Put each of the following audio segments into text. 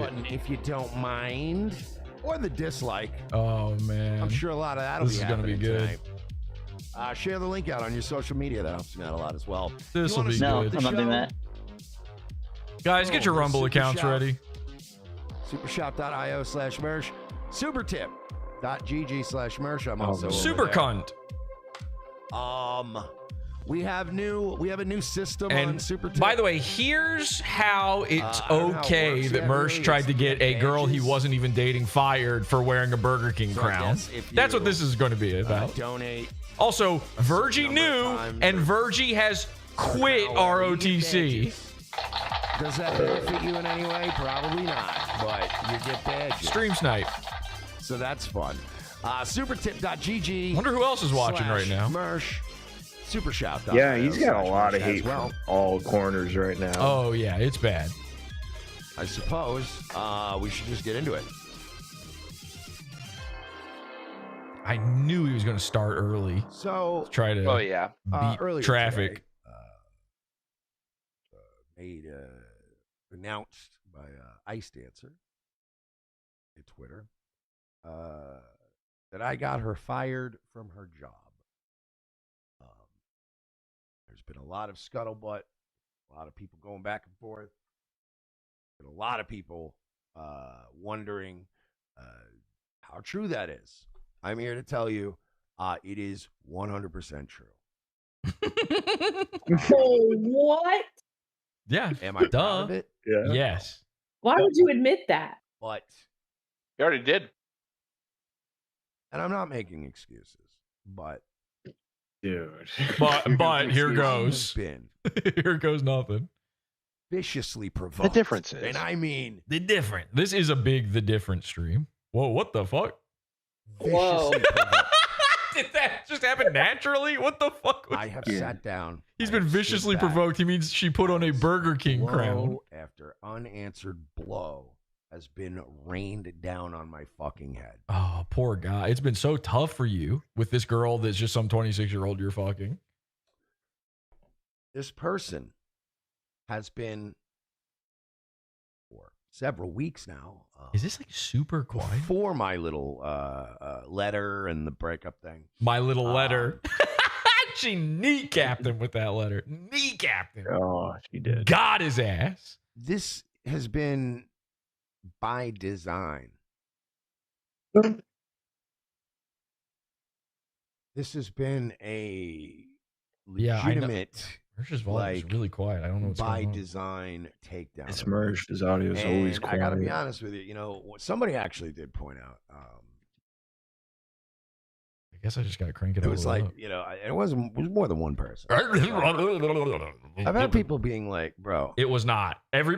button if you don't mind, or the dislike. Oh man, I'm sure a lot of that'll this be is gonna be good. Tonight. Share the link out on your social media. That helps me out a lot as well. This will be No, good. I'm not doing that. Guys, get your Rumble accounts ready. Supershop.io/merch. Supertip.gg/merch. I'm also Super cunt. We have a new system And on Supertip. by the way, here's how it's I don't know how it okay works. that Yeah, Mersh really, tried it's to get a girl he badges. wasn't even dating fired for wearing a Burger King So I crown. guess if That's what you, this is going to be about. donate. Also, Virgie number of knew, times and or- Virgie has quit Now, you get ROTC. badges. Does that benefit you in any way? Probably not, but you get badges. Stream Snipe. So that's fun. Supertip.gg. Wonder who else is watching right now. Mersh. Supershop. Yeah, he's got a lot of hate well. from all corners right now. Oh, yeah, it's bad. I suppose we should just get into it. I knew he was going to start early. So, Try to beat earlier traffic. today, announced by Ice Dancer at Twitter that I got her fired from her job. There's been a lot of scuttlebutt, a lot of people going back and forth, and a lot of people wondering how true that is. I'm here to tell you it is 100% true. What? Yeah. Am I proud of it? Yeah. Yes. Why would you admit that? But You already did. and I'm not making excuses, but Dude. But here I goes. have been Here goes nothing. viciously provoked. difference is- and I mean The different. This is a big The Different stream. Whoa, what the fuck? Whoa. viciously provoked. Did that just happen naturally? What the fuck? I have sat down. He's I been have stood viciously back. provoked. He means she put on a Burger King crown. Blow after unanswered blow has been rained down on my fucking head. Oh, poor guy. It's been so tough for you with this girl that's just some 26-year-old you're fucking. This person has been for several weeks now. Is this like super quiet? Before my little letter and the breakup thing? My little letter. She kneecapped him with that letter. Kneecapped him. Oh, she did. Got his ass. This has been by design. This has been a Yeah, I know. legitimate Mersh's volume is like, really quiet. I don't know what's by going on. design takedown. It's of it. merged. His audio is always And quiet. I got to be honest with you. You know, somebody actually did point out. I guess I just got to crank it It all was the way like, up. you know, it was more than one person. I've had people being like, bro, It was not.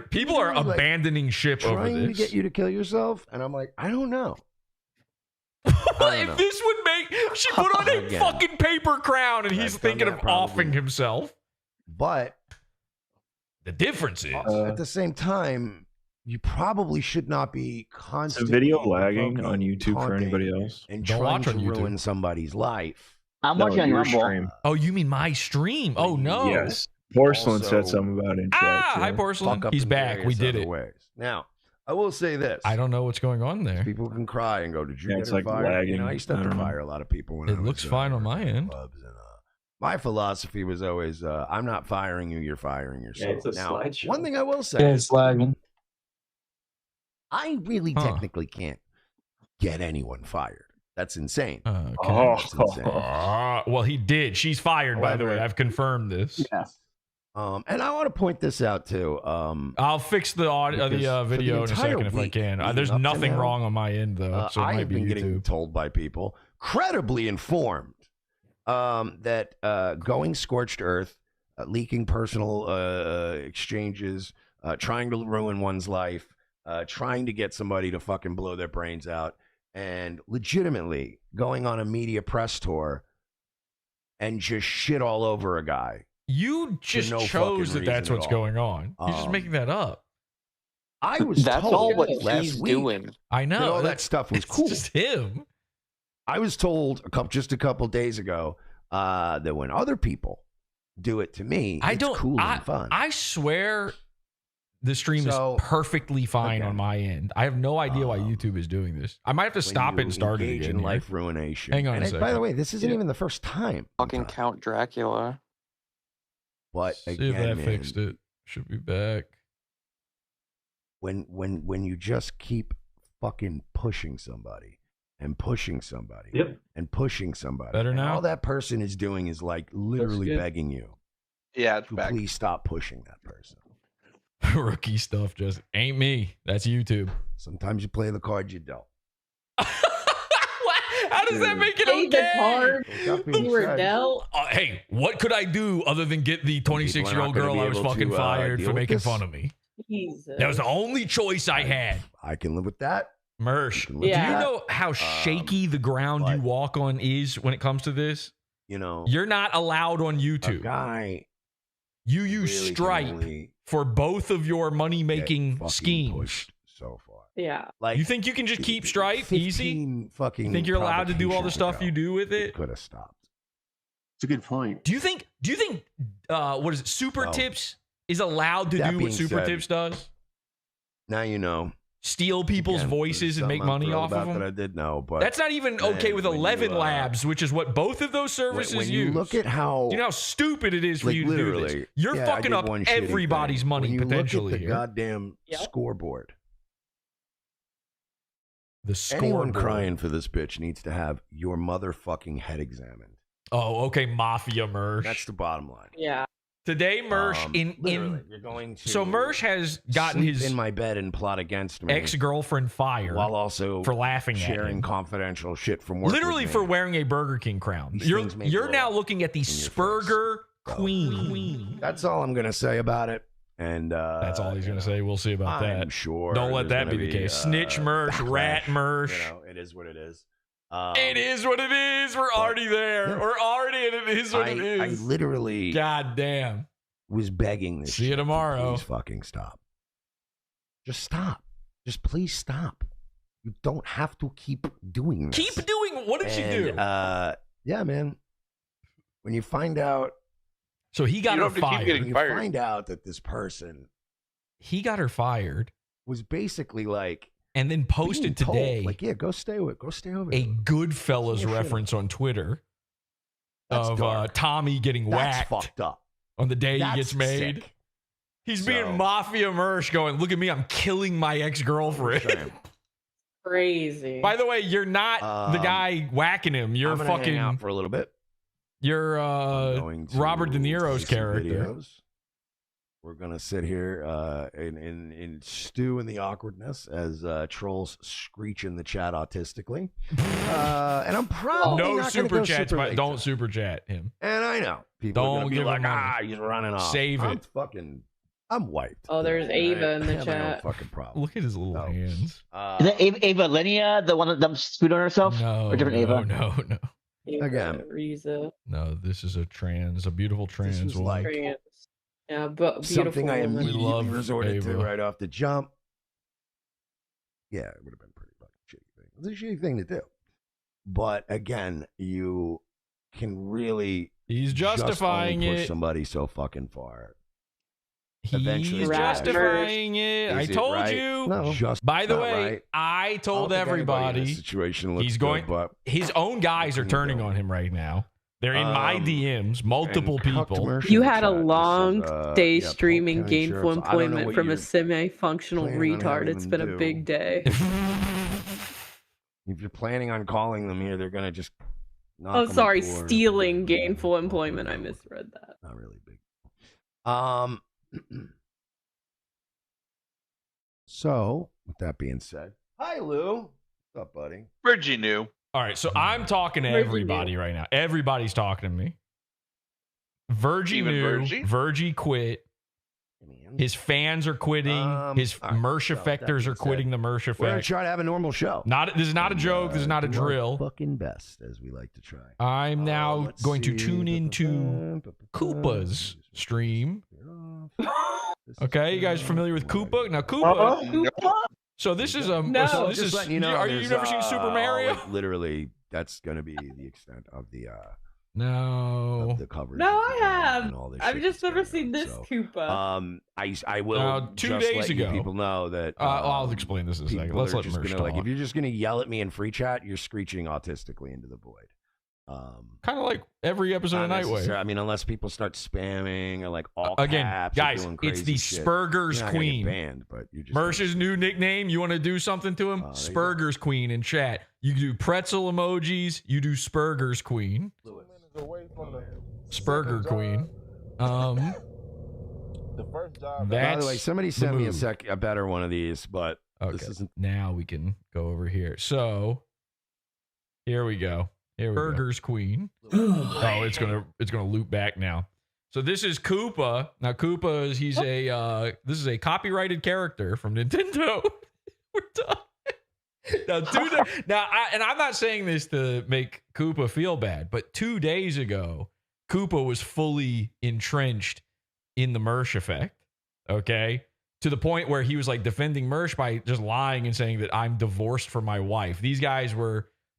People are Like, abandoning ship over trying to this. get you to kill yourself. And I'm like, I don't know. If know. this would make, she put on a Again. fucking paper crown and he's I've done thinking that of probably. offing himself. But The difference is, at the same time, you probably should not be Is the constantly video lagging provoking, on YouTube for taunting, anybody else? and Don't trying watch to on YouTube. ruin somebody's life. I'm No, watching on your Rumble. stream. oh, you mean my stream? Oh no. Yes. Porcelain said Also- something about it in chat. Ah, hi too. Porcelain. Fuck up He's in back. We various did other it. ways. Now, I will say this. I don't know what's going on there. People can cry and go, "Did you Yeah, get it's her like fired?" You lagging. know, I used to have I to don't know. fire a lot of people when It I was, looks fine on my working in end. clubs and, my philosophy was always, "I'm not firing you. You're firing yourself." it's a now, slideshow. one thing I will say, it's lagging. I really Huh. technically can't get anyone fired. That's insane. Okay. Oh, That's insane. Well, he did. She's fired, by the way. However- I've confirmed this. Yeah. And I want to point this out too. I'll fix the audio, Because for the video in a entire second if I week can. leading There's up to nothing now, wrong on my end though, so it I might have be been getting YouTube. told by people, credibly informed, that going scorched earth, leaking personal exchanges, trying to ruin one's life, trying to get somebody to fucking blow their brains out, and legitimately going on a media press tour and just shit all over a guy. You just no chose fucking that that's reason what's at all. going on. He's just making that up. I was That's told all what last he's week doing. I know. that all that that's- stuff was it's cool. just him. I was told just a couple days ago that when other people do it to me, I it's don't. cool and fun. I swear, the stream So, is perfectly fine okay. on my end. I have no idea why YouTube is doing this. I might have to when stop it you and start it engage again. in here. life ruination. Hang on And a by the second. way, this isn't Yeah. even the first time. Fucking Count Dracula. But See again, if that man, fixed it. Should be back. when you just keep fucking pushing somebody and pushing somebody Yep. and pushing somebody, Better and now? all that person is doing is like literally good. begging you Yeah, it's to back. please stop pushing that person. Rookie stuff just ain't me. That's YouTube. Sometimes you play the card you dealt. How does that make it Play the okay? card That being you were said, dealt. Hey, what could I do other than get the Some people are 26-year-old not gonna girl be I was able fucking to, fired deal for with making this. fun of me? Jesus. That was the only choice I had. I can live with that. Mersh, I can live with Yeah. do you that. know how shaky the ground you but- walk on is when it comes to this? You know, You're not allowed on a YouTube. guy You use really can Stripe only for both of your get money-making fucking schemes. pushed so far. Yeah. Like You think you can just keep Stripe easy? 15 fucking You think you're allowed to do all the provocations stuff ago, you do with it? could have stopped. It's a good point. Do you think what is it? Super No. Tips is allowed to That do what being Super said, Tips does? Now you know. Steal people's Again, voices and there's make something I'm money thrilled off about of that I them? did know, but That's not even okay man, with when you, 11 Labs, which is what both of those services when use. you look at how Do you know how stupid it is for like, you to do literally, this? You're yeah, I fucking did up one shitty everybody's thing. money when you potentially look at the here. goddamn Yep. scoreboard. The Anyone scoreboard. crying for this bitch needs to have your motherfucking head examined. Oh, okay, Mafia Mersh. That's the bottom line. Yeah. Today, Mersh Literally, you're going to so Mersh has gotten sleep his in my bed and plot against me ex-girlfriend fired while also for laughing at sharing him. confidential shit from work. Literally with for me. wearing a Burger King crown. These You're things may you're blow now up looking at the in your face. Spurger So, Queen. That's all I'm gonna say about it. And That's all he's you gonna know, say. We'll see about I'm that. sure. Don't let there's that be gonna the case. Snitch Mersh, backlash. Rat Mersh. You know, it is what it is. It is what it is. We're already there. yeah. We're already in it. Is what it I is. literally God damn. was begging this. See you shit to tomorrow. Please fucking stop. Just stop. Just please stop. You don't have to keep doing this. Keep doing. What did she do? Yeah, man. When you find out, So he got You her don't have to keep fired. getting- when you fired. find out that this person He got her fired, was basically like and then being posted told, today like, yeah, go stay over a there. Goodfellas Some shit. reference on Twitter That's of dark. Tommy getting That's whacked fucked up. on the day That's he gets made. sick. He's So- being Mafia Mersh going, look at me, I'm killing my ex-girlfriend. Same. Crazy. By the way, you're not the guy whacking him. You're I'm gonna hang out fucking, for a little bit. you're I'm going to Robert De Niro's play some character. videos. We're gonna sit here and stew in the awkwardness as trolls screech in the chat autistically, and I'm probably No not gonna super go chats, super but late don't tonight. super chat him. And I know people are Don't gonna be give like, him money. he's running off. Save I'm it. I'm wiped. Oh, there's today, Ava in the I have my own chat. fucking problem. Look at his little No. hands. Is that Ava Linnea, the one that dumps food on herself? No, Or different no, Ava? no. Again. Riza. No, this is a beautiful trans was woman. like- Trans. Yeah, but beautiful Something I woman. immediately love resorted to Ava. right off the jump. Yeah, it would have been pretty fucking shitty thing. It's a shitty thing to do. But again, you can really He's just justifying only push it. somebody so fucking far. He's Eventually, justifying it. I Is it told right? you. No, just By the not way, right. I I don't told think anybody in everybody this situation looks he's good, going. but His own guys are What can you turning do? on him right now. They're in my DMs, multiple and Cuck people. Mersh You in the had a chat that long says, day yeah, streaming Polk County gainful Sheriff's- I don't know employment what from a you're semi-functional planning on retard. having It's them been a do. big day. If you're planning on calling them here, they're gonna just. knock Oh, on the sorry, door. stealing gainful employment. I misread that. Not really big. So, with that being said, hi Lou. What's up, buddy? Virgie knew. All right, so I'm talking to Virgie everybody right now. Everybody's talking to me. Virgie Even knew. Virgie? Virgie quit. His fans are quitting. His all right, Mersh so that effectors being are quitting said, the Mersh We're gonna effect. try to have a normal show. This is not a And, joke. This is not a do our drill. Fucking best, as we like to try. I'm now Let's going to see. tune into Koopa's stream. Okay, you guys familiar with Koopa? Now Koopa. So this is a. No. So this Just is. letting you know, Are you there's, never seen Super Mario? like, literally, that's gonna be the extent of the No. the coverage. No, of I the have. and all this I've shit just that's never going seen on. this So, Koopa. I will Now, 2 just days let ago- you people know that I'll explain this in a second. people Let's are let just Mersh gonna, like, talk. if you're just gonna yell at me in free chat, you're screeching autistically into the void. Kind of like every episode of Not Nightwave. necessarily. I mean, unless people start spamming or like all Again, caps or guys, doing it's crazy the shit, Spurger's you're not gonna get Queen. banned, but you just Mersh's new nickname. You want to do something to him? there you go. Spurger's Queen in chat. You do pretzel emojis. You do Spurger's Queen. Spurger Queen. By the way, somebody sent me move. a better one of these, but this Okay. isn't. Now we can go over here. So here we go. Burger's Queen. Oh, it's gonna loop back now. So this is Koopa. Now Koopa is this is a copyrighted character from Nintendo. We're done. Now, I'm not saying this to make Koopa feel bad, but 2 days ago, Koopa was fully entrenched in the Mersh effect. Okay. To the point where he was like defending Mersh by just lying and saying that I'm divorced from my wife. These guys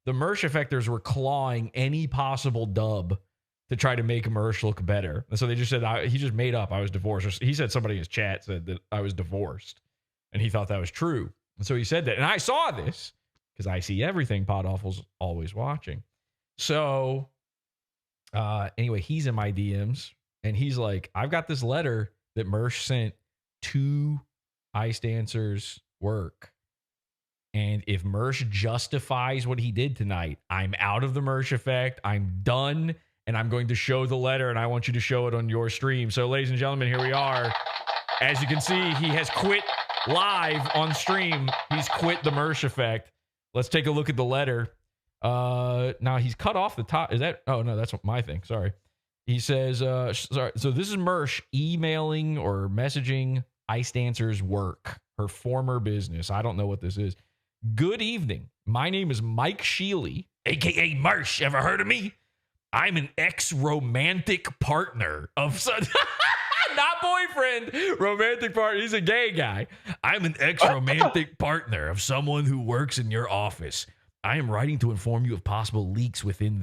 the Mersh effectors were clawing any possible dub to try to make Mersh look better. And so they just said, he just made up I was divorced. He said somebody in his chat said that I was divorced and he thought that was true. And so he said that. And I saw this because I see everything. PodAwful's always watching. So anyway, he's in my DMs and he's like, I've got this letter that Mersh sent to Ice Dancer's work. And if Mersh justifies what he did tonight, I'm out of the Mersh effect. I'm done. And I'm going to show the letter and I want you to show it on your stream. So ladies and gentlemen, here we are. As you can see, he has quit live on stream. He's quit the Mersh effect. Let's take a look at the letter. Now he's cut off the top. Is that? Oh no, that's my thing. Sorry. He says, sorry. So this is Mersh emailing or messaging Ice Dancer's work, her former business. I don't know what this is. Good evening. My name is Mike Sheely, aka Mersh. Ever heard of me? I'm an ex-romantic partner of not boyfriend, romantic partner. He's a gay guy. I'm an ex-romantic partner of someone who works in your office. I am writing to inform you of possible leaks within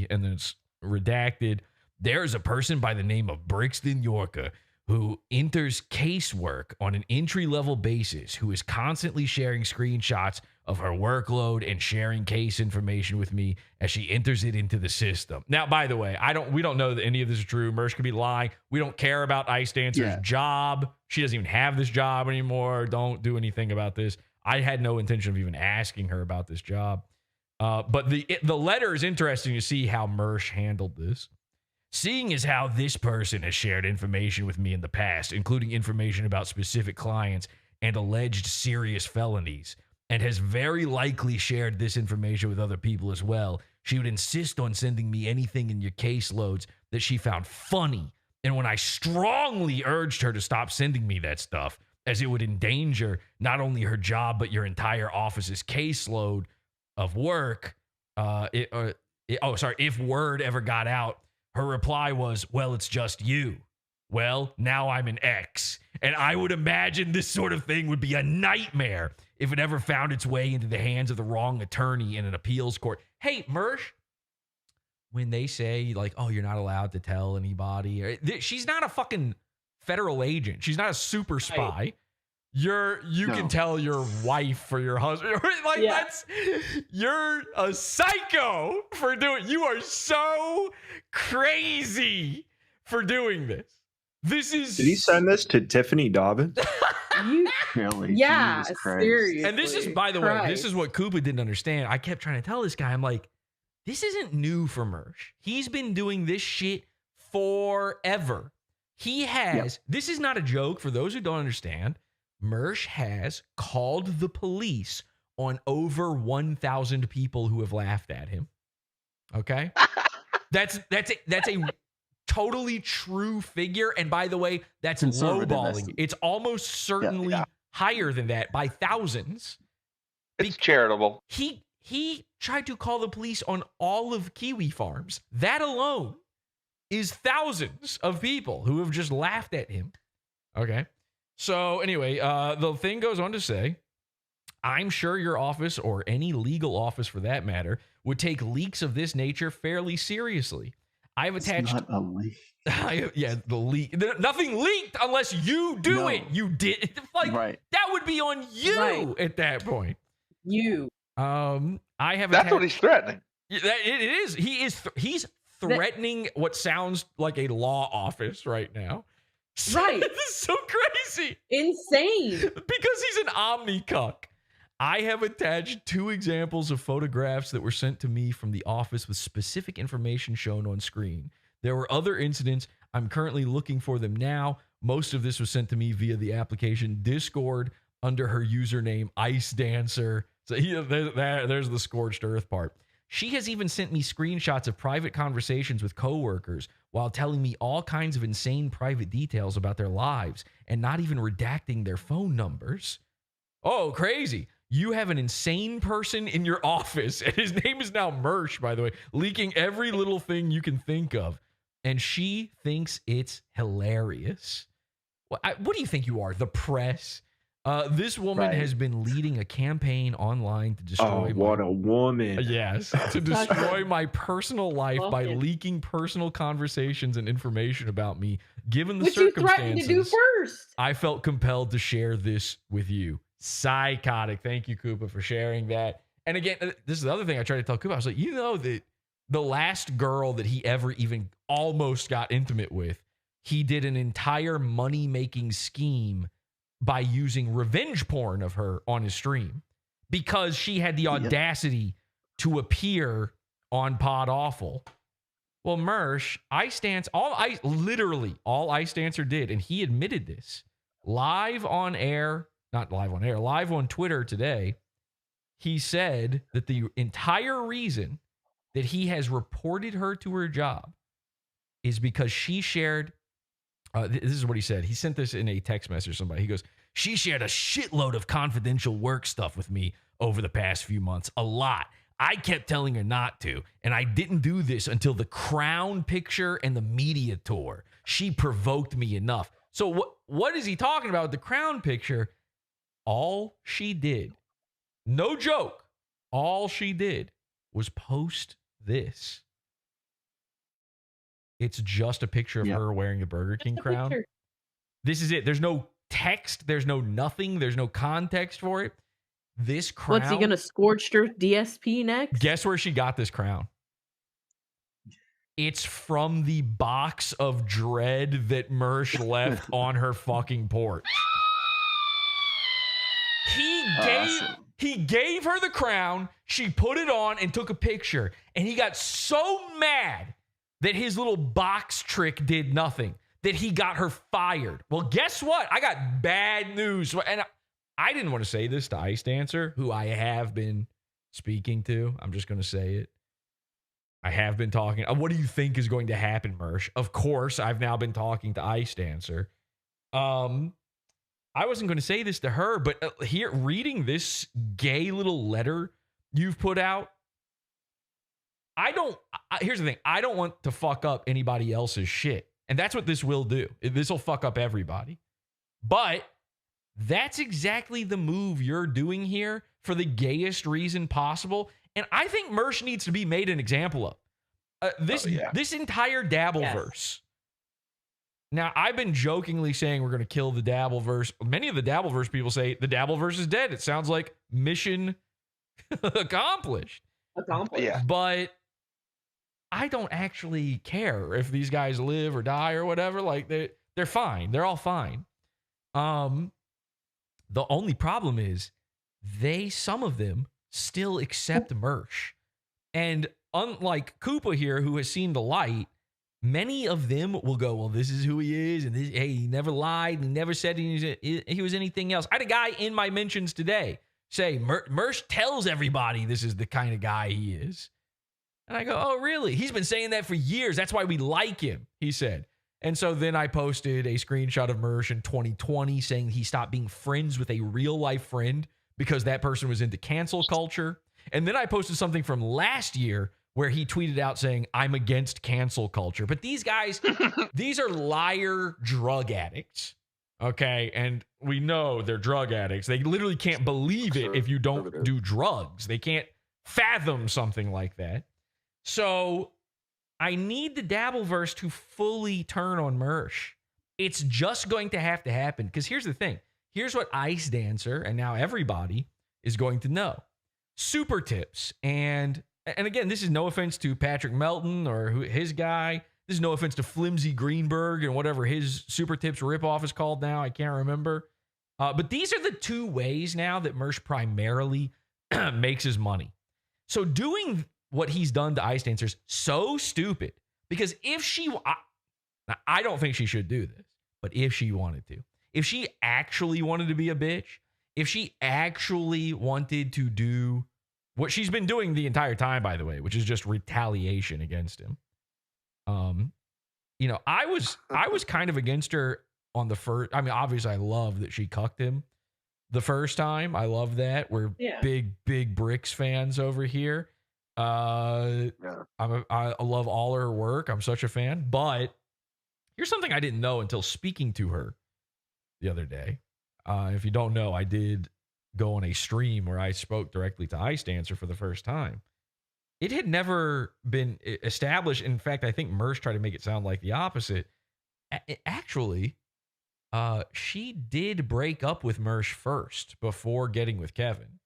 and then it's redacted. There is a person by the name of Brixton Yorka who enters casework on an entry-level basis, who is constantly sharing screenshots of her workload and sharing case information with me as she enters it into the system. Now, by the way, we don't know that any of this is true. Mersh could be lying. We don't care about Ice Dancer's job. She doesn't even have this job anymore. Don't do anything about this. I had no intention of even asking her about this job. But the letter is interesting to see how Mersh handled this. Seeing as how this person has shared information with me in the past, including information about specific clients and alleged serious felonies, and has very likely shared this information with other people as well, she would insist on sending me anything in your caseloads that she found funny. And when I strongly urged her to stop sending me that stuff, as it would endanger not only her job, but your entire office's caseload of work, if word ever got out, her reply was, well, it's just you. Well, now I'm an ex. And I would imagine this sort of thing would be a nightmare if it ever found its way into the hands of the wrong attorney in an appeals court. Hey, Mersh, when they say, like, oh, you're not allowed to tell anybody, she's not a fucking federal agent. She's not a super spy. You can tell your wife or your husband. You're a psycho for doing. You are so crazy for doing this. This is. Did he send this to Tiffany Dobbins? Really? Yeah, Jesus Christ. seriously. And this is, by the way, this is what Koopa didn't understand. I kept trying to tell this guy, I'm like, this isn't new for Mersh. He's been doing this shit forever. He has. This is not a joke for those who don't understand. Mersh has called the police on over 1,000 people who have laughed at him. Okay? That's a totally true figure. And by the way, that's lowballing. It's almost certainly higher than that by thousands. It's charitable. He tried to call the police on all of Kiwi Farms. That alone is thousands of people who have just laughed at him. Okay? So anyway, the thing goes on to say, I'm sure your office, or any legal office for that matter, would take leaks of this nature fairly seriously. I've It's attached. not a leak. Yeah, the leak. Nothing leaked unless you do No. it. You did. Like Right. that would be on you Right. at that point. You. I have. That's what he's threatening. Yeah, it is. He's threatening what sounds like a law office right now. Right. This is so crazy. Insane. Because he's an omnicuck. I have attached 2 examples of photographs that were sent to me from the office with specific information shown on screen. There were other incidents. I'm currently looking for them now. Most of this was sent to me via the application Discord under her username Ice Dancer. So there's the scorched earth part. She has even sent me screenshots of private conversations with coworkers while telling me all kinds of insane private details about their lives and not even redacting their phone numbers. Oh, crazy. You have an insane person in your office, and his name is now Mersh, by the way, leaking every little thing you can think of. And she thinks it's hilarious. What do you think you are? The press? This woman Right. has been leading a campaign online to destroy what a woman. Yes, to destroy my personal life Well, by yeah. leaking personal conversations and information about me. Given the Which you threatened to do circumstances, first. I felt compelled to share this with you. Psychotic. Thank you, Koopa, for sharing that. And again, this is the other thing I tried to tell Koopa. I was like, you know that the last girl that he ever even almost got intimate with, he did an entire money-making scheme by using revenge porn of her on his stream because she had the audacity to appear on PodAwful. Well, Mersh, all Ice Dancer did, and he admitted this live on Twitter today. He said that the entire reason that he has reported her to her job is because she shared. This is what he said. He sent this in a text message to somebody. He goes, she shared a shitload of confidential work stuff with me over the past few months. A lot. I kept telling her not to, and I didn't do this until the Crown picture and the media tour. She provoked me enough. So what is he talking about with the Crown picture? All she did, no joke, all she did was post this. It's just a picture of her wearing the Burger King crown. Picture. This is it. There's no text. There's no nothing. There's no context for it. This crown. What's he gonna scorch her DSP next? Guess where she got this crown? It's from the box of dread that Mersh left on her fucking porch. He gave her the crown. She put it on and took a picture. And he got so mad that his little box trick did nothing, that he got her fired. Well, guess what? I got bad news. And I didn't want to say this to Ice Dancer, who I have been speaking to. I'm just going to say it. I have been talking. What do you think is going to happen, Mersh? Of course, I've now been talking to Ice Dancer. I wasn't going to say this to her, but here, reading this gay little letter you've put out, here's the thing. I don't want to fuck up anybody else's shit. And that's what this will do. This will fuck up everybody. But that's exactly the move you're doing here for the gayest reason possible. And I think Mersh needs to be made an example of. This entire Dabbleverse. Now, I've been jokingly saying we're going to kill the Dabbleverse. Many of the Dabbleverse people say the Dabbleverse is dead. It sounds like mission accomplished. Yeah. But I don't actually care if these guys live or die or whatever. Like they're fine. They're all fine. The only problem is some of them still accept Mersh. And unlike Koopa here, who has seen the light, many of them will go, well, this is who he is. And hey, he never lied. He never said he was anything else. I had a guy in my mentions today say, Mersh tells everybody this is the kind of guy he is. And I go, oh, really? He's been saying that for years. That's why we like him, he said. And so then I posted a screenshot of Mersh in 2020 saying he stopped being friends with a real life friend because that person was into cancel culture. And then I posted something from last year where he tweeted out saying, I'm against cancel culture. But these guys, these are liar drug addicts. Okay. And we know they're drug addicts. They literally can't believe it if you don't do drugs. They can't fathom something like that. So I need the Dabbleverse to fully turn on Mersh. It's just going to have to happen. Because here's the thing. Here's what Ice Dancer, and now everybody, is going to know. Super tips. And again, this is no offense to Patrick Melton or his guy. This is no offense to Flimsy Greenberg and whatever his super tips ripoff is called now. I can't remember. But these are the two ways now that Mersh primarily makes his money. So doing what he's done to Ice Dancer is so stupid. Because if she... I don't think she should do this. But if she wanted to. If she actually wanted to be a bitch, if she actually wanted to do what she's been doing the entire time, by the way, which is just retaliation against him. You know, I was kind of against her on the first. I mean, obviously, I love that she cucked him the first time. I love that. We're big Bricks fans over here. I love all her work. I'm such a fan. But here's something I didn't know until speaking to her the other day. If you don't know, I did go on a stream where I spoke directly to Ice Dancer for the first time. It had never been established. In fact, I think Mersh tried to make it sound like the opposite. Actually, she did break up with Mersh first before getting with Kevin.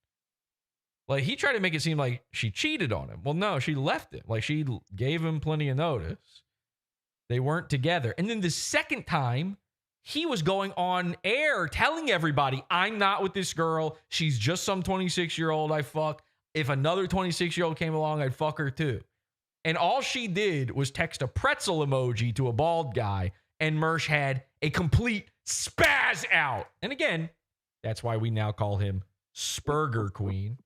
Like, he tried to make it seem like she cheated on him. Well, no, she left him. Like, she gave him plenty of notice. They weren't together. And then the second time, he was going on air telling everybody, I'm not with this girl. She's just some 26-year-old I fuck. If another 26-year-old came along, I'd fuck her too. And all she did was text a pretzel emoji to a bald guy, and Mersh had a complete spaz out. And again, that's why we now call him Spurger Queen.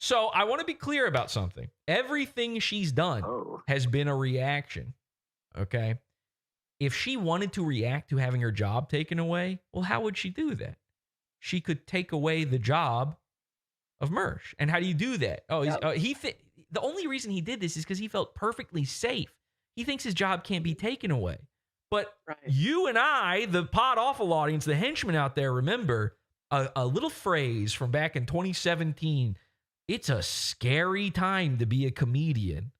So I want to be clear about something. Everything she's done has been a reaction. Okay? If she wanted to react to having her job taken away, well, how would she do that? She could take away the job of Mersh. And how do you do that? Oh, the only reason he did this is because he felt perfectly safe. He thinks his job can't be taken away. But you and I, the PodAwful audience, the henchmen out there, remember a little phrase from back in 2017. It's a scary time to be a comedian.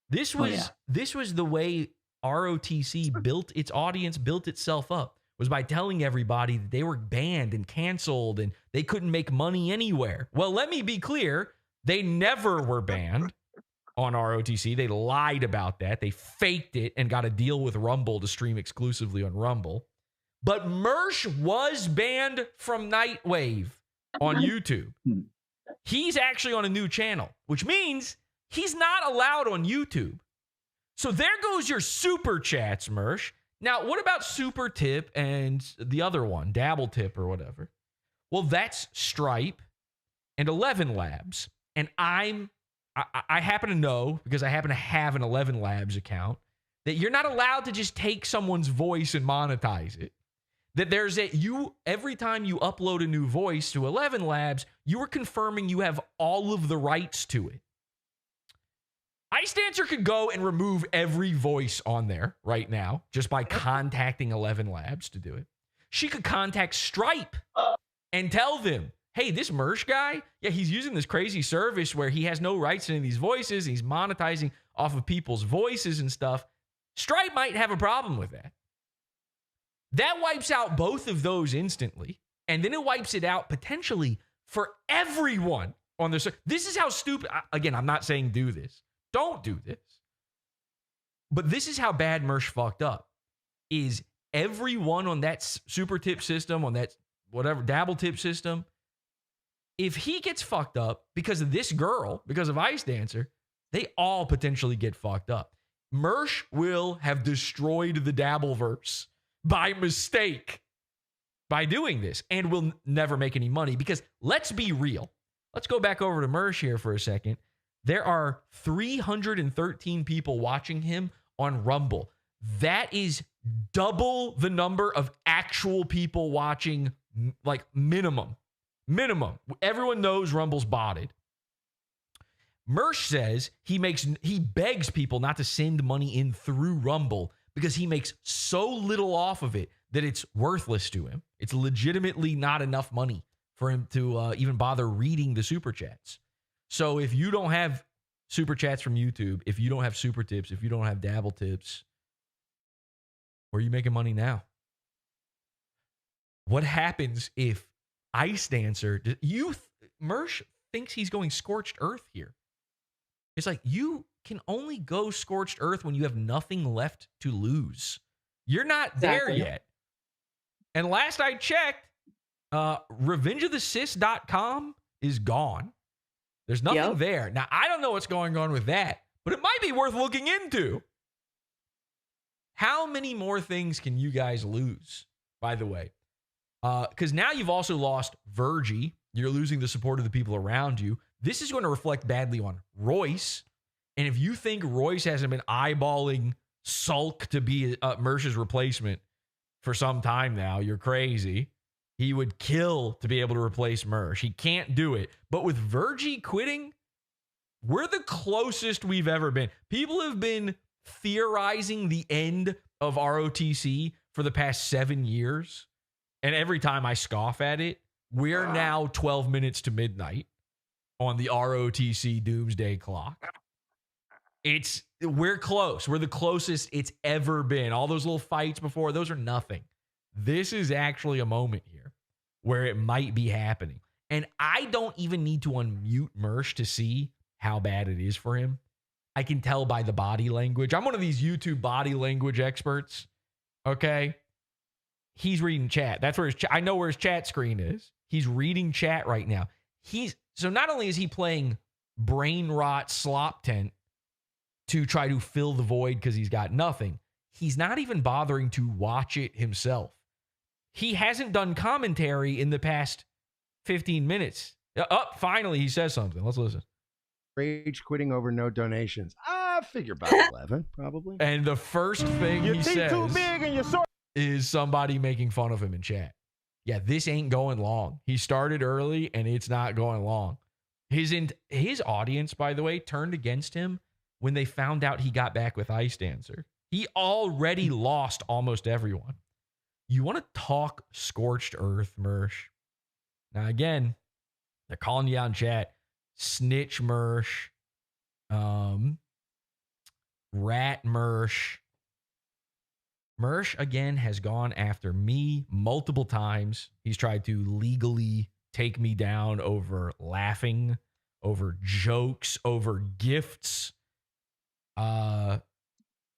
This was the way ROTC built its audience, built itself up, was by telling everybody that they were banned and canceled and they couldn't make money anywhere. Well, let me be clear. They never were banned on ROTC. They lied about that. They faked it and got a deal with Rumble to stream exclusively on Rumble. But Mersh was banned from Nightwave on YouTube. He's actually on a new channel, which means he's not allowed on YouTube. So there goes your super chats, Mersh. Now, what about super tip and the other one, dabble tip or whatever? Well, that's Stripe and 11 Labs. And I happen to know, because I happen to have an 11 Labs account, that you're not allowed to just take someone's voice and monetize it. That every time you upload a new voice to 11 Labs, you are confirming you have all of the rights to it. Ice Dancer could go and remove every voice on there right now just by contacting 11 Labs to do it. She could contact Stripe and tell them, hey, this Mersh guy, he's using this crazy service where he has no rights to any of these voices. He's monetizing off of people's voices and stuff. Stripe might have a problem with that. That wipes out both of those instantly. And then it wipes it out potentially for everyone on the server. This is how stupid. Again, I'm not saying do this. Don't do this. But this is how bad Mersh fucked up. Is everyone on that super tip system, on that whatever dabble tip system, if he gets fucked up because of this girl, because of Ice Dancer, they all potentially get fucked up. Mersh will have destroyed the Dabbleverse by mistake by doing this and will never make any money because let's be real. Let's go back over to Mersh here for a second. There are 313 people watching him on Rumble. That is double the number of actual people watching, like minimum. Everyone knows Rumble's botted. Mersh says he begs people not to send money in through Rumble because he makes so little off of it that it's worthless to him. It's legitimately not enough money for him to even bother reading the super chats. So if you don't have super chats from YouTube, if you don't have super tips, if you don't have dabble tips, where are you making money now? What happens if Ice Dancer, Mersh thinks he's going scorched earth here. It's like, you can only go scorched earth when you have nothing left to lose. You're not there yet. And last I checked, revengeofthesis.com is gone. There's nothing there. Now, I don't know what's going on with that, but it might be worth looking into. How many more things can you guys lose, by the way? Because now you've also lost Virgie. You're losing the support of the people around you. This is going to reflect badly on Royce. And if you think Royce hasn't been eyeballing Sulk to be Mersh's replacement for some time now, you're crazy. He would kill to be able to replace Mersh. He can't do it. But with Virgie quitting, we're the closest we've ever been. People have been theorizing the end of ROTC for the past 7 years. And every time I scoff at it, we're now 12 minutes to midnight on the ROTC doomsday clock. We're close. We're the closest it's ever been. All those little fights before, those are nothing. This is actually a moment here where it might be happening. And I don't even need to unmute Mersh to see how bad it is for him. I can tell by the body language. I'm one of these YouTube body language experts. Okay. He's reading chat. That's where I know where his chat screen is. He's reading chat right now. So not only is he playing brain rot slop tent to try to fill the void because he's got nothing, he's not even bothering to watch it himself. He hasn't done commentary in the past 15 minutes. Finally, he says something. Let's listen. Rage quitting over no donations. I figure about 11, probably. And the first thing he says too big and is somebody making fun of him in chat. Yeah, this ain't going long. He started early, and it's not going long. His audience, by the way, turned against him when they found out he got back with Ice Dancer. He already lost almost everyone. You want to talk scorched earth, Mersh? Now, again, they're calling you out in chat. Snitch Mersh. Rat Mersh. Mersh, again, has gone after me multiple times. He's tried to legally take me down over laughing, over jokes, over gifts.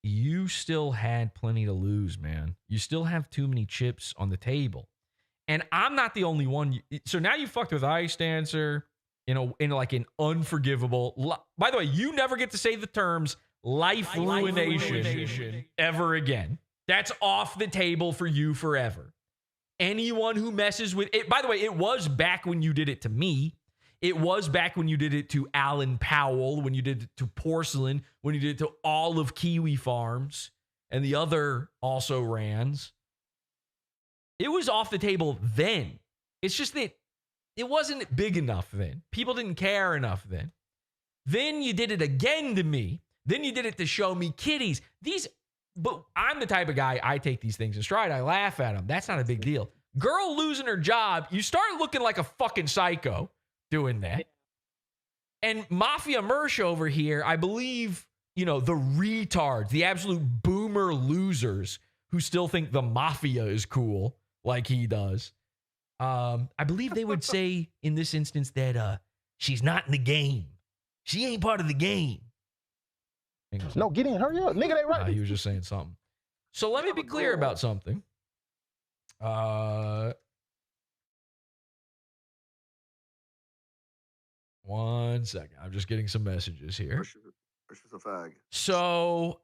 You still had plenty to lose, man. You still have too many chips on the table. And I'm not the only one. So now you fucked with Ice Dancer in like an unforgivable. By the way, you never get to say the terms life ruination ever again. That's off the table for you forever. Anyone who messes with it, by the way, it was back when you did it to me. It was back when you did it to Alan Powell, when you did it to Porcelain, when you did it to all of Kiwi Farms and the other also rans. It was off the table then. It's just that it wasn't big enough then. People didn't care enough then. Then you did it again to me. Then you did it to Show Me Kitties. But I'm the type of guy, I take these things in stride. I laugh at them. That's not a big deal. Girl losing her job, you start looking like a fucking psycho doing that. And Mafia Mersh over here, I believe, the retards, the absolute boomer losers who still think the Mafia is cool like he does. I believe they would say in this instance that she's not in the game. She ain't part of the game. No, get in, hurry up. Nigga, they right. He was just saying something. So let me be clear about something. One second. I'm just getting some messages here. A fag. So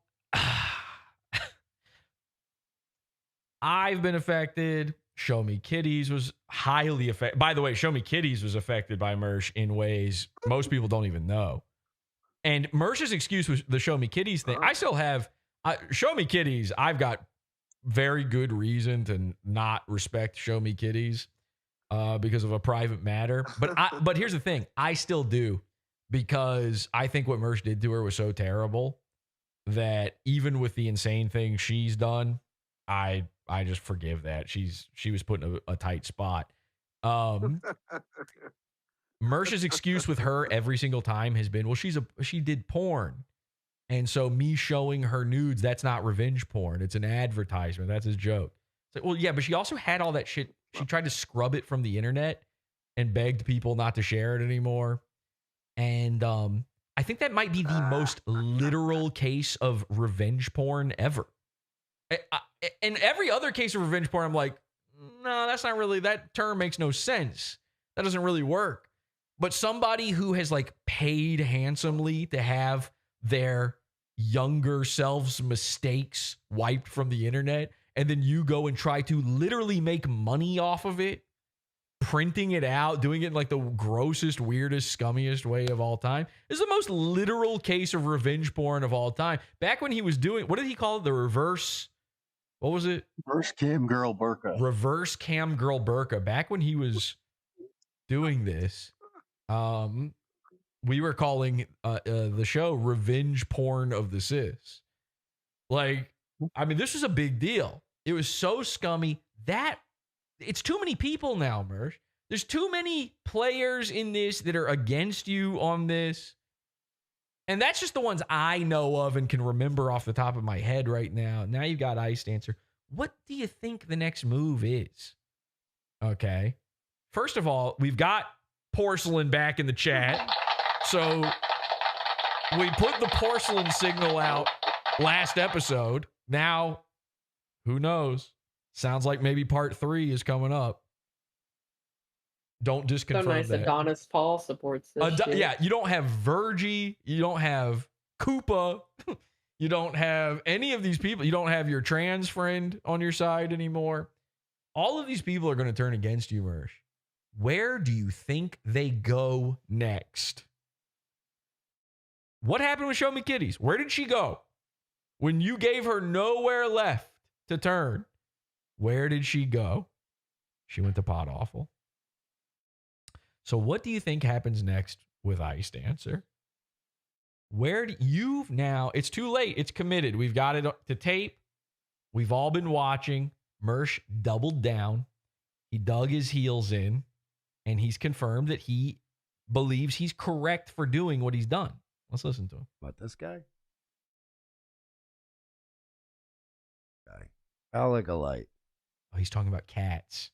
I've been affected. Show Me Kitties was highly affected. By the way, Show Me Kitties was affected by Mersh in ways most people don't even know. And Mersh's excuse was the Show Me Kitties thing. I still have Show Me Kitties. I've got very good reason to not respect Show Me Kitties because of a private matter. But here's the thing. I still do, because I think what Mersh did to her was so terrible that even with the insane thing she's done, I just forgive that. She was put in a tight spot. Mersh's excuse with her every single time has been, well, she did porn. And so me showing her nudes, that's not revenge porn. It's an advertisement. That's his joke. It's like, well, yeah, but she also had all that shit. She tried to scrub it from the internet and begged people not to share it anymore. And I think that might be the most literal case of revenge porn ever. In every other case of revenge porn, I'm like, no, that's not really, that term makes no sense. That doesn't really work. But somebody who has like paid handsomely to have their younger selves' mistakes wiped from the internet, and then you go and try to literally make money off of it, printing it out, doing it in like the grossest, weirdest, scummiest way of all time, is the most literal case of revenge porn of all time. Back when he was doing, what did he call it? The reverse, what was it? Reverse cam girl burqa. Reverse cam girl burqa. Back when he was doing this, we were calling the show Revenge Porn of the Sis. Like, I mean, this was a big deal. It was so scummy that it's too many people now, Mersh. There's too many players in this that are against you on this. And that's just the ones I know of and can remember off the top of my head right now. Now you've got Ice Dancer. What do you think the next move is? Okay. First of all, we've got Porcelain back in the chat. So we put the porcelain signal out last episode. Now, who knows? Sounds like maybe part 3 is coming up. Don't just confirm so nice that. Adonis Paul supports this. Yeah, you don't have Virgie. You don't have Koopa. You don't have any of these people. You don't have your trans friend on your side anymore. All of these people are going to turn against you, Mersh. Where do you think they go next? What happened with Show Me Kitties? Where did she go? When you gave her nowhere left to turn, where did she go? She went to PodAwful. So what do you think happens next with Ice Dancer? Where do you now, it's too late. It's committed. We've got it to tape. We've all been watching. Mersh doubled down. He dug his heels in, and he's confirmed that he believes he's correct for doing what he's done. Let's listen to him. About this guy? I like a light. Oh, he's talking about cats.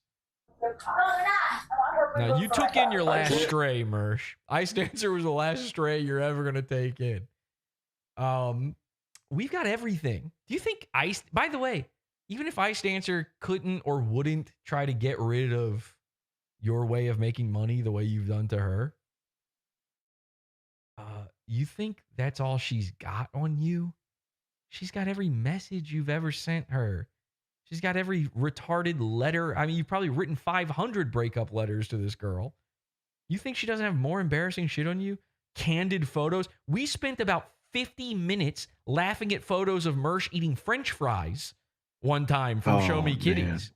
Now, you took in your last stray, Mersh. Ice Dancer was the last stray you're ever going to take in. We've got everything. Do you think Ice... By the way, even if Ice Dancer couldn't or wouldn't try to get rid of your way of making money the way you've done to her, you think that's all she's got on you? She's got every message you've ever sent her. She's got every retarded letter. I mean, you've probably written 500 breakup letters to this girl. You think she doesn't have more embarrassing shit on you? Candid photos. We spent about 50 minutes laughing at photos of Mersh eating French fries one time from Show Me Kitties.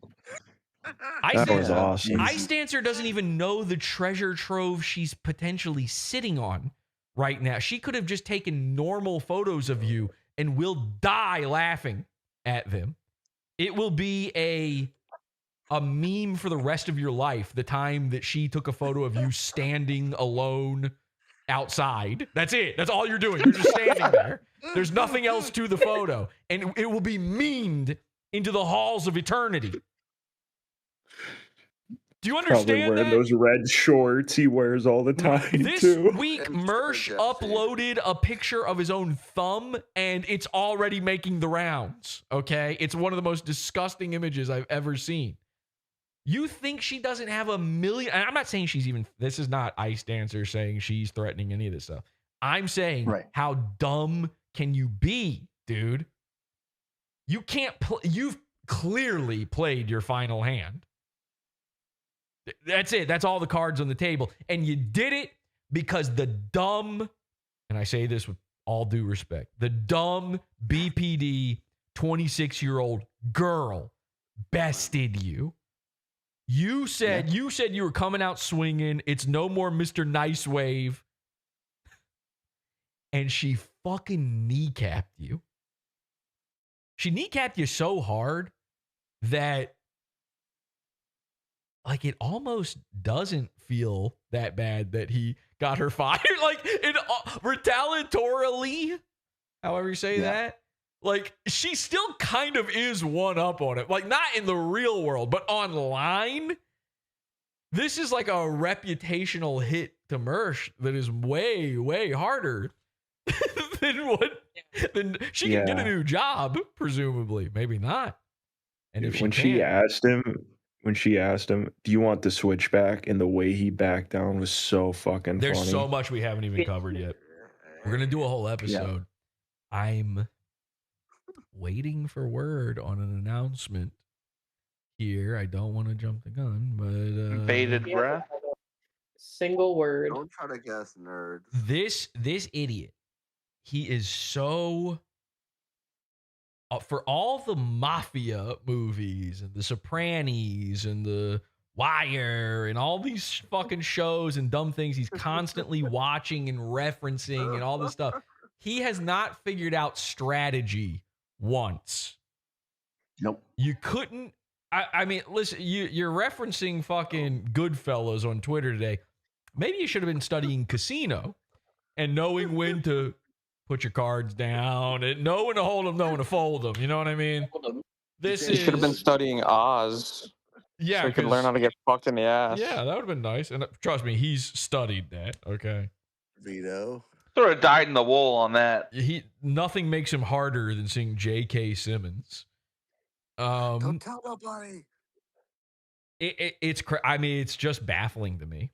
That was awesome. Ice Dancer doesn't even know the treasure trove she's potentially sitting on right now. She could have just taken normal photos of you and will die laughing at them. It will be a meme for the rest of your life, the time that she took a photo of you standing alone outside. That's it. That's all you're doing. You're just standing there. There's nothing else to the photo. And it will be memed into the halls of eternity. Do you understand Probably wearing those red shorts he wears all the time, this too. week, Mersh uploaded a picture of his own thumb, and it's already making the rounds, okay? It's one of the most disgusting images I've ever seen. You think she doesn't have a million... And I'm not saying she's even... This is not Ice Dancer saying she's threatening any of this stuff. I'm saying, how dumb can you be, dude? You can't... You've clearly played your final hand. That's it. That's all the cards on the table. And you did it because the dumb, and I say this with all due respect, the dumb BPD 26-year-old girl bested you. You said you were coming out swinging. It's no more Mr. Nice Wave. And she fucking kneecapped you. She kneecapped you so hard that like it almost doesn't feel that bad that he got her fired. Like it retaliatorily, however you say that. Like she still kind of is one up on it. Like not in the real world, but online. This is like a reputational hit to Mersh that is way, way harder than she can get a new job, presumably. Maybe not. And if she asked him, do you want the switch back? And the way he backed down was so fucking There's funny. so much we haven't even covered yet. We're going to do a whole episode. Yeah. I'm waiting for word on an announcement here. I don't want to jump the gun, but bated breath. Single word. Don't try to guess, nerd. This idiot, he is so for all the mafia movies and the Sopranos and the Wire and all these fucking shows and dumb things he's constantly watching and referencing and all this stuff. He has not figured out strategy once. Nope. You couldn't. I mean, listen, you're referencing fucking Goodfellas on Twitter today. Maybe you should have been studying Casino and knowing when to put your cards down and know when to hold them, know when to fold them. You know what I mean? You should have been studying Oz. Yeah, so you could learn how to get fucked in the ass. Yeah, that would have been nice. And trust me, he's studied that. Okay. Vito. Sort of dyed in the wool on that. Nothing makes him harder than seeing J.K. Simmons. Don't tell nobody. I mean, it's just baffling to me.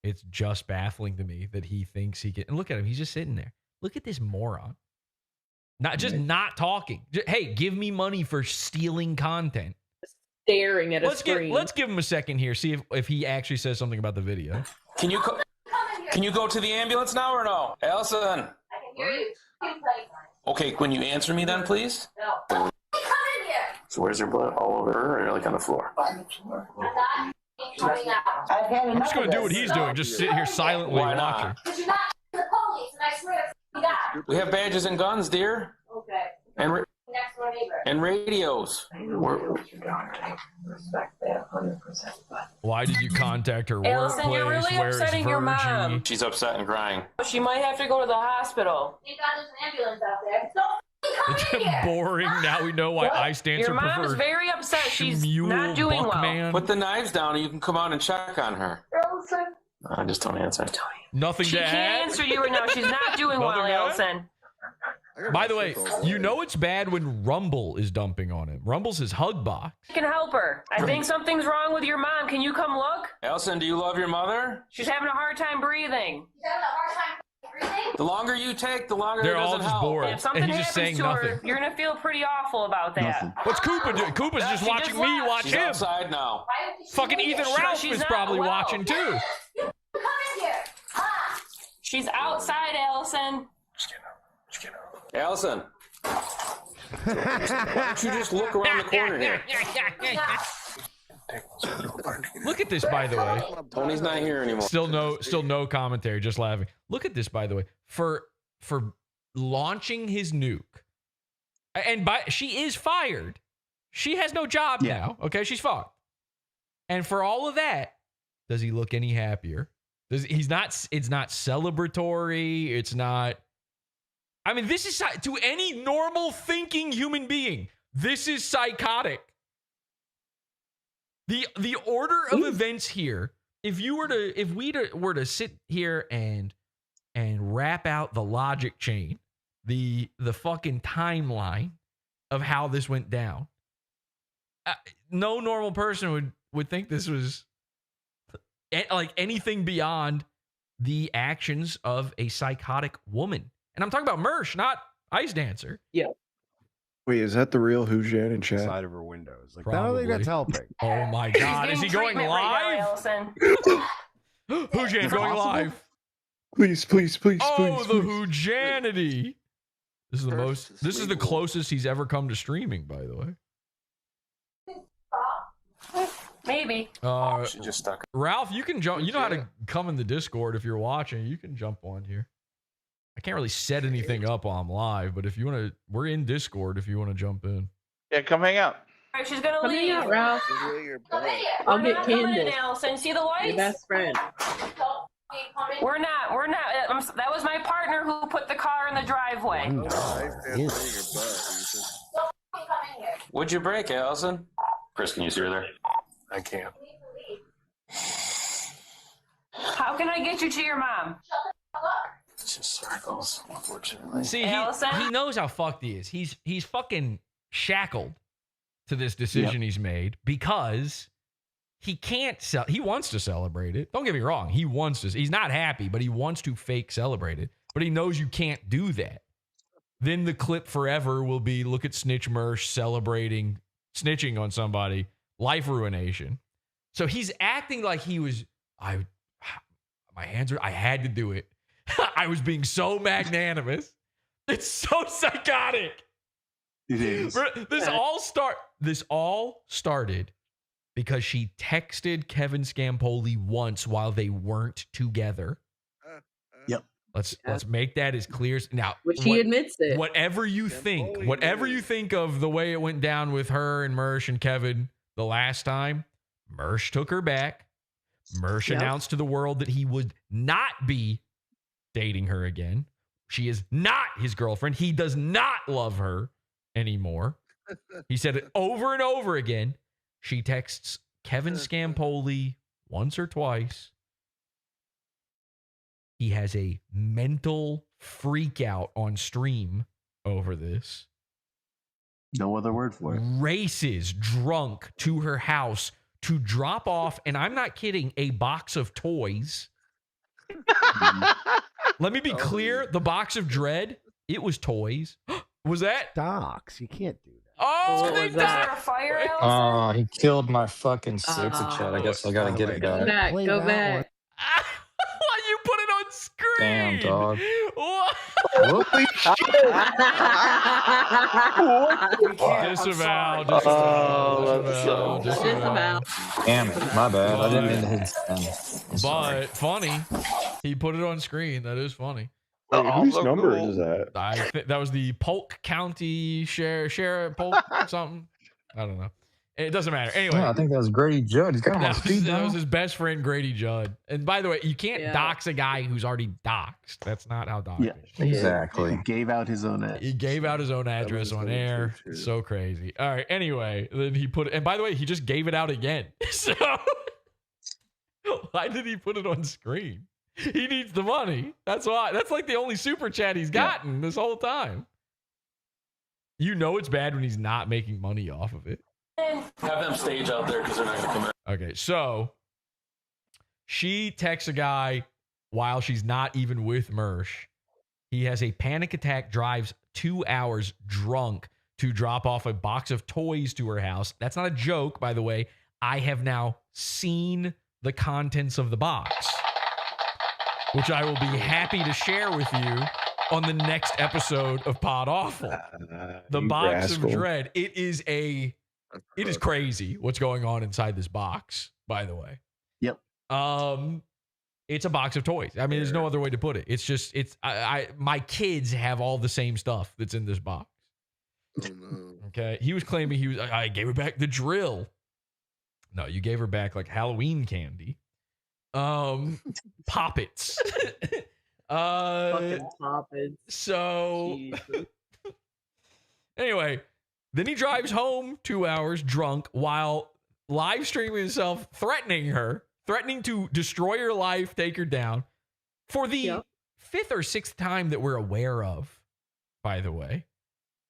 It's just baffling to me that he thinks he can. And look at him. He's just sitting there. Look at this moron. Not talking. Hey, give me money for stealing content. Staring at a screen. Let's give him a second here. See if he actually says something about the video. Can you go to the ambulance now or no? Allison. I can hear you. Okay, when you answer me then, please. No. Come in here. So where's your blood? All over her or like on the floor? On the floor. I'm not coming out. I'm just going to do what he's doing. Just sit here silently Why not? watching. Because you're not the police, and I swear to God. We have badges and guns, dear. Okay. And Next door neighbor. and radios. Why did you contact her Allison, you're workplace? really Where is upsetting your Virgie? mom. She's upset and crying. She might have to go to the hospital. Thank God there's an ambulance out there. Don't come in here. Boring. Now we know why I stand Your for mom's preferred. very upset. She's Schmule not doing well. Buckman. Put the knives down and you can come out and check on her. Allison. I just don't answer. Nothing She to can't add. answer you right now. She's not doing well, Nothing to add? Allison. By the way, you know it's bad when Rumble is dumping on him. Rumble's his hug box. I can help her. I think something's wrong with your mom. Can you come look? Allison, do you love your mother? She's having a hard time breathing. She's having a hard time breathing. The longer you take, the longer They're it all doesn't just help. bored. If something And he's just happens saying to her, nothing. you're gonna feel pretty awful about that. What's Koopa doing? Koopa's just She watching just me left. watch She's him. outside now. Why would she Fucking leave? Ethan She's Ralph not is probably well. watching too. You come in here. Ah. She's outside, Allison. Allison. Why don't you just look around the corner here? Look at this, by the way. Tony's not here anymore. Still no commentary, just laughing. Look at this, by the way. For launching his nuke. And she is fired. She has no job now. Okay, she's fucked. And for all of that, does he look any happier? It's not celebratory. It's not. I mean, this is to any normal thinking human being. This is psychotic. The order of events here. If we were to sit here and wrap out the logic chain, the fucking timeline of how this went down, no normal person would think this was like anything beyond the actions of a psychotic woman. And I'm talking about Mersh, not Ice Dancer. Yeah. Wait, is that the real Hujan in chat? Side of her windows. Like, I Probably. don't think that's helping. Oh my God. Is he going live? Right now, Allison. Hujan's going live. Please. Oh, please, the please. Hujanity. This is the closest he's ever come to streaming, by the way. Maybe. She just stuck. Ralph, you can jump. You know how to come in the Discord if you're watching. You can jump on here. I can't really set anything up while I'm live, but if you want to, we're in Discord if you want to jump in. Yeah, come hang out. right, she's gonna Come leave. here, Ralph. I'll We're get not coming in, Candace. Allison. See the lights? Your best friend. We're not. That was my partner who put the car in the driveway. Would you break, Allison? Chris, can you see her there? I can't. How can I get you to your mom? It's just circles, unfortunately. See, Allison? he knows how fucked he is. He's fucking shackled to this decision he's made because he can't sell. He wants to celebrate it. Don't get me wrong. He wants to. He's not happy, but he wants to fake celebrate it. But he knows you can't do that. Then the clip forever will be look at Snitch Mersh celebrating snitching on somebody, life ruination. So he's acting like he was. My hands are. I had to do it. I was being so magnanimous. It's so psychotic. It is. This all started because she texted Kevin Scampoli once while they weren't together. Yep. Let's make that as clear as now. Which he admits it. Whatever you think of the way it went down with her and Mersh and Kevin the last time, Mersh took her back. Mersh announced to the world that he would not be dating her again. She is not his girlfriend. He does not love her anymore. He said it over and over again. She texts Kevin Scampoli once or twice. He has a mental freak out on stream over this. No other word for it. Races drunk to her house to drop off, and I'm not kidding, a box of toys. Let me be clear. The box of dread, it was toys. Was that? Docs. You can't do that. Oh, Is there a fire, Allison? Oh, he killed my fucking super chat. I guess I gotta get it back. Go back. Why you put it on screen? Damn, dog. What? Holy Disavow. Damn it, my bad. I didn't mean to hit send. But funny, he put it on screen. That is funny. Wait, whose number is that? I think that was the Polk County Sheriff Polk something. I don't know. It doesn't matter. Anyway, Yeah, I think that was Grady Judd. He's got him on speed that was dial. his best friend Grady Judd. And by the way, you can't dox a guy who's already doxed. That's not how dox is. Exactly. He gave out his own He gave out his own address on air. So crazy. All right. Anyway, then he put it, and by the way, he just gave it out again. So why did he put it on screen? He needs the money. That's why. That's like the only super chat he's gotten this whole time. You know it's bad when he's not making money off of it. Have them stage out there because they're not going to come in. Okay, so she texts a guy while she's not even with Mersh. He has a panic attack, drives 2 hours drunk to drop off a box of toys to her house. That's not a joke, by the way. I have now seen the contents of the box, which I will be happy to share with you on the next episode of PodAwful. The box of dread. It is crazy what's going on inside this box, by the way. Yep. It's a box of toys. I mean, there's no other way to put it. It's just, my kids have all the same stuff that's in this box. Oh, no. Okay. He was claiming I gave her back the drill. No, you gave her back like Halloween candy. Poppets. Fucking poppets. So anyway, then he drives home 2 hours drunk while live streaming himself, threatening to destroy her life, take her down for the fifth or sixth time that we're aware of, by the way,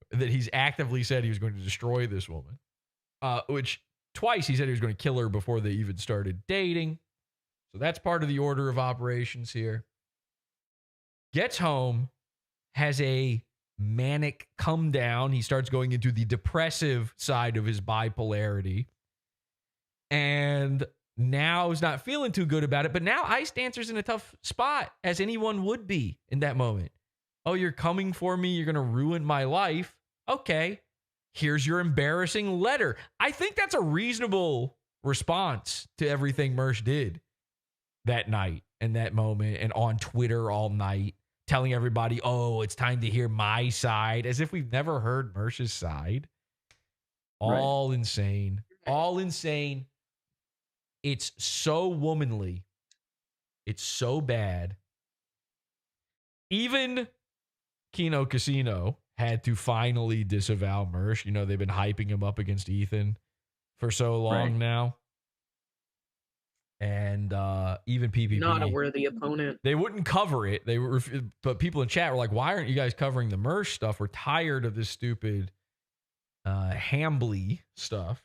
that he's actively said he was going to destroy this woman, which twice he said he was going to kill her before they even started dating. So that's part of the order of operations here. Gets home, has a manic come down. He starts going into the depressive side of his bipolarity. And now is not feeling too good about it. But now Ice Dancer's in a tough spot, as anyone would be in that moment. Oh, you're coming for me. You're going to ruin my life. Okay. Here's your embarrassing letter. I think that's a reasonable response to everything Mersh did that night and that moment and on Twitter all night, telling everybody, oh, it's time to hear my side, as if we've never heard Mersh's side. All insane. All insane. It's so womanly. It's so bad. Even Kino Casino had to finally disavow Mersh. You know, they've been hyping him up against Ethan for so long now. And even PPP. Not a worthy opponent. They wouldn't cover it. They were, but people in chat were like, why aren't you guys covering the Mersh stuff? We're tired of this stupid Hambly stuff.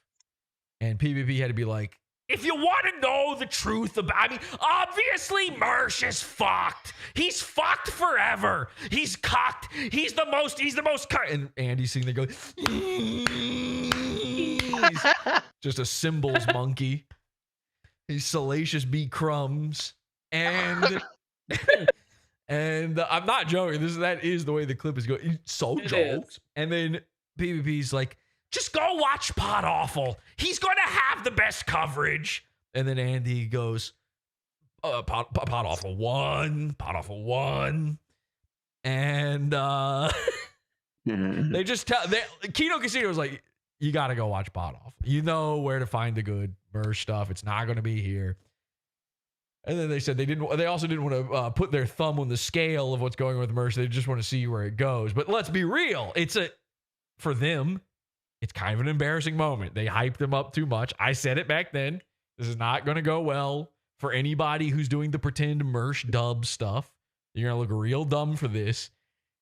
And PPP had to be like, if you want to know the truth about, I mean, obviously Mersh is fucked. He's fucked forever. He's cocked. He's the most and Andy's sitting there going, he's just a cymbals monkey. He's Salacious B. Crumbs. And and I'm not joking. That is the way the clip is going. So jokes. And then PPP's like, just go watch PodAwful. He's going to have the best coverage. And then Andy goes, PodAwful 1, PodAwful 1. And they just tell, Kino Casino was like, you got to go watch PodAwful. You know where to find the good Mersh stuff. It's not going to be here. And then they said they also didn't want to put their thumb on the scale of what's going on with Mersh. They just want to see where it goes. But let's be real. For them, it's kind of an embarrassing moment. They hyped him up too much. I said it back then. This is not going to go well for anybody who's doing the pretend Mersh dub stuff. You're going to look real dumb for this.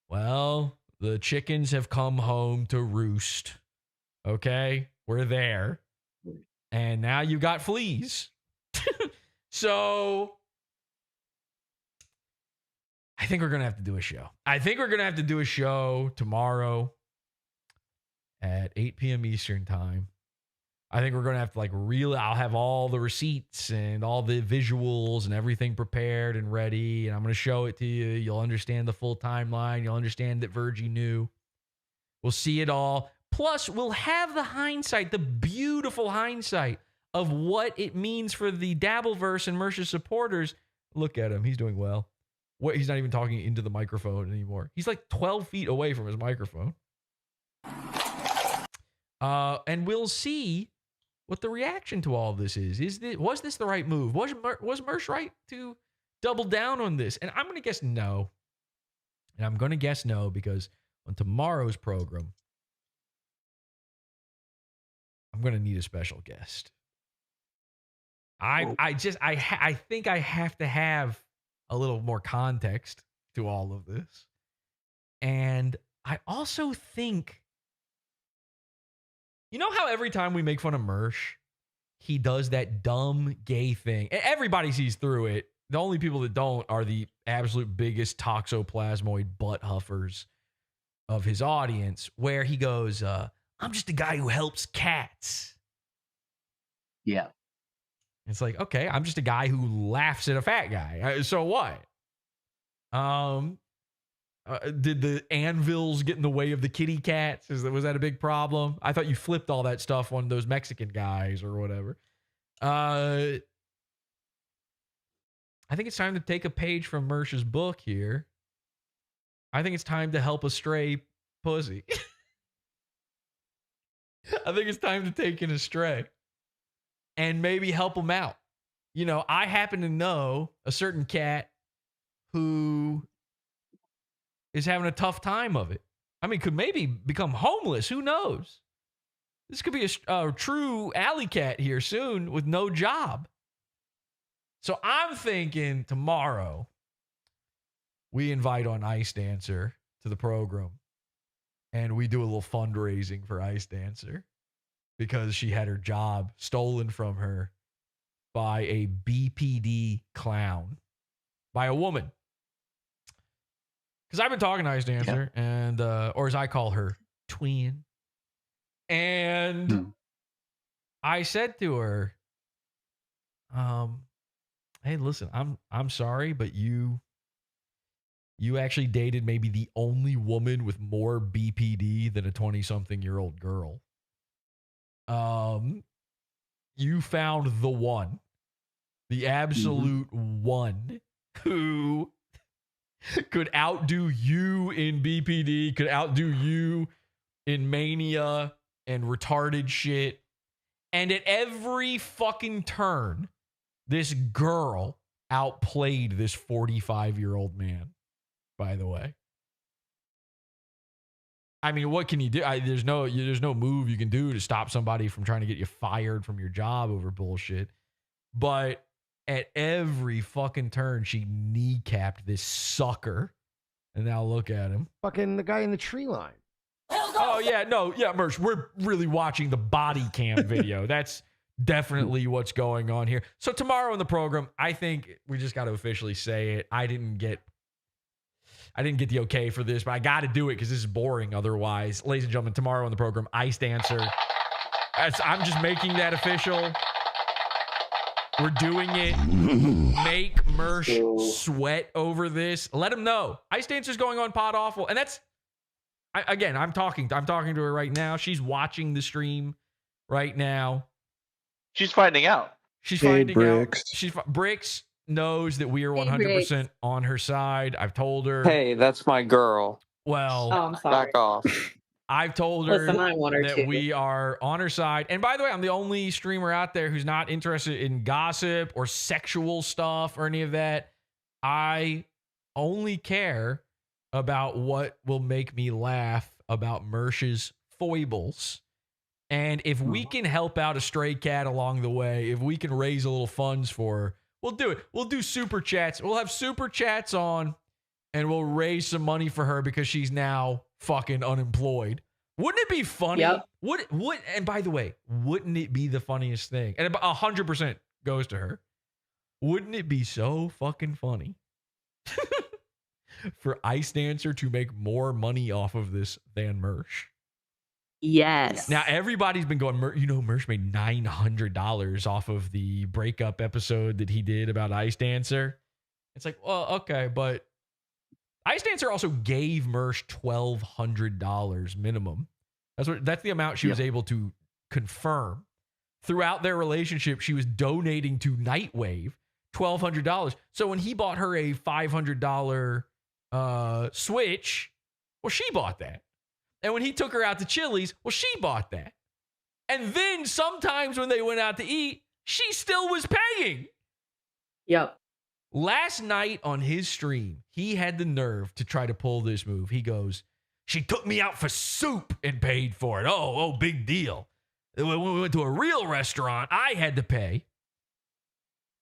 Well, the chickens have come home to roost. Okay? We're there. And now you got fleas. So I think we're going to have to do a show. I think we're going to have to do a show tomorrow at 8 p.m. Eastern time. I think we're going to have to I'll have all the receipts and all the visuals and everything prepared and ready. And I'm going to show it to you. You'll understand the full timeline. You'll understand that Virgie knew. We'll see it all. Plus, we'll have the hindsight, the beautiful hindsight of what it means for the Dabbleverse and Mersh's supporters. Look at him. He's doing well. He's not even talking into the microphone anymore. He's like 12 feet away from his microphone. And we'll see what the reaction to all of this is. Was this the right move? Was Mersh right to double down on this? And I'm going to guess no. And I'm going to guess no because on tomorrow's program, I'm going to need a special guest. I think I have to have a little more context to all of this. And I also think, you know how every time we make fun of Mersh, he does that dumb gay thing. Everybody sees through it. The only people that don't are the absolute biggest toxoplasmoid butt huffers of his audience, where he goes, I'm just a guy who helps cats. Yeah. It's like, okay, I'm just a guy who laughs at a fat guy. So what? Did the anvils get in the way of the kitty cats? Was that a big problem? I thought you flipped all that stuff on those Mexican guys or whatever. I think it's time to take a page from Mersh's book here. I think it's time to help a stray pussy. I think it's time to take in a stray and maybe help him out. You know, I happen to know a certain cat who is having a tough time of it. I mean, could maybe become homeless. Who knows? This could be a true alley cat here soon with no job. So I'm thinking tomorrow we invite on Ice Dancer to the program and we do a little fundraising for Ice Dancer because she had her job stolen from her by a BPD clown, by a woman. Because I've been talking to Ice Dancer, and or as I call her, Twin. And I said to her, hey, listen, I'm sorry, but you actually dated maybe the only woman with more BPD than a 20-something-year-old girl. You found the one, the absolute one who could outdo you in BPD, could outdo you in mania and retarded shit. And at every fucking turn, this girl outplayed this 45-year-old man, by the way. I mean, what can you do? There's no move you can do to stop somebody from trying to get you fired from your job over bullshit. But at every fucking turn, she kneecapped this sucker. And now look at him. Fucking the guy in the tree line. Oh, yeah. No, yeah, Mersh, we're really watching the body cam video. That's definitely what's going on here. So tomorrow in the program, I think we just got to officially say it. I didn't get the okay for this, but I got to do it because this is boring otherwise. Ladies and gentlemen, tomorrow in the program, Ice Dancer. I'm just making that official. We're doing it. Make Mersh sweat over this. Let him know. Ice Dancer's going on PodAwful. And that's, again, I'm talking to her right now. She's watching the stream right now. She's finding out. She's Hey, finding Bricks. out. Bricks knows that we are 100% on her side. I've told her. Hey, that's my girl. Well, Oh, I'm sorry. Back off. I've told her Listen, I want her that too. we are on her side. And by the way, I'm the only streamer out there who's not interested in gossip or sexual stuff or any of that. I only care about what will make me laugh about Mersh's foibles. And if we can help out a stray cat along the way, if we can raise a little funds for her, we'll do it. We'll do super chats. We'll have super chats on and we'll raise some money for her because she's now fucking unemployed. Wouldn't it be funny? Yep. And by the way, wouldn't it be the funniest thing? And 100% goes to her. Wouldn't it be so fucking funny for Ice Dancer to make more money off of this than Mersh? Yes. Now, everybody's been going, Mersh made $900 off of the breakup episode that he did about Ice Dancer. It's like, well, okay, but Ice Dancer also gave Mersh $1,200 minimum. That's the amount she was able to confirm. Throughout their relationship, she was donating to Nightwave $1,200. So when he bought her a $500 Switch, well, she bought that. And when he took her out to Chili's, well, she bought that. And then sometimes when they went out to eat, she still was paying. Yep. Last night on his stream, he had the nerve to try to pull this move. He goes, she took me out for soup and paid for it. Oh, big deal. When we went to a real restaurant, I had to pay.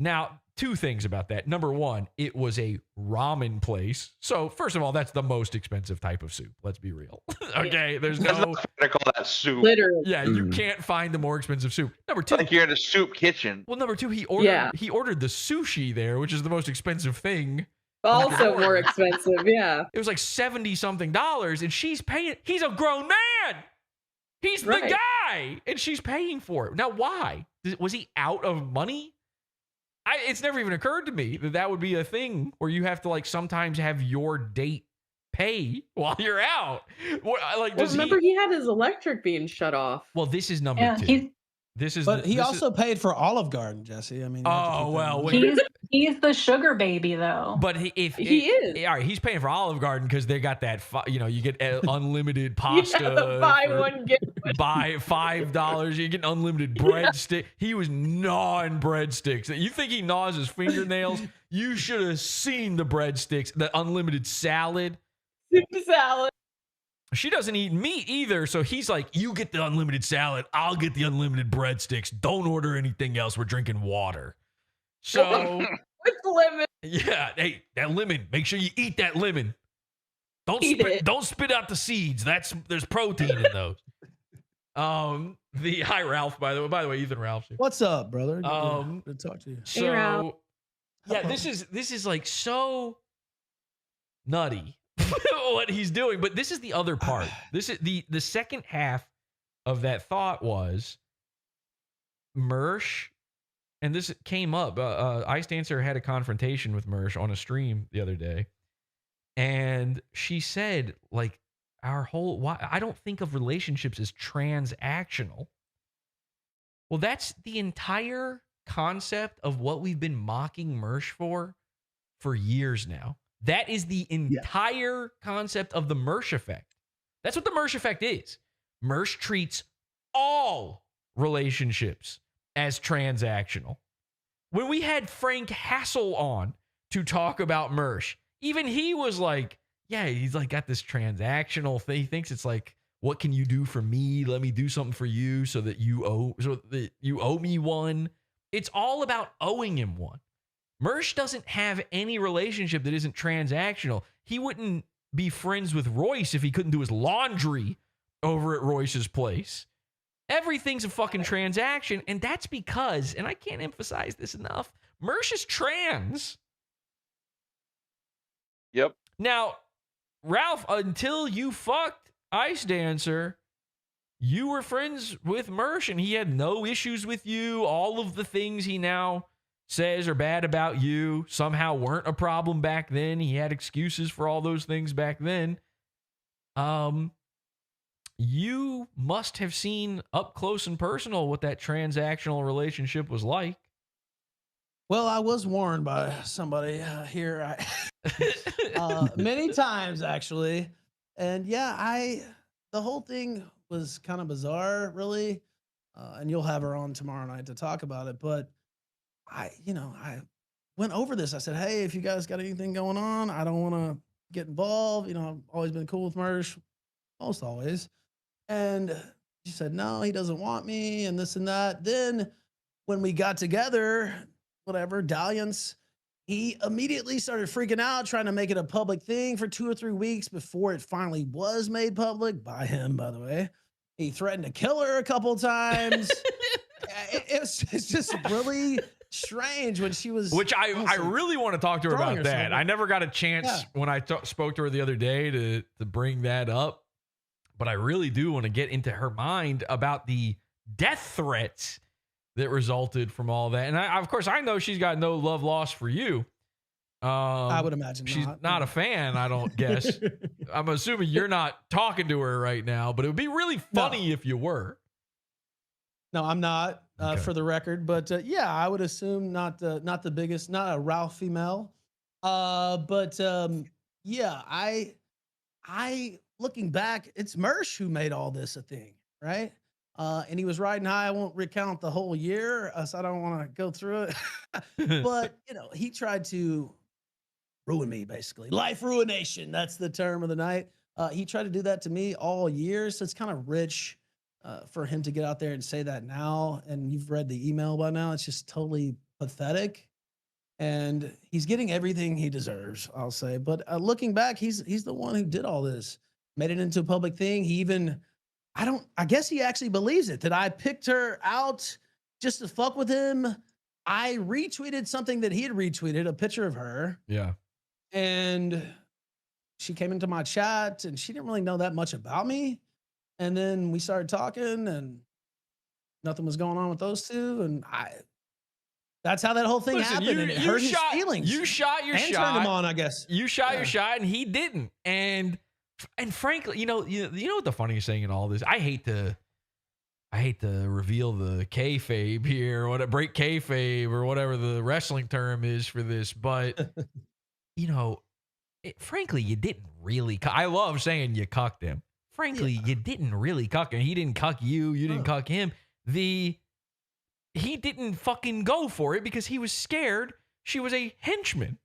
Now, two things about that. Number one, it was a ramen place. So, first of all, that's the most expensive type of soup. Let's be real. Okay, there's no... I call that soup. Literally. Yeah, you can't find the more expensive soup. Number two... Like you're in a soup kitchen. Well, number two, he ordered the sushi there, which is the most expensive thing. Also more expensive, yeah. It was like $70-something, and she's paying. He's a grown man. He's the guy, and she's paying for it. Now, why? Was he out of money? It's never even occurred to me that would be a thing where you have to like sometimes have your date pay while you're out. Remember he had his electric being shut off. Well, this is number two. But he also paid for Olive Garden, Jesse. I mean, he's the sugar baby though. But he is, all right, he's paying for Olive Garden because they got that. You get unlimited pasta. Buy one get one. Buy $5. You get unlimited breadstick. He was gnawing breadsticks. You think he gnaws his fingernails? You should have seen the breadsticks. The unlimited salad. Soup salad. She doesn't eat meat either, so he's like, you get the unlimited salad, I'll get the unlimited breadsticks. Don't order anything else. We're drinking water. So, with lemon. Yeah, hey, that lemon. Make sure you eat that lemon. Don't spit out the seeds. There's protein in those. Hi Ralph, by the way, Ethan Ralph. What's up, brother? Good to talk to you. So, yeah, this is like so nutty. What he's doing, but this is the other part. This is the second half of that thought was Mersh, and this came up. Ice Dancer had a confrontation with Mersh on a stream the other day, and she said, like, I don't think of relationships as transactional. Well, that's the entire concept of what we've been mocking Mersh for years now. That is the entire concept of the Mersh effect. That's what the Mersh effect is. Mersh treats all relationships as transactional. When we had Frank Hassel on to talk about Mersh, even he was like, yeah, he's like got this transactional thing. He thinks it's like, what can you do for me? Let me do something for you so that you owe me one. It's all about owing him one. Mersh doesn't have any relationship that isn't transactional. He wouldn't be friends with Royce if he couldn't do his laundry over at Royce's place. Everything's a fucking transaction, and that's because, and I can't emphasize this enough, Mersh is trans. Yep. Now, Ralph, until you fucked Ice Dancer, you were friends with Mersh, and he had no issues with you. All of the things he now says are bad about you somehow weren't a problem back then. He had excuses for all those things back then. You must have seen up close and personal what that transactional relationship was like. Well, I was warned by somebody here many times, actually. And yeah, the whole thing was kind of bizarre, really. And you'll have her on tomorrow night to talk about it. But I went over this. I said, hey, if you guys got anything going on, I don't want to get involved. I've always been cool with Mersh, most always. And she said, no, he doesn't want me and this and that. Then when we got together, whatever, dalliance, he immediately started freaking out, trying to make it a public thing for 2 or 3 weeks before it finally was made public by him, by the way. He threatened to kill her a couple times. It's just really strange when she was. Which I really want to talk to her about that. herself. I never got a chance when I spoke to her the other day to bring that up. But I really do want to get into her mind about the death threats that resulted from all that. And of course, I know she's got no love lost for you. I would imagine she's not a fan, I don't guess. I'm assuming you're not talking to her right now, but it would be really funny if you were. No, I'm not, for the record. But yeah, I would assume not the biggest, not a Ralph female. But yeah, I looking back, it's Mersh who made all this a thing, right? And he was riding high. I won't recount the whole year, so I don't want to go through it. But he tried to ruin me, basically. Life ruination. That's the term of the night. He tried to do that to me all year, so it's kind of rich for him to get out there and say that now. And you've read the email by now. It's just totally pathetic. And he's getting everything he deserves, I'll say. But looking back, he's the one who did all this, made it into a public thing. He even, I guess he actually believes it, that I picked her out just to fuck with him. I retweeted something that he had retweeted, a picture of her. Yeah. And she came into my chat and she didn't really know that much about me. And then we started talking and nothing was going on with those two. And that's how that whole thing happened. And it hurt his feelings. You shot your and shot. Turned him on, I guess. You shot your shot and he didn't. And frankly, you know what the funniest thing in all this? I hate to reveal the kayfabe here, or break kayfabe, or whatever the wrestling term is for this, but frankly, you didn't really. I love saying you cucked him. Frankly, you didn't really cuck him. He didn't cuck you. You didn't cuck him. He didn't fucking go for it because he was scared she was a henchman,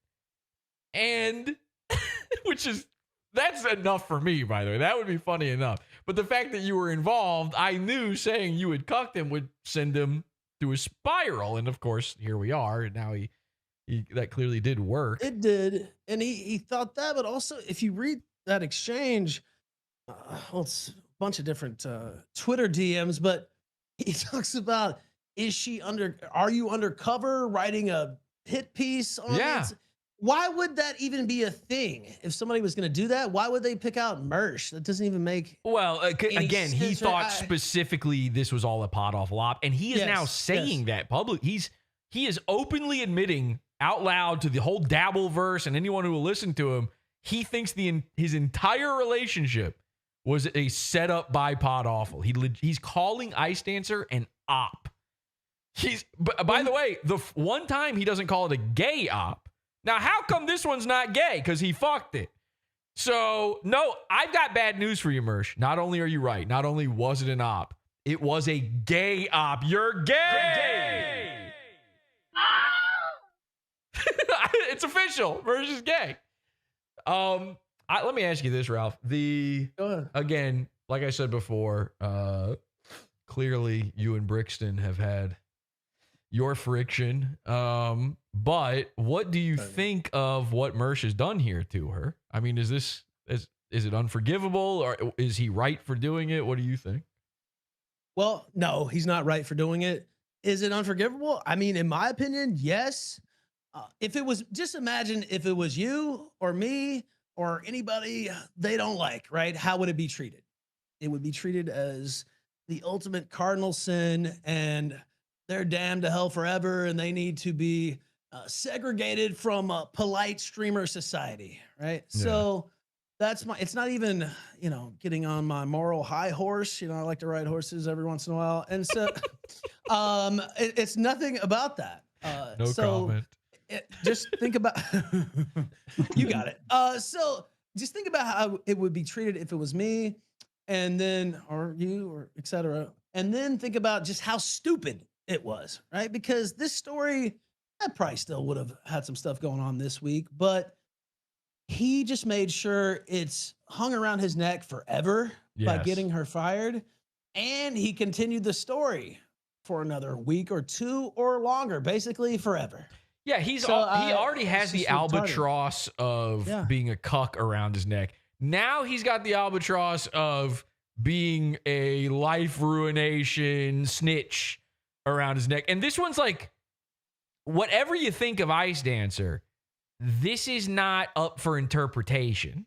and that's enough for me, by the way. That would be funny enough. But the fact that you were involved, I knew saying you had cucked him would send him through a spiral. And of course, here we are. And now he that clearly did work. It did. And he thought that, but also if you read that exchange, it's a bunch of different Twitter DMs, but he talks about, are you undercover writing a hit piece on it? Why would that even be a thing? If somebody was going to do that, why would they pick out Mersh? That doesn't even make again, he thought specifically this was all a PodAwful op, and he is now saying that public. He is openly admitting out loud to the whole Dabbleverse and anyone who will listen to him, he thinks his entire relationship was a setup by PodAwful. He's calling Ice Dancer an op. By the way, the one time he doesn't call it a gay op. Now, how come this one's not gay? Because he fucked it. So, no, I've got bad news for you, Mersh. Not only are you right, not only was it an op, It was a gay op. You're gay. It's official. Mersh is gay. Let me ask you this, Ralph. Again, like I said before, clearly you and Brixton have had your friction. But what do you think of what Mersh has done here to her? I mean, is it unforgivable, or is he right for doing it? What do you think? Well, no, he's not right for doing it. Is it unforgivable? I mean, in my opinion, yes. If it was, just imagine if it was you or me or anybody they don't like, right? How would it be treated? It would be treated as the ultimate cardinal sin, and they're damned to hell forever, and they need to be segregated from a polite streamer society, right? Yeah. So it's not even, getting on my moral high horse. I like to ride horses every once in a while. And so it's nothing about that. No comment. Just think about, you got it. So just think about how it would be treated if it was me and then, or you, or et cetera. And then think about just how stupid it was, right? Because this story, I probably still would have had some stuff going on this week, but he just made sure it's hung around his neck forever by getting her fired. And he continued the story for another week or two or longer, basically forever. Yeah, he already has the albatross of being a cuck around his neck. Now he's got the albatross of being a life ruination snitch around his neck. And this one's like, whatever you think of Ice Dancer, this is not up for interpretation.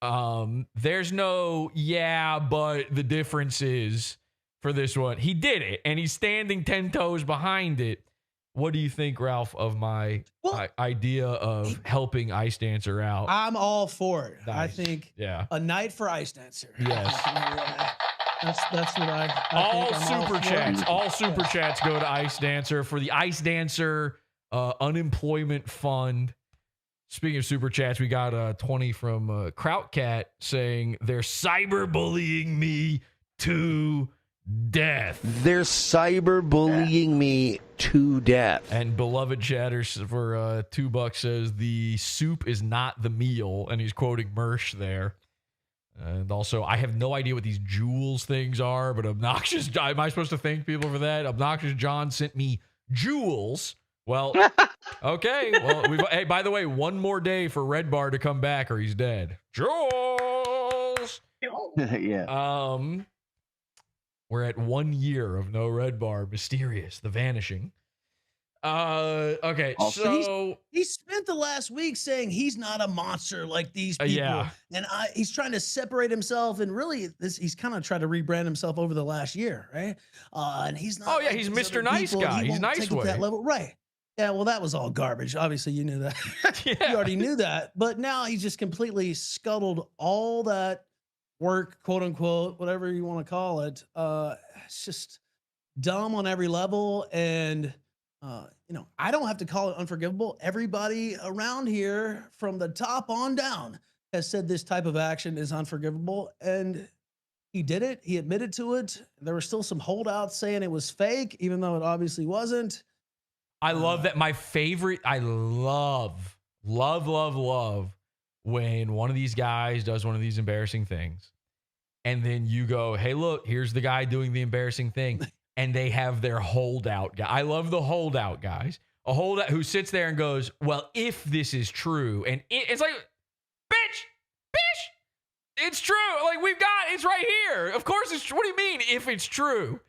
There's no, but the difference is for this one. He did it, and he's standing 10 toes behind it. What do you think, Ralph, of my idea of helping Ice Dancer out? I'm all for it. Nice. I think a night for Ice Dancer. Yes. That's what I all think. All super chats go to Ice Dancer for the Ice Dancer unemployment fund. Speaking of super chats, we got 20 from Krautcat saying they're cyberbullying me to death. They're cyberbullying me to death. And beloved chatters for $2 says the soup is not the meal, and he's quoting Mersh there. And also, I have no idea what these jewels things are, but obnoxious. Am I supposed to thank people for that? Obnoxious John sent me jewels. Well, okay. Well, hey, by the way, one more day for Red Bar to come back, or he's dead. Jewels. Yeah. We're at 1 year of no Red Bar. Mysterious, the vanishing. Okay, so he spent the last week saying he's not a monster like these people, and he's trying to separate himself, and really, he's kind of tried to rebrand himself over the last year, right? And he's not. Oh yeah, he's Mr. Nice Guy. He's nice way. That level, right? Yeah, well, that was all garbage. Obviously, you knew that. You already knew that, but now he's just completely scuttled all that work, quote unquote, whatever you want to call it. It's just dumb on every level, and I don't have to call it unforgivable. Everybody around here, from the top on down, has said this type of action is unforgivable, and he did it. He admitted to it. There were still some holdouts saying it was fake, even though it obviously wasn't. I love that. My favorite, I love when one of these guys does one of these embarrassing things. And then you go, hey, look, here's the guy doing the embarrassing thing. And they have their holdout guy. I love the holdout guys. A holdout who sits there and goes, well, if this is true. And it's like, bitch, it's true. Like, it's right here. Of course it's true. What do you mean if it's true?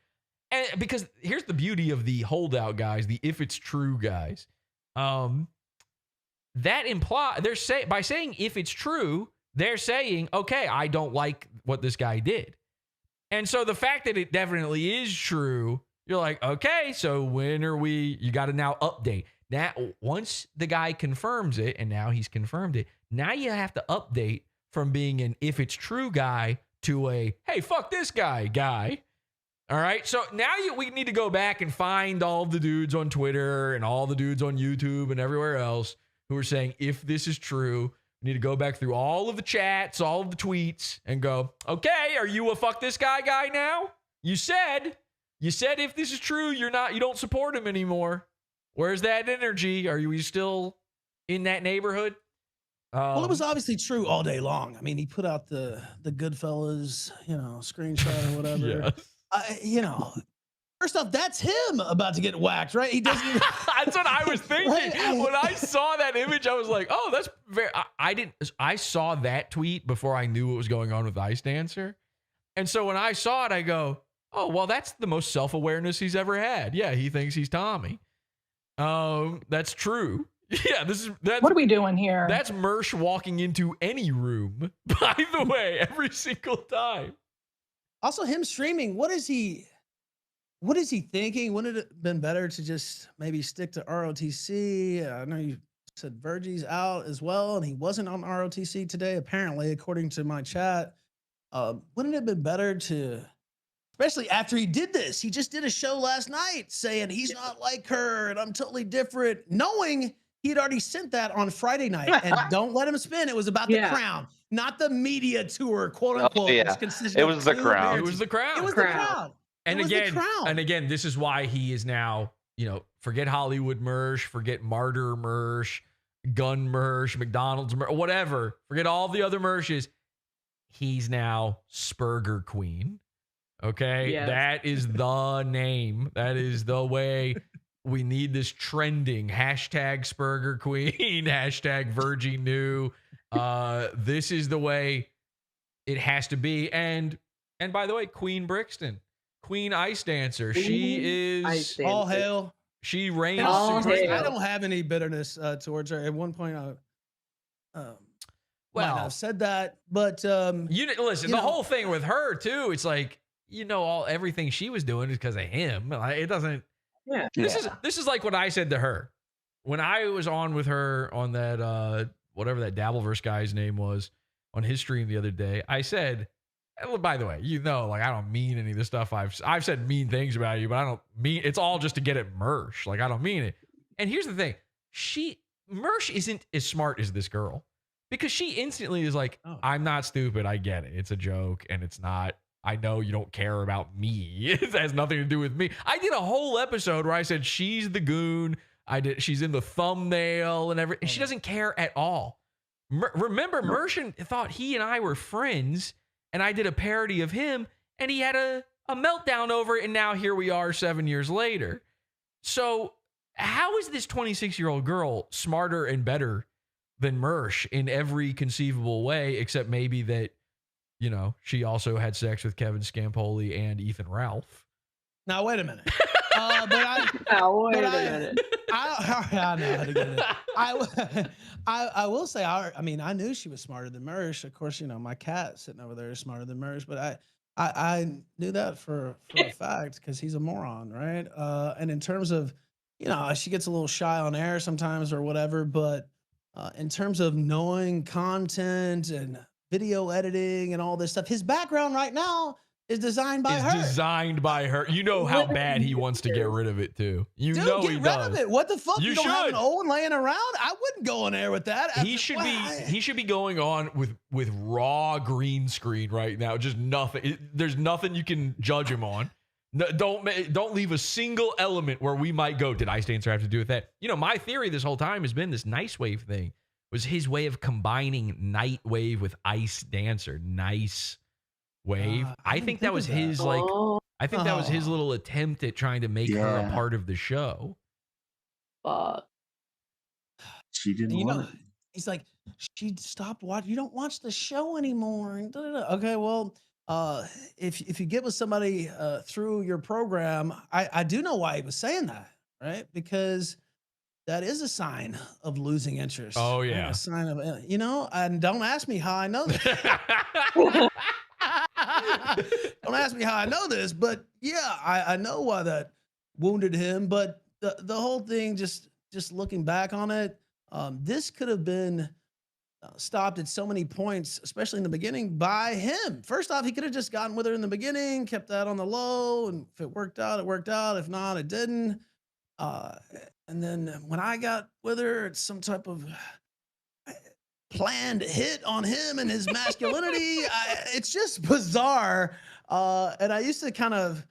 And because here's the beauty of the holdout guys, the if it's true guys. That imply by saying if it's true, they're saying, okay, I don't like what this guy did. And so the fact that it definitely is true, you're like, okay, so you got to now update. Now, once the guy confirms it, and now he's confirmed it, now you have to update from being an if it's true guy to a, hey, fuck this guy. All right, so now we need to go back and find all the dudes on Twitter and all the dudes on YouTube and everywhere else who are saying, if this is true, we need to go back through all of the chats, all of the tweets, and go, okay, are you a fuck this guy now? You said if this is true, you don't support him anymore. Where's that energy? Are you still in that neighborhood? Well, it was obviously true all day long. I mean, he put out the Goodfellas, screenshot or whatever. Yeah. First off, that's him about to get whacked, right? He doesn't even... That's what I was thinking. Right? When I saw that image, I was like, oh, that's very... I saw that tweet before I knew what was going on with Ice Dancer. And so when I saw it, I go, oh, well, that's the most self-awareness he's ever had. Yeah, he thinks he's Tommy. That's true. Yeah, what are we doing here? That's Mersh walking into any room, by the way, every single time. Also, him streaming, what is he thinking? Wouldn't it have been better to just maybe stick to ROTC? I know you said Virgie's out as well, and he wasn't on ROTC today, apparently, according to my chat. Wouldn't it have been better to, especially after he did this, he just did a show last night saying he's not like her and I'm totally different, knowing he had already sent that on Friday night. And don't let him spin. It was about the crown, not the media tour, quote unquote. It was the crown. It was the crown. It was the crown. And again, this is why he is now, forget Hollywood Mersh, forget Martyr Mersh, Gun Mersh, McDonald's Mersh, whatever. Forget all the other Mershes. He's now Spurger Queen. Okay? Yes. That is the name. That is the way we need this trending. Hashtag Spurger Queen. Hashtag Virgie New. This is the way it has to be. And by the way, Queen Brixton. Queen Ice Dancer. She is all hail. She reigns. I don't have any bitterness towards her. At one point, I've said that, but listen. The whole thing with her too. It's like everything she was doing is because of him. It doesn't. Yeah. This is like what I said to her when I was on with her on that whatever that Dabbleverse guy's name was on his stream the other day. I said, by the way, I don't mean any of the stuff I've said mean things about you, but I don't mean it's all just to get at Mersh. Like I don't mean it. And here's the thing: Mersh isn't as smart as this girl because she instantly is like, I'm not stupid. I get it. It's a joke, and it's not. I know you don't care about me. It has nothing to do with me. I did a whole episode where I said she's the goon. She's in the thumbnail and everything. She doesn't care at all. Remember, Mersh thought he and I were friends. And I did a parody of him, and he had a meltdown over it, and now here we are 7 years later. So how is this 26-year-old girl smarter and better than Mersh in every conceivable way, except maybe that, she also had sex with Kevin Scampoli and Ethan Ralph? Now, wait a minute. Wait a minute. I know how to get it. I will say, I knew she was smarter than Mersh. Of course, my cat sitting over there is smarter than Mersh, but I knew that for a fact because he's a moron, right? And in terms of, she gets a little shy on air sometimes or whatever, but in terms of knowing content and video editing and all this stuff, his background right now is designed by her. Designed by her. You know how bad he wants to get rid of it too. Dude, get rid of it. What the fuck? You don't have an old one laying around? I wouldn't go on air with that. He should be going on with raw green screen right now. Just nothing. There's nothing you can judge him on. No, don't leave a single element where we might go, did Ice Dancer have to do with that? My theory this whole time has been this Nightwave thing was his way of combining Nightwave with Ice Dancer. Nice Wave. I think that was his I think that was his little attempt at trying to make her a part of the show. She didn't want it. He's like, she stopped watching. You don't watch the show anymore. Okay, well, if you get with somebody through your program, I do know why he was saying that, right? Because that is a sign of losing interest. Oh yeah, a sign of And don't ask me how I know this. Don't ask me how I know this, but yeah, I know why that wounded him. But the whole thing, just looking back on it, this could have been stopped at so many points, especially in the beginning, by him. First off, he could have just gotten with her in the beginning, kept that on the low, and if it worked out, it worked out. If not, it didn't. And then when I got with her, it's some type of planned hit on him and his masculinity. It's just bizarre. And I used to kind of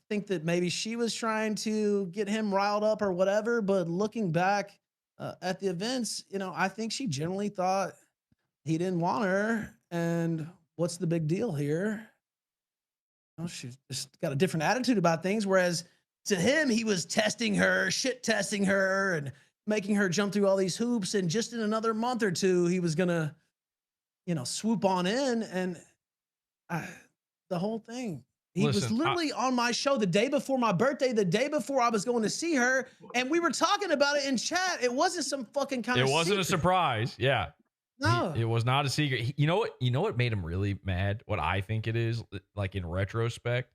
think that maybe she was trying to get him riled up or whatever. But looking back at the events, I think she generally thought he didn't want her. And what's the big deal here? She just got a different attitude about things. Whereas to him, he was testing her, shit testing her, and making her jump through all these hoops. And just in another month or two, he was going to, swoop on in. And the whole thing. He was literally on my show the day before my birthday, the day before I was going to see her. And we were talking about it in chat. It wasn't some fucking kind of It wasn't a surprise. Yeah. No. It was not a secret. You know what made him really mad? What I think it is, like in retrospect.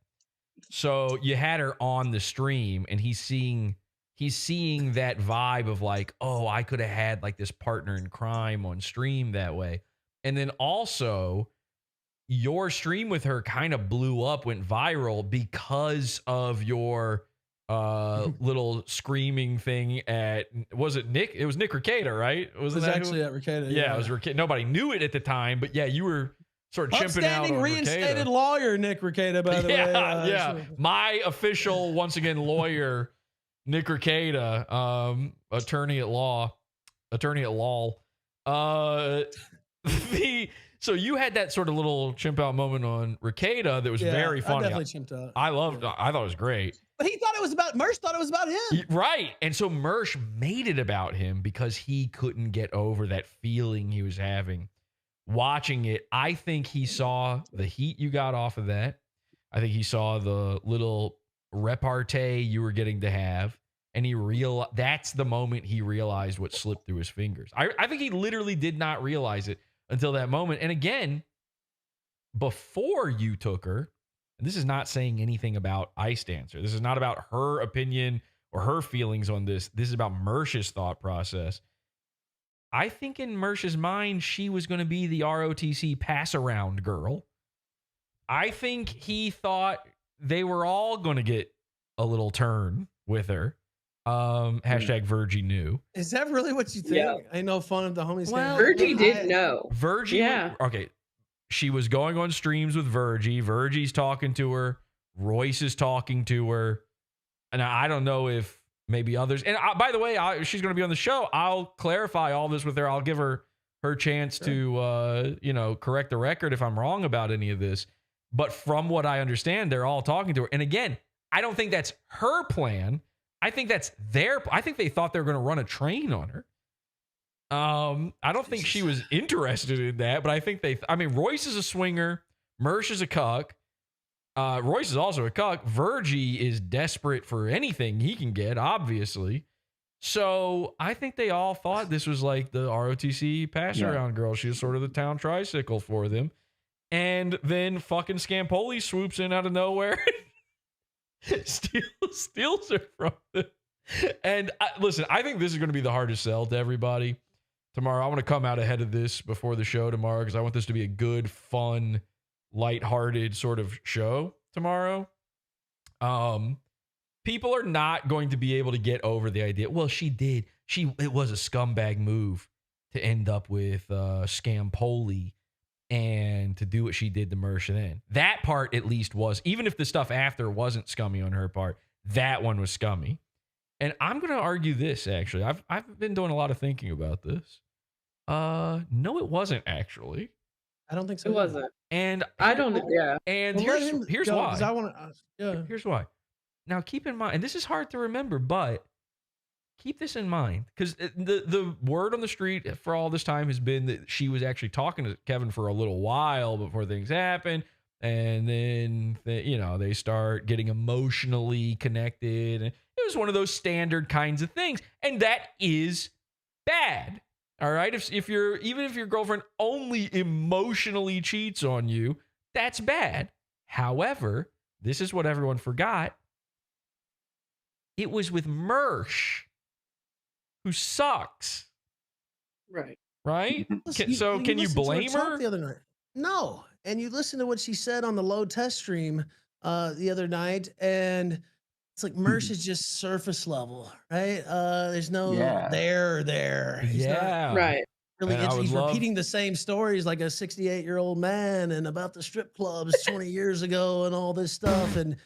So you had her on the stream and he's seeing that vibe of like, oh, I could have had like this partner in crime on stream that way. And then also your stream with her kind of blew up, went viral because of your little screaming thing at, was it Nick? It was Nick Rekieta, right? It was actually at Rekieta. Yeah, it was Rekieta. Nobody knew it at the time, but yeah, you were sort of chimping out on reinstated Rekieta. Lawyer Nick Rekieta, by the way. Yeah. My official, once again, lawyer, Nick Rekieta, attorney at law. So you had that sort of little chimp out moment on Rekieta that was very funny. I definitely chimped out. I thought it was great. But he thought it was about, Mersh thought it was about him. Right. And so Mersh made it about him because he couldn't get over that feeling he was having watching it. I think he saw the heat you got off of that. I think he saw the little repartee you were getting to have. And that's the moment he realized what slipped through his fingers. I think he literally did not realize it until that moment. And again, before you took her, and this is not saying anything about Ice Dancer. This is not about her opinion or her feelings on this. This is about Mersh's thought process. I think in Mersh's mind, she was going to be the ROTC pass-around girl. I think he thought they were all going to get a little turn with her. Hashtag Virgie knew. Is that really what you think? Yeah. Ain't no fun if the homies. Well, Virgie did know. Virgie, yeah. Okay. She was going on streams with Virgie. Virgie's talking to her. Royce is talking to her. And I don't know if maybe others. And by the way, she's going to be on the show. I'll clarify all this with her. I'll give her chance to, correct the record if I'm wrong about any of this. But from what I understand, they're all talking to her. And again, I don't think that's her plan. I think that's I think they thought they were going to run a train on her. I don't think she was interested in that, but I think Royce is a swinger. Mersh is a cuck. Royce is also a cuck. Virgie is desperate for anything he can get, obviously. So I think they all thought this was like the ROTC pass-around girl. She was sort of the town tricycle for them. And then fucking Scampoli swoops in out of nowhere. steals her from them. And listen, I think this is going to be the hardest sell to everybody tomorrow. I want to come out ahead of this before the show tomorrow because I want this to be a good, fun, lighthearted sort of show tomorrow. People are not going to be able to get over the idea. Well, it was a scumbag move to end up with Scampoli and to do what she did to Mersh then. That part at least was, even if the stuff after wasn't scummy on her part, that one was scummy. And I'm going to argue this, actually. I've been doing a lot of thinking about this. No, it wasn't, actually. I don't think so. It wasn't. And I don't, yeah. And well, here's why. I want to, Here's why. Now, keep in mind, and this is hard to remember, but keep this in mind, because the word on the street for all this time has been that she was actually talking to Kevin for a little while before things happened. And then, they start getting emotionally connected. And it was one of those standard kinds of things. And that is bad. All right. Even if your girlfriend only emotionally cheats on you, that's bad. However, this is what everyone forgot. It was with Mersh, who sucks. Right. Right? Listen, can you blame her? The other night? No. And you listen to what she said on the low test stream the other night, and it's like Mersh is just surface level, right? There's no there or there. Yeah. Right. really And I would he's love- repeating the same stories like a 68-year-old man and about the strip clubs 20 years ago and all this stuff, and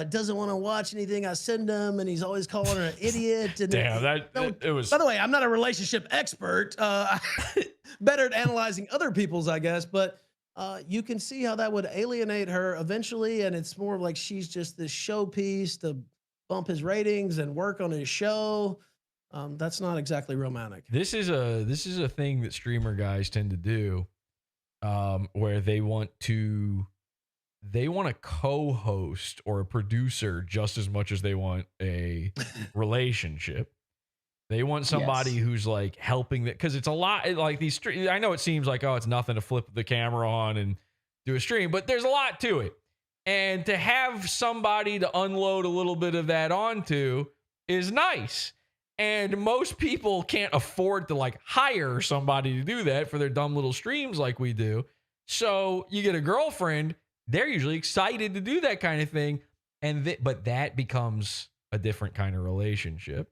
doesn't want to watch anything I send him, and he's always calling her an idiot. And Damn, it was. By the way, I'm not a relationship expert. Better at analyzing other people's, I guess, but you can see how that would alienate her eventually, and it's more like she's just this showpiece to bump his ratings and work on his show. That's not exactly romantic. This is a thing that streamer guys tend to do, where they want to co-host or a producer just as much as they want a relationship. They want somebody who's like helping that, because it's a lot like these. I know it seems like, oh, it's nothing to flip the camera on and do a stream, but there's a lot to it. And to have somebody to unload a little bit of that onto is nice. And most people can't afford to like hire somebody to do that for their dumb little streams like we do. So you get a girlfriend, they're usually excited to do that kind of thing. But that becomes a different kind of relationship.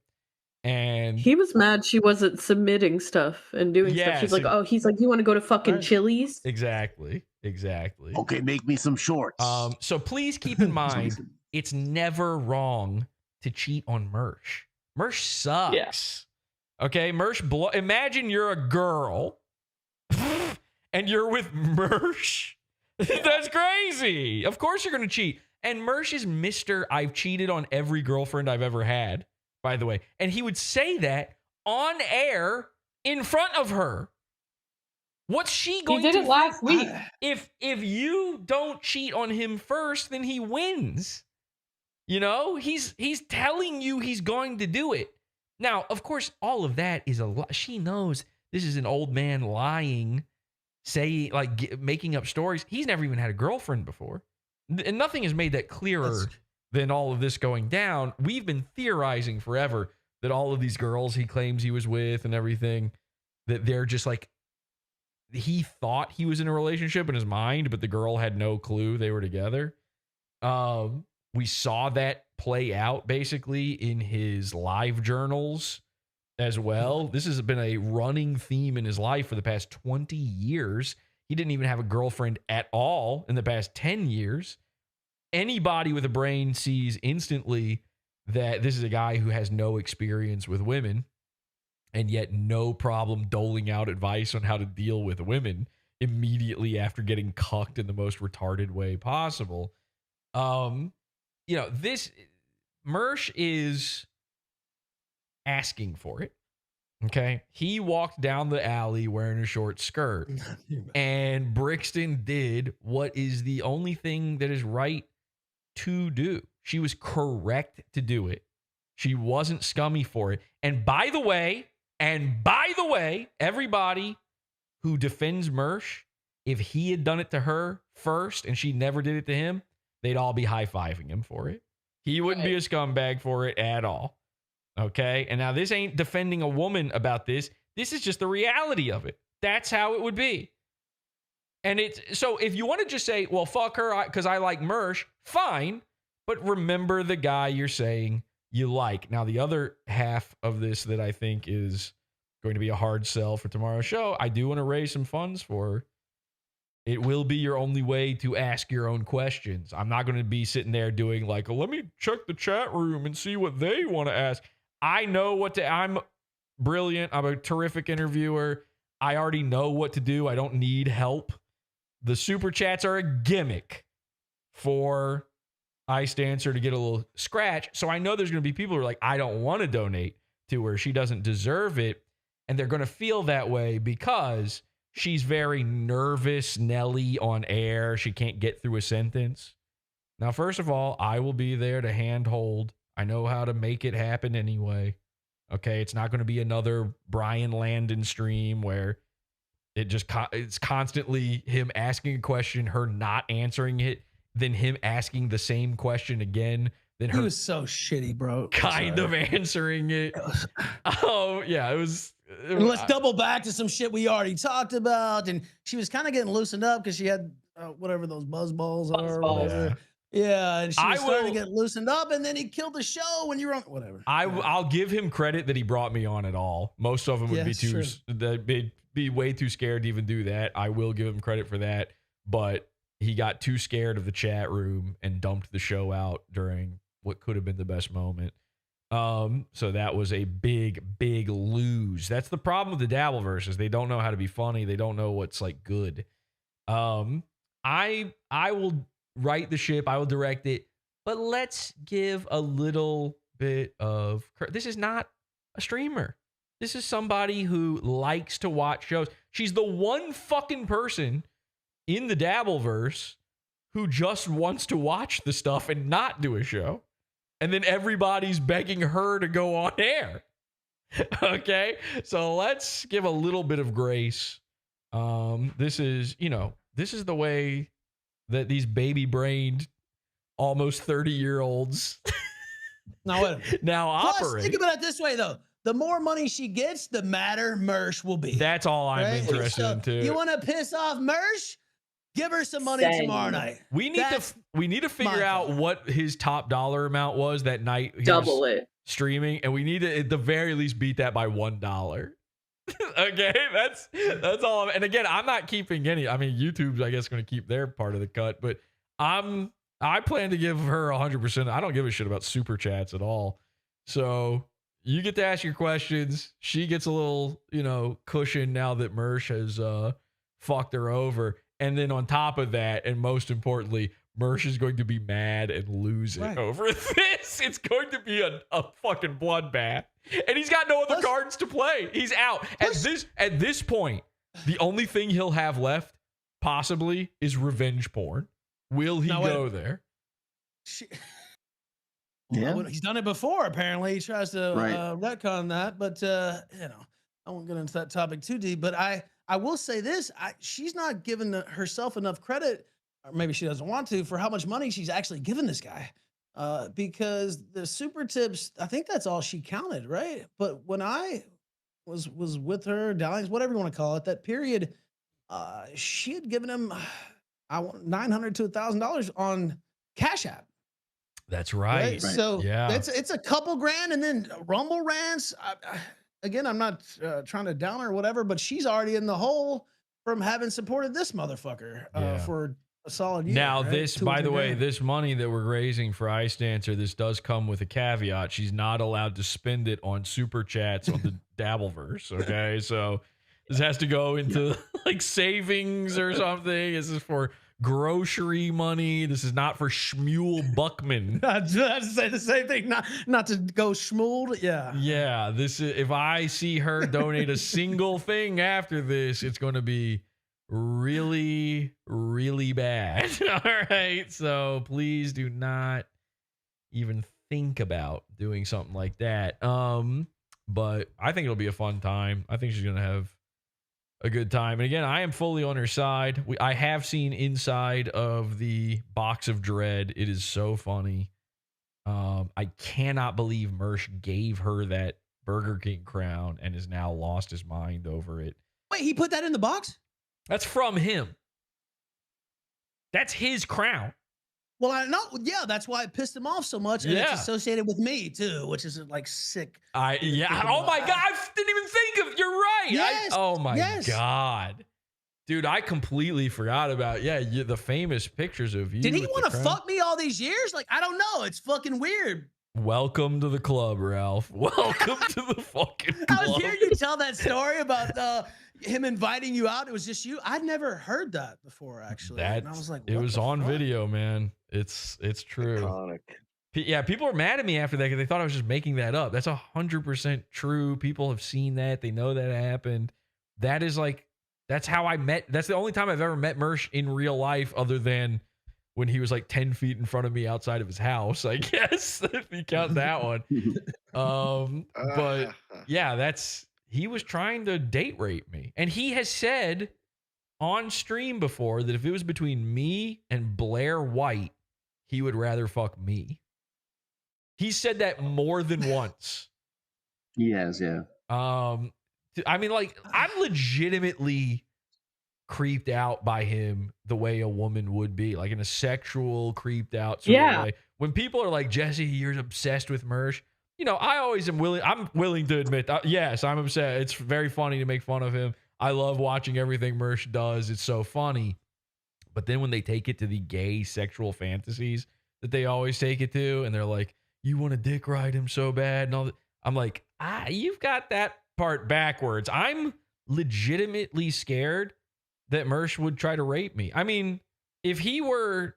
And he was mad she wasn't submitting stuff and doing stuff. She's like, oh, he's like, you want to go to fucking Chili's? Exactly. Okay, make me some shorts. So please keep in mind, it's never wrong to cheat on Mersh. Mersh sucks. Yeah. Okay, Mersh. Imagine you're a girl and you're with Mersh. That's crazy. Of course you're gonna cheat. And Mersh is Mr. I've cheated on every girlfriend I've ever had, by the way. And he would say that on air in front of her. What's she going to do? He did it last week. If you don't cheat on him first, then he wins. You know, he's telling you he's going to do it. Now, of course, all of that is a lot. She knows this is an old man lying, making up stories. He's never even had a girlfriend before. And nothing has made that clearer than all of this going down. We've been theorizing forever that all of these girls he claims he was with and everything, that they're just like, he thought he was in a relationship in his mind, but the girl had no clue they were together. We saw that play out basically in his live journals as well. This has been a running theme in his life for the past 20 years. He didn't even have a girlfriend at all in the past 10 years. Anybody with a brain sees instantly that this is a guy who has no experience with women, and yet no problem doling out advice on how to deal with women immediately after getting cucked in the most retarded way possible. This Mersh is asking for it. Okay. He walked down the alley wearing a short skirt, and Brixton did what is the only thing that is right to do. She was correct to do it. She wasn't scummy for it. And by the way, everybody who defends Mersh, if he had done it to her first and she never did it to him, they'd all be high-fiving him for it. He wouldn't be a scumbag for it at all. Okay? And now this ain't defending a woman about this. This is just the reality of it. That's how it would be. And so if you want to just say, well, fuck her because I like Mersh, fine. But remember the guy you're saying you like. Now, the other half of this that I think is going to be a hard sell for tomorrow's show, I do want to raise some funds for her. It will be your only way to ask your own questions. I'm not going to be sitting there doing like, let me check the chat room and see what they want to ask. I know I'm brilliant. I'm a terrific interviewer. I already know what to do. I don't need help. The super chats are a gimmick for iStancer to get a little scratch. So I know there's going to be people who are like, I don't want to donate to her. She doesn't deserve it. And they're going to feel that way because she's very nervous, Nelly on air. She can't get through a sentence. Now, first of all, I will be there to handhold. I know how to make it happen anyway. Okay, it's not going to be another Brian Landon stream where it's constantly him asking a question, her not answering it, then him asking the same question again, then her he was so shitty, bro. Kind of answering it. Oh, yeah, it was. And let's double back to some shit we already talked about. And she was kind of getting loosened up because she had whatever those buzz balls are. Yeah, and she was starting to get loosened up, and then he killed the show when you were on whatever. I'll give him credit that he brought me on at all. Most of them would be too be way too scared to even do that. I will give him credit for that, but he got too scared of the chat room and dumped the show out during what could have been the best moment. So that was a big lose. That's the problem with the Dabbleverse is they don't know how to be funny. They don't know what's like good. I will write the ship. I will direct it, but let's give a little bit of, this is not a streamer. This is somebody who likes to watch shows. She's the one fucking person in the Dabbleverse who just wants to watch the stuff and not do a show. And then everybody's begging her to go on air. Okay? So let's give a little bit of grace. This is the way that these baby-brained, almost 30-year-olds now operate. Think about it this way, though. The more money she gets, the madder Mersh will be. That's all I'm interested in, too. You want to piss off Mersh? Give her some money tomorrow night. We need to figure out what his top dollar amount was that night. Double it. Streaming, and we need to at the very least beat that by $1. Okay, that's all. And again, I'm not keeping any. I mean, YouTube's I guess going to keep their part of the cut, but I plan to give her 100%. I don't give a shit about super chats at all. So you get to ask your questions. She gets a little cushion now that Mersh has fucked her over. And then on top of that, and most importantly, Mersh is going to be mad and lose it over this. It's going to be a fucking bloodbath. And he's got no other cards to play. He's out. At this point, the only thing he'll have left, possibly, is revenge porn. Will he go there? Well, he's done it before, apparently. He tries to retcon that. But, I won't get into that topic too deep. But I will say this. She's not giving herself enough credit, or maybe she doesn't want to, for how much money she's actually given this guy. Because the super tips, I think that's all she counted, right? But when I was with her, dalliance, whatever you want to call it, that period, she had given him $900 to $1,000 on Cash App. That's right. So it's a couple grand, and then Rumble rants. Again, I'm not trying to down her or whatever, but she's already in the hole from having supported this motherfucker for a solid year. Now, this, by the way, this money that we're raising for Ice Dancer, this does come with a caveat. She's not allowed to spend it on super chats on the Dabbleverse. Okay, so this has to go into like savings or something. This is for grocery money. This is not for Shmuel Buckman. I just say the same thing. Not to go schmooled. Yeah. Yeah. This is, if I see her donate a single thing after this, it's going to be really, really bad. All right. So please do not even think about doing something like that. But I think it'll be a fun time. I think she's going to have a good time. And again, I am fully on her side. I have seen inside of the box of dread. It is so funny. I cannot believe Mersh gave her that Burger King crown and has now lost his mind over it. Wait, he put that in the box? That's from him. That's his crown. Well, I know. Yeah, that's why it pissed him off so much. And it's associated with me, too, which is like sick. Oh, my God. I didn't even think of. You're right. Yes. Oh, my God. Dude, I completely forgot about, the famous pictures of you. Did he want to fuck me all these years? Like, I don't know. It's fucking weird. Welcome to the club, Ralph. Welcome to the fucking club. I was hearing you tell that story about him inviting you out. It was just you. I'd never heard that before, actually. And I was like, it was on video, man. It's true. Iconic. Yeah, people were mad at me after that because they thought I was just making that up. That's 100% true. People have seen that. They know that happened. That is like, that's how I met. That's the only time I've ever met Mersh in real life, other than when he was like 10 feet in front of me outside of his house, I guess, if you count that one. But yeah, he was trying to date rape me. And he has said on stream before that if it was between me and Blair White, he would rather fuck me. He said that more than once. He has, yeah. I mean, like, I'm legitimately creeped out by him the way a woman would be, like in a sexual creeped out sort of way. When people are like, Jesse, you're obsessed with Mersh, I always I'm willing to admit, yes, I'm obsessed. It's very funny to make fun of him. I love watching everything Mersh does. It's so funny. But then when they take it to the gay sexual fantasies that they always take it to, and they're like, you want to dick ride him so bad and all that. I'm like, you've got that part backwards. I'm legitimately scared that Mersh would try to rape me. I mean, if he were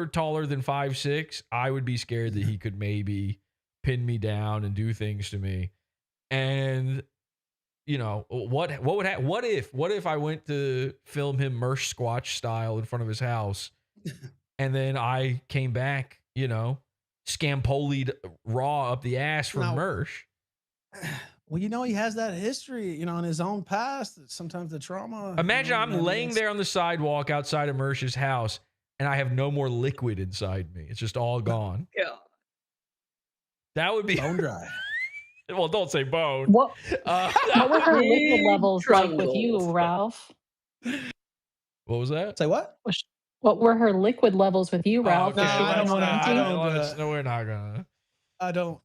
taller than 5'6", I would be scared that he could maybe pin me down and do things to me. And you know, what if I went to film him Mersh Squatch style in front of his house, and then I came back, you know, scampolied raw up the ass from Mersh? Well, you know, he has that history, you know, in his own past. Sometimes the trauma. Imagine I'm laying there on the sidewalk outside of Mersh's house, and I have no more liquid inside me. It's just all gone. Yeah. That would be bone dry. Well, don't say bone. What were her liquid levels like with you, Ralph? What was that? Say what? What were her liquid levels with you, Ralph? No, we're not gonna. I don't.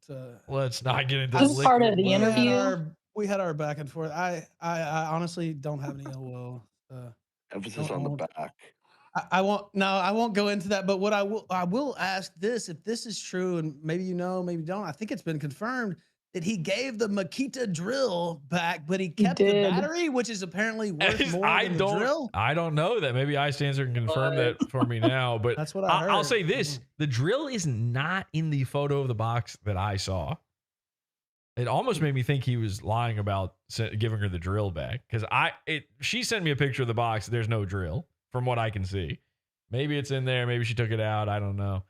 Let's not get into this part of the interview. We had our back and forth. I honestly don't have any ill will. Emphasis on the back. I won't go into that. But what I will ask this: if this is true, and maybe you know, maybe you don't. I think it's been confirmed that he gave the Makita drill back, but he kept the battery, which is apparently worth more than the drill. I don't know that. Maybe iStancer can confirm that for me now. But that's what I heard. I'll say this: the drill is not in the photo of the box that I saw. It almost made me think he was lying about giving her the drill back, because she sent me a picture of the box. There's no drill from what I can see. Maybe it's in there. Maybe she took it out. I don't know.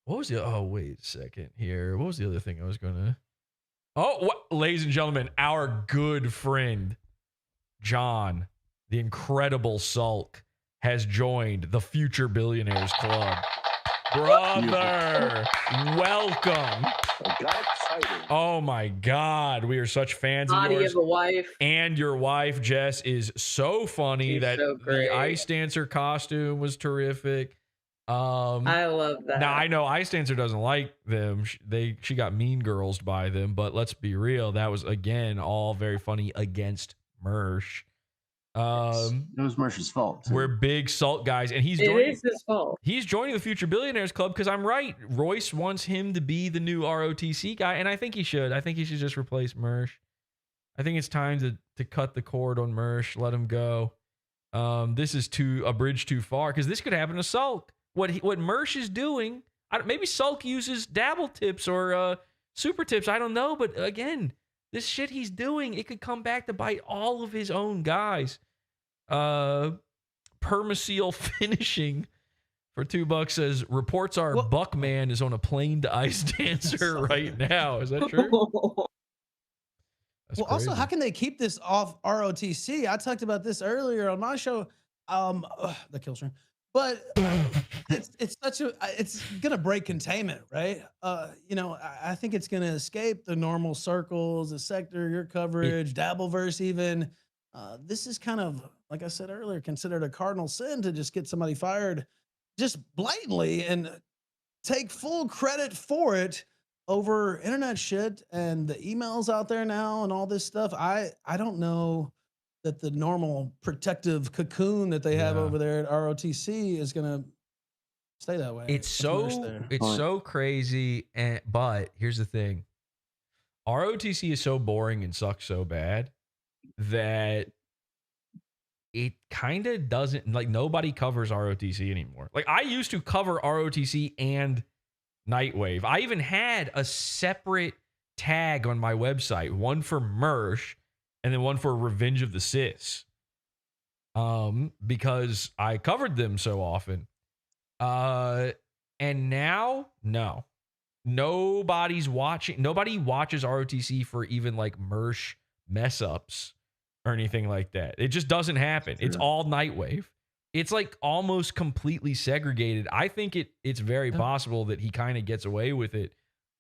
What was the? Oh, wait a second here. What was the other thing I was gonna? Ladies and gentlemen, our good friend John, the Incredible Sulk, has joined the Future Billionaires Club. Brother, welcome. Oh my God, we are such fans of yours. Of a wife. And your wife Jess is so funny. She's so great. The Ice Dancer costume was terrific. I love that. Now I know Ice Dancer doesn't like them. She got mean girls by them, but let's be real. That was again all very funny against Mersh. It was Mersh's fault. We're big Salt guys, and it is his fault. He's joining the Future Billionaires Club because I'm right. Royce wants him to be the new ROTC guy, and I think he should. I think he should just replace Mersh. I think it's time to cut the cord on Mersh, let him go. This is a bridge too far, because this could happen to Sulk. What Mersh is doing, maybe Sulk uses dabble tips or super tips. I don't know, but again, this shit he's doing, it could come back to bite all of his own guys. Permaseal Finishing for $2 says reports are Buckman is on a plane to Ice Dancer right now. Is that true? Also, how can they keep this off ROTC? I talked about this earlier on my show. The kill stream. But it's gonna break containment, right? You know, I think it's gonna escape the normal circles, the sector, your coverage, Dabbleverse even. This is kind of, like I said earlier, considered a cardinal sin to just get somebody fired just blatantly and take full credit for it over internet shit and the emails out there now and all this stuff. I don't know that the normal protective cocoon that they have over there at ROTC is going to stay that way. It's so crazy. But here's the thing. ROTC is so boring and sucks so bad that it kind of doesn't, like, nobody covers ROTC anymore. Like, I used to cover ROTC and Nightwave. I even had a separate tag on my website, one for Mersh and then one for Revenge of the Sis, because I covered them so often. And now, no. Nobody's watching. Nobody watches ROTC for even like Mersh mess ups or anything like that. It just doesn't happen. It's all Nightwave. It's like almost completely segregated. I think it's very possible that he kind of gets away with it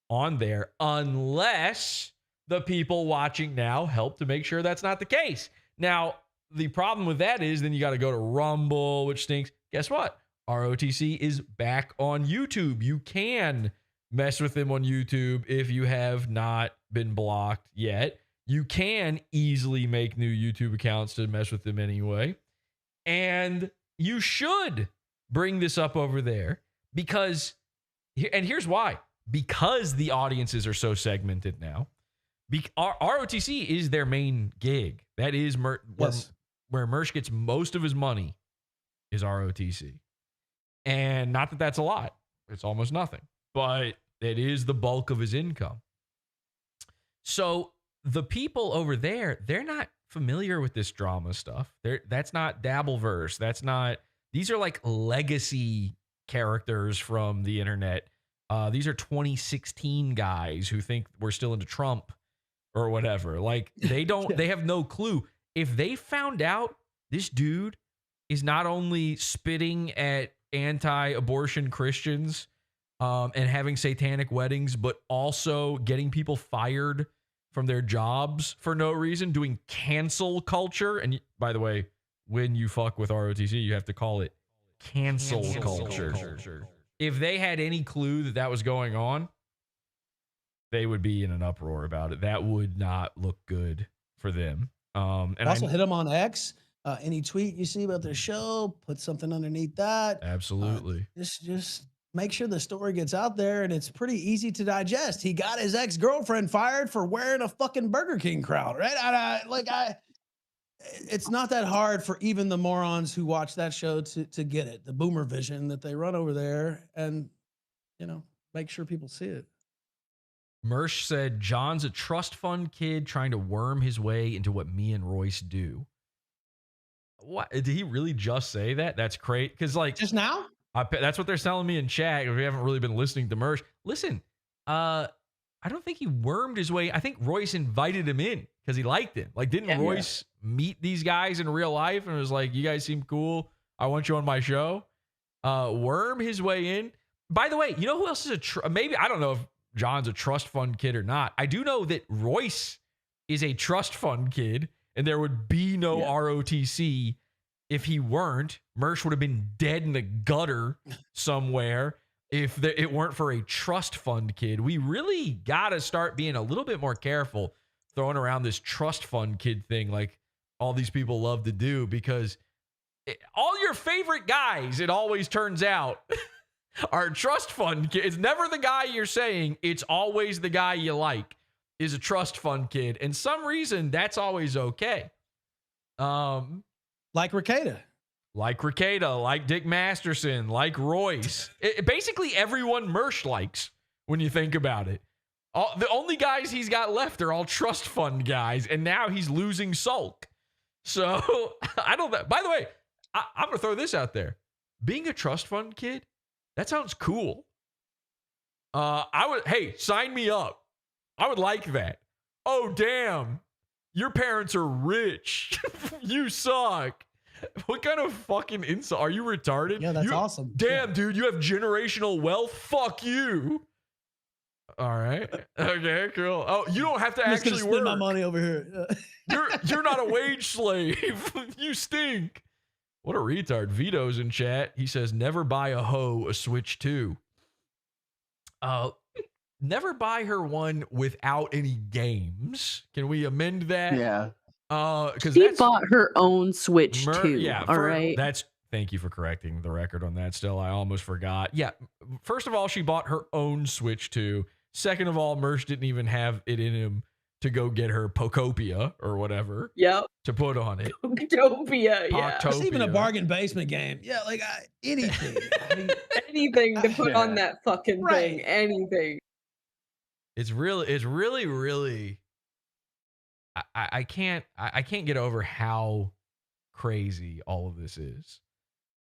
on there, unless the people watching now help to make sure that's not the case. Now, the problem with that is then you got to go to Rumble, which stinks. Guess what? ROTC is back on YouTube. You can mess with them on YouTube if you have not been blocked yet. You can easily make new YouTube accounts to mess with them anyway. And you should bring this up over there because, and here's why. Because the audiences are so segmented now. ROTC is their main gig. That is where Mersh gets most of his money is ROTC. And not that that's a lot. It's almost nothing. But it is the bulk of his income. So the people over there, they're not familiar with this drama stuff. That's not Dabbleverse. That's not, these are like legacy characters from the internet. These are 2016 guys who think we're still into Trump or whatever. Like they have no clue. If they found out this dude is not only spitting at anti-abortion Christians and having satanic weddings, but also getting people fired from their jobs for no reason, doing cancel culture. And by the way, when you fuck with ROTC, you have to call it cancel culture. If they had any clue that was going on, they would be in an uproar about it. That would not look good for them. And also hit them on X. Any tweet you see about their show, put something underneath that. Absolutely. Just make sure the story gets out there, and it's pretty easy to digest. He got his ex-girlfriend fired for wearing a fucking Burger King crowd, right? It's not that hard for even the morons who watch that show to get it, the boomer vision that they run over there, and make sure people see it. Mersh said, John's a trust fund kid trying to worm his way into what me and Royce do. What? Did he really just say that? That's great. Because just now? That's what they're telling me in chat. If we haven't really been listening to Mersh. Listen, I don't think he wormed his way. I think Royce invited him in because he liked him. Like, didn't Royce meet these guys in real life and was like, you guys seem cool. I want you on my show. Worm his way in. By the way, you know who else is maybe, I don't know if John's a trust fund kid or not. I do know that Royce is a trust fund kid, and there would be no ROTC if he weren't. Mersh would have been dead in the gutter somewhere if it weren't for a trust fund kid. We really got to start being a little bit more careful throwing around this trust fund kid thing like all these people love to do, because all your favorite guys, it always turns out, are trust fund kids. It's never the guy you're saying. It's always the guy you like is a trust fund kid. And some reason that's always okay. Like Ricada. Like Dick Masterson, like Royce. Basically everyone Mersh likes when you think about it. The only guys he's got left are all trust fund guys, and now he's losing Sulk. So I don't know. By the way, I'm going to throw this out there. Being a trust fund kid, that sounds cool. Hey, sign me up. I would like that. Oh, damn. Your parents are rich. You suck. What kind of fucking insult? Are you retarded? Yeah, that's awesome. Damn, dude, you have generational wealth? Fuck you. All right. Okay, cool. Oh, you don't have to actually spend work. my money over here. You're not a wage slave. You stink. What a retard. Vito's in chat. He says, never buy a hoe a Switch 2. Never buy her one without any games. Can we amend that? Yeah. Because she bought her own Switch 2. Yeah. All right. Thank you for correcting the record on that. Still, I almost forgot. Yeah. First of all, she bought her own Switch 2. Second of all, Mersh didn't even have it in him to go get her Pokopia or whatever. Yep. To put on it. Pokopia, yeah. It's even a bargain basement game. Yeah, like anything. Anything to put on that fucking thing. Anything. It's really. I can't get over how crazy all of this is.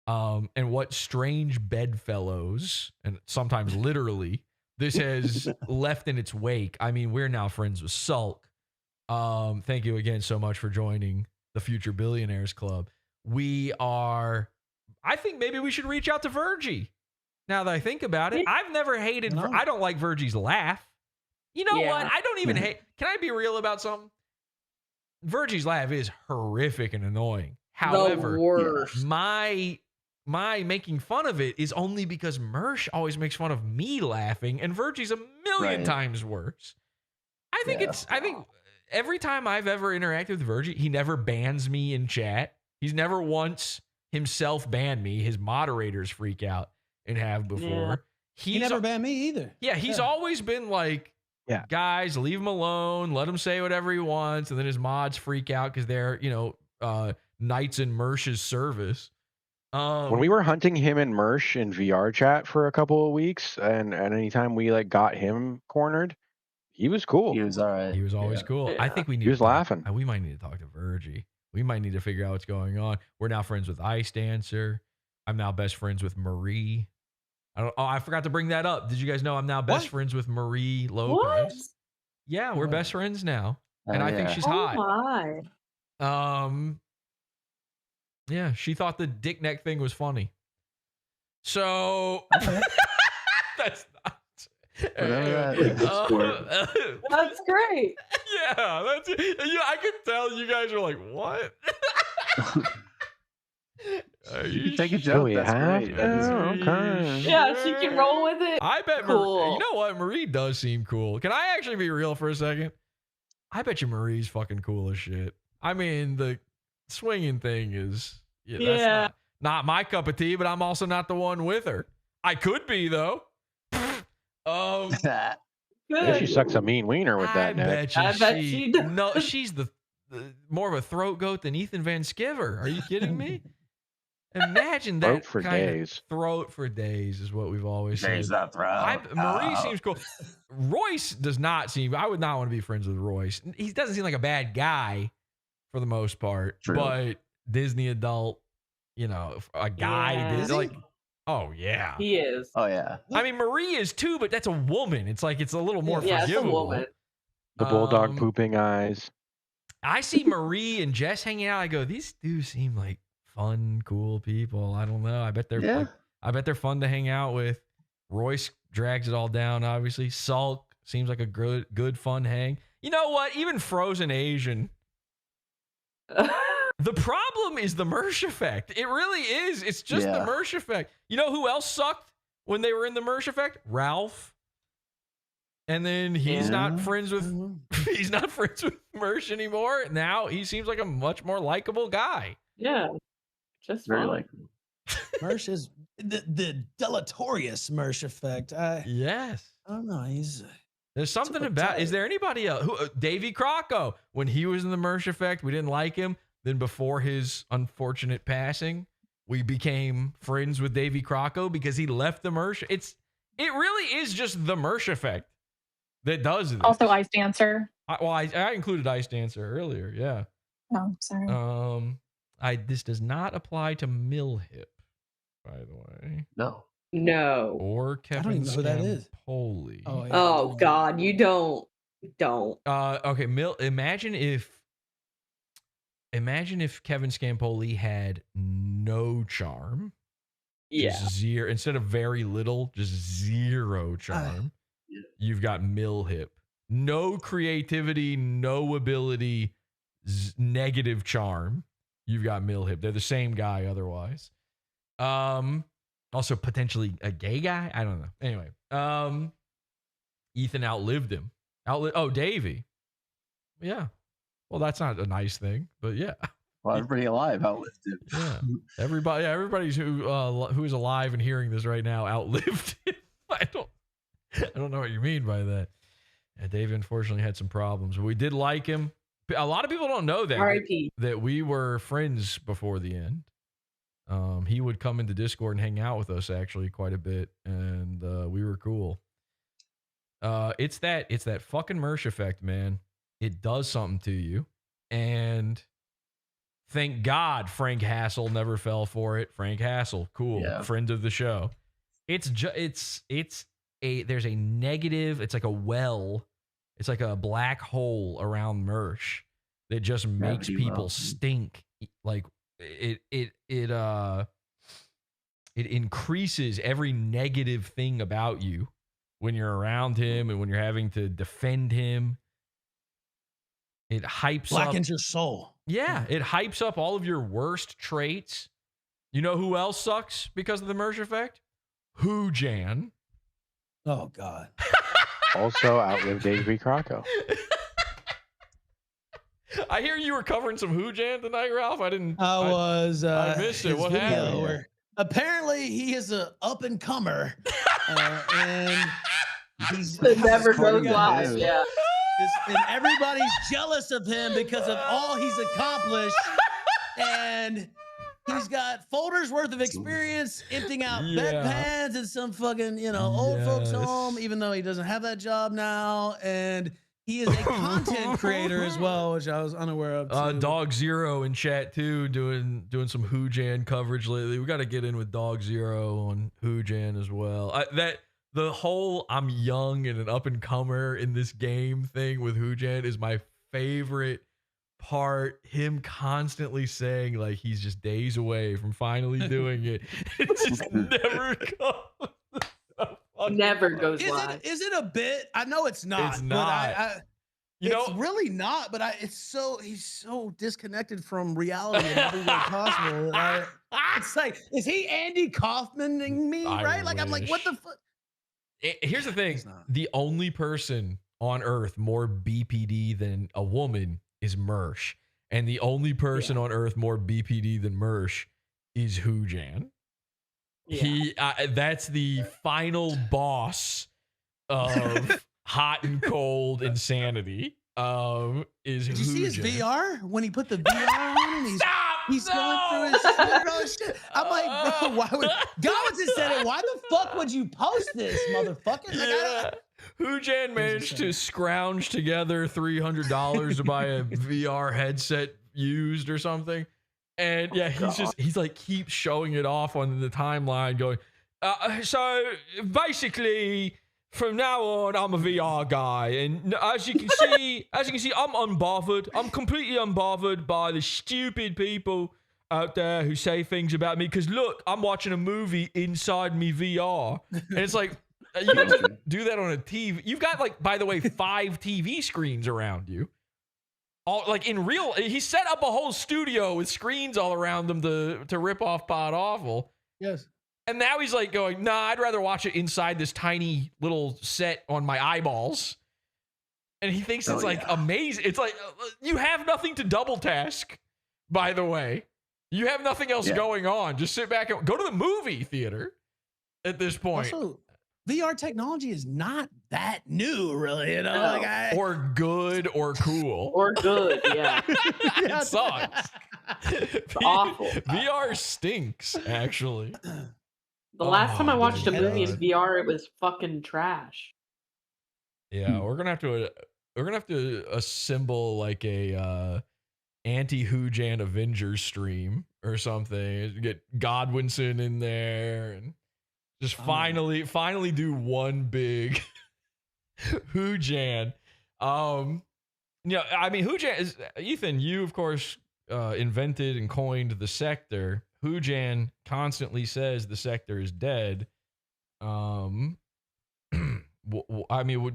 And what strange bedfellows, and sometimes literally, this has left in its wake. I mean, we're now friends with Sulk. Thank you again so much for joining the Future Billionaires Club. I think maybe we should reach out to Virgie. Now that I think about it, I've never hated, I don't like Virgie's laugh. You know what? I don't even hate, can I be real about something? Virgie's laugh is horrific and annoying. However, my making fun of it is only because Mersh always makes fun of me laughing, and Virgie's a million times worse. I think every time I've ever interacted with Virgie, he never bans me in chat. He's never once himself banned me. His moderators freak out and have before. Yeah. He never banned me either. Yeah, he's always been like, guys, leave him alone. Let him say whatever he wants. And then his mods freak out because they're, knights in Mersh's service. When we were hunting him and Mersh in VR chat for a couple of weeks, and anytime we like got him cornered, he was cool. He was all right. He was always cool. I think we need. He was laughing. We might need to talk to Virgie. We might need to figure out what's going on. We're now friends with Ice Dancer. I'm now best friends with Marie. I forgot to bring that up. Did you guys know I'm now best friends with Marie Lopez? What? Yeah, we're best friends now, and I think she's hot. My. Yeah, she thought the dick neck thing was funny. So that's not. That's great. Yeah, that's it. Yeah, I can tell you guys are like, what? You take a joke. That's great. Okay. Yeah, she can roll with it. I bet. Cool. You know what? Marie does seem cool. Can I actually be real for a second? I bet you Marie's fucking cool as shit. I mean, the swinging thing is that's not my cup of tea, but I'm also not the one with her. I could be though. She sucks a mean wiener with that neck. I bet she does. No, she's the more of a throat goat than Ethan Van Sciver. Are you kidding me? Imagine that Throat for kind days. Of throat for days is what we've always said. Days that throat. Marie seems cool. Royce does not seem. I would not want to be friends with Royce. He doesn't seem like a bad guy for the most part. True. But Disney adult, a guy. Yeah. Like, oh yeah, He is. Oh yeah. I mean, Marie is too, but that's a woman. It's like it's a little more Yeah, it's a forgivable. woman. The bulldog pooping eyes. I see Marie and Jess hanging out. I go, these dudes seem like fun, cool people. I don't know. I bet they're I bet they're fun to hang out with. Royce drags it all down, obviously. Sulk seems like a good fun hang. You know what? Even Frozen Asian. The problem is the Mersh effect. It really is. It's just the Mersh effect. You know who else sucked when they were in the Mersh effect? Ralph. And then he's not friends with Mersh anymore. Now he seems like a much more likable guy. Yeah. Just Very fine. likely. Mersh is the deleterious Mersh effect. Yes. I don't know. There's something about. Is there anybody else? Davy Crocco. When he was in the Mersh effect, we didn't like him. Then before his unfortunate passing, we became friends with Davy Crocco because he left the Mersh. It really is just the Mersh effect that does this. Also, Ice Dancer. I included Ice Dancer earlier. Yeah. Oh, sorry. This does not apply to Millhip, by the way. No. Or Kevin I don't even know who that is. Scampoli. Oh God, you don't. Okay, imagine if Kevin Scampoli had no charm. Yeah. Just zero, instead of very little, just zero charm. You've got Millhip. No creativity, no ability, negative charm. You've got Millhip. They're the same guy otherwise. Also potentially a gay guy. I don't know. Anyway, Ethan outlived him. Davey. Yeah. Well, that's not a nice thing, but yeah. Well, everybody alive outlived him. Yeah. Everybody who is alive and hearing this right now outlived him. I don't know what you mean by that. Yeah, Dave unfortunately had some problems, but we did like him. A lot of people don't know that we were friends before the end. He would come into Discord and hang out with us actually quite a bit, and we were cool. It's that fucking Mersh effect, man. It does something to you, and thank God Frank Hassel never fell for it. Frank Hassel, cool, friend of the show. There's a negative. It's like a well. It's like a black hole around Mersh that just makes people stink. Like it increases every negative thing about you when you're around him and when you're having to defend him. It hypes blackens up your soul. Yeah, it hypes up all of your worst traits. You know who else sucks because of the Mersh effect? Hoojan. Oh God. also outlived Davey Crocco. I hear you were covering some Hoojan tonight, Ralph. I was. I missed it. his What video happened? where apparently he is a up and comer, and he's It never goes Yeah. live. Yeah. And everybody's jealous of him because of all he's accomplished, and he's got folders worth of experience emptying out bedpans in some fucking old folks home, even though he doesn't have that job now, and he is a content creator as well, which I was unaware of too. Dog Zero in chat too, doing some Hoojan coverage lately. We got to get in with Dog Zero on Hoojan as well. The whole I'm young and an up and comer in this game thing with Hoojan is my favorite part. Him constantly saying like he's just days away from finally doing it. It just never comes. Never goes live. Is it a bit? I know it's not. It's not. But it's really not. But he's so disconnected from reality in every way possible. It's like, is he Andy Kaufmaning me? Right? Like I'm like, what the fuck? Here's the thing: the only person on Earth more BPD than a woman is Mersh, and the only person on Earth more BPD than Mersh is Hoojan. Yeah. That's the final boss of hot and cold insanity. Is Did you see his Hoojan. VR when he put the VR on and he's going through his shit? I'm like, bro, why would Gowanson said it? Why the fuck would you post this, motherfucker? Like, Hoojan managed to scrounge together $300 to buy a VR headset used or something. And yeah, he's like keeps showing it off on the timeline going, so basically from now on I'm a VR guy, and as you can see I'm unbothered. I'm completely unbothered by the stupid people out there who say things about me because look, I'm watching a movie inside me VR. And it's like, you can just do that on a TV. You've got like, by the way, 5 TV screens around you. All like in real, he set up a whole studio with screens all around them to rip off PodAwful. Yes. And now he's like going, nah, I'd rather watch it inside this tiny little set on my eyeballs. And he thinks it's like amazing. It's like, you have nothing to double task, by the way. You have nothing else going on. Just sit back and go to the movie theater at this point. Also, VR technology is not that new, really. You know, or good or cool. Or good, yeah. It sucks. It's awful. VR stinks, actually. The last time I watched a movie in VR, it was fucking trash. Yeah, we're gonna have to assemble like a anti-Hoojan Avengers stream or something. Get Godwinson in there and just finally do one big Hoojan. Yeah, I mean Hoojan is Ethan. You of course invented and coined the sector. Hoojan constantly says the sector is dead. I mean,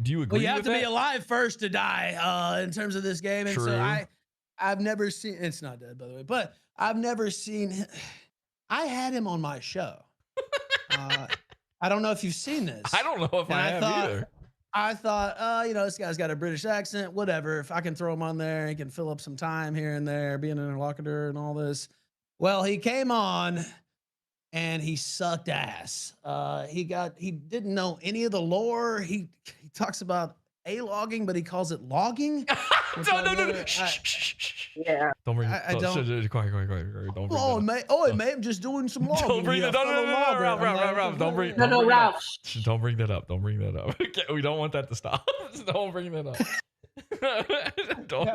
do you agree? Well, you have with to that? be alive first to die in terms of this game. And True. so I've never seen, it's not dead by the way, but I've never seen, I had him on my show. I don't know if you've seen this. I don't know if I have either. I thought, this guy's got a British accent, whatever. If I can throw him on there, he can fill up some time here and there, be an interlocutor and all this. Well, he came on and he sucked ass. He didn't know any of the lore. He talks about A-logging, but he calls it logging. No. Yeah. Don't bring I don't. Quiet. Don't bring Mate, I'm just doing some logging. Don't bring that up. No, Ralph. Don't bring Ralph. Don't bring that up. Okay, we don't want that to stop. Don't bring that up. Don't.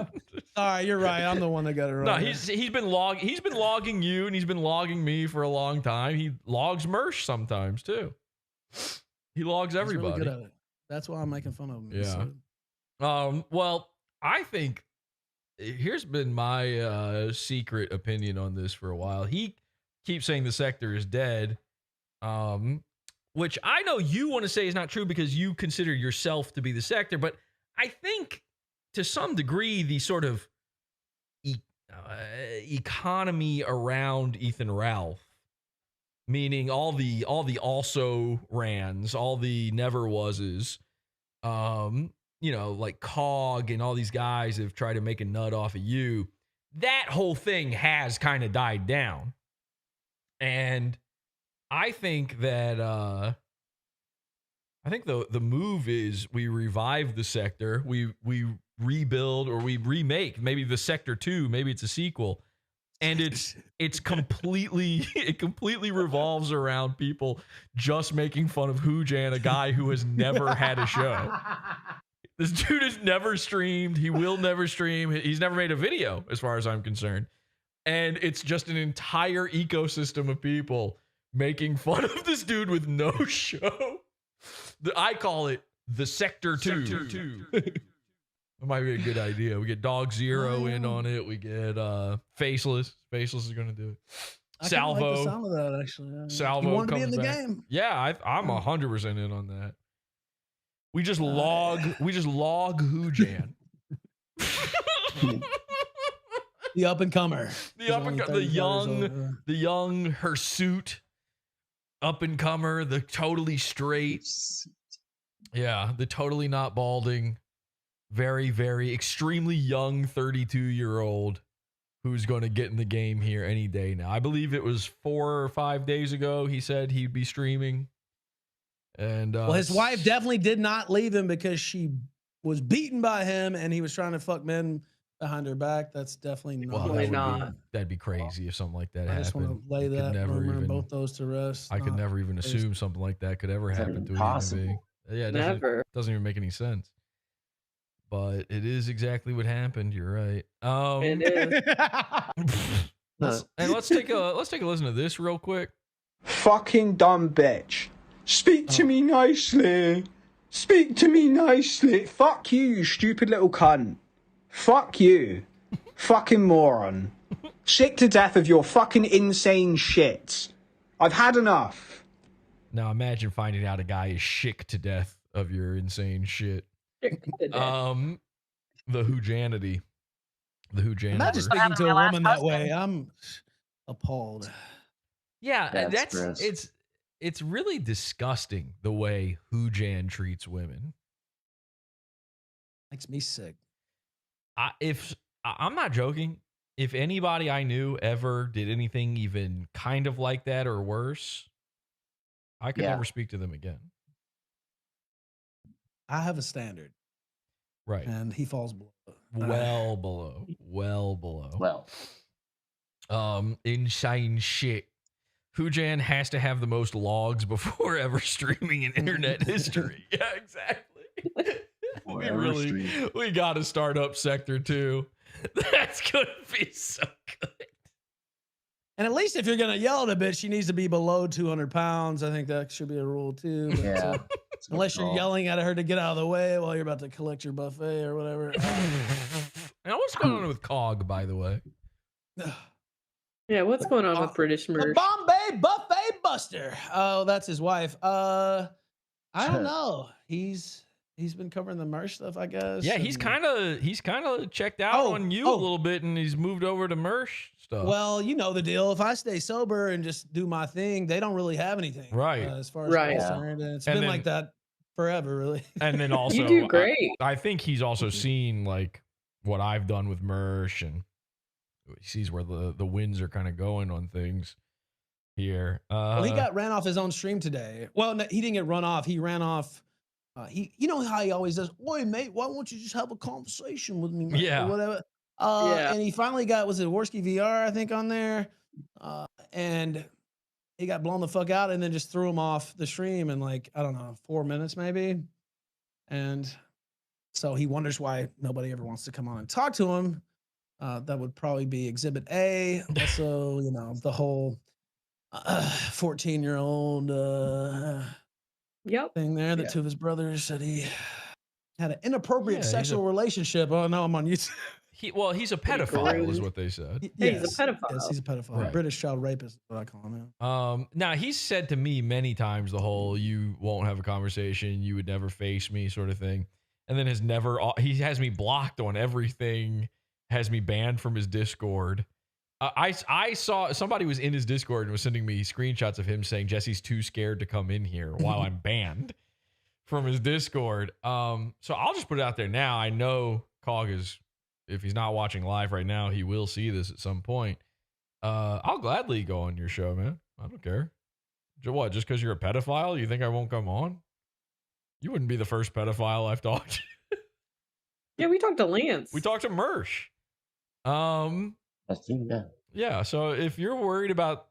All right, you're right. I'm the one that got it wrong. No, he's been logging you, and he's been logging me for a long time. He logs Mersh sometimes too. He logs everybody. Really good at it. That's why I'm making fun of him. Yeah. So. Well, I think here's been my secret opinion on this for a while. He keeps saying the sector is dead, which I know you want to say is not true because you consider yourself to be the sector, but I think to some degree the sort of economy around Ethan Ralph, meaning all the also rans, all the never wases, like Cog and all these guys have tried to make a nut off of you. That whole thing has kind of died down. And I think that the move is we revive the sector, we rebuild or we remake maybe the Sector 2, maybe it's a sequel. And it completely revolves around people just making fun of Hoojan, a guy who has never had a show. This dude has never streamed. He will never stream. He's never made a video, as far as I'm concerned. And it's just an entire ecosystem of people making fun of this dude with no show. I call it the Sector 2. That might be a good idea. We get Dog Zero in on it. We get Faceless. Faceless is going to do it. Salvo. I like the sound of that, actually. Salvo you want to be comes in the back. game. Yeah, I'm 100% in on that. We just log Hoojan. The up and comer. The young hirsute up and comer, the totally straight. Yeah, the totally not balding, very, very extremely young 32-year-old who's going to get in the game here any day now. I believe it was 4 or 5 days ago he said he'd be streaming. And well, his wife definitely did not leave him because she was beaten by him and he was trying to fuck men behind her back. That's definitely not. That'd be crazy if something like that happened. I just want to lay that rumor and both those to rest. I could never even assume something like that could ever happen to a human being. Yeah, it doesn't even make any sense. But it is exactly what happened. You're right. It is. let's take a listen to this real quick. Fucking dumb bitch. Speak to me nicely. Speak to me nicely. Fuck you, you stupid little cunt. Fuck you. Fucking moron. Sick to death of your fucking insane shit. I've had enough. Now imagine finding out a guy is sick to death of your insane shit. The Hoojanity. The Hoojanity. Imagine speaking to a woman that way. I'm appalled. Yeah, it's really disgusting the way Hoojan treats women. Makes me sick. I'm not joking. If anybody I knew ever did anything even kind of like that or worse, I could never speak to them again. I have a standard. Right. And he falls below. Well below. Insane shit. Hoojan has to have the most logs before ever streaming in internet history. Yeah, exactly. We got to start up Sector 2. That's going to be so good. And at least if you're going to yell at a bitch, she needs to be below 200 pounds. I think that should be a rule too. But, yeah. Unless you're yelling at her to get out of the way while you're about to collect your buffet or whatever. And what's going on with Cog, by the way? Yeah, what's going on with British merch? The Bombay Buffet Buster. Oh, that's his wife. I don't know. He's been covering the merch stuff, I guess. Yeah, he's kind of checked out on you a little bit, and he's moved over to merch stuff. Well, you know the deal. If I stay sober and just do my thing, they don't really have anything, right? As far as I'm concerned, and it's been like that forever, really. And then also, you do great. I think he's also seen like what I've done with merch, and he sees where the winds are kind of going on things here. Well, he got ran off his own stream today. Well, no, he didn't get run off. He ran off. You know how he always does. Oi, mate, why won't you just have a conversation with me, mate? Yeah. Or whatever. And he finally got, was it Worski VR, I think, on there. And he got blown the fuck out and then just threw him off the stream in like, I don't know, 4 minutes maybe. And so he wonders why nobody ever wants to come on and talk to him. That would probably be Exhibit A. Also, you know, the whole 14-year-old thing there that two of his brothers said he had an inappropriate sexual relationship. Oh, no, I'm on YouTube. He's a pedophile, is what they said. Yes, he's a pedophile. Yes, he's a pedophile. Right. British child rapist is what I call him. Now, he's said to me many times the whole "you won't have a conversation, you would never face me" sort of thing, and then he has me blocked on everything, has me banned from his Discord. I saw somebody was in his Discord and was sending me screenshots of him saying Jesse's too scared to come in here while I'm banned from his Discord. So I'll just put it out there now. I know Cog is, if he's not watching live right now, he will see this at some point. I'll gladly go on your show, man. I don't care. What, just because you're a pedophile, you think I won't come on? You wouldn't be the first pedophile I've talked to. Yeah, we talked to Lance. We talked to Mersh. Yeah, so if you're worried about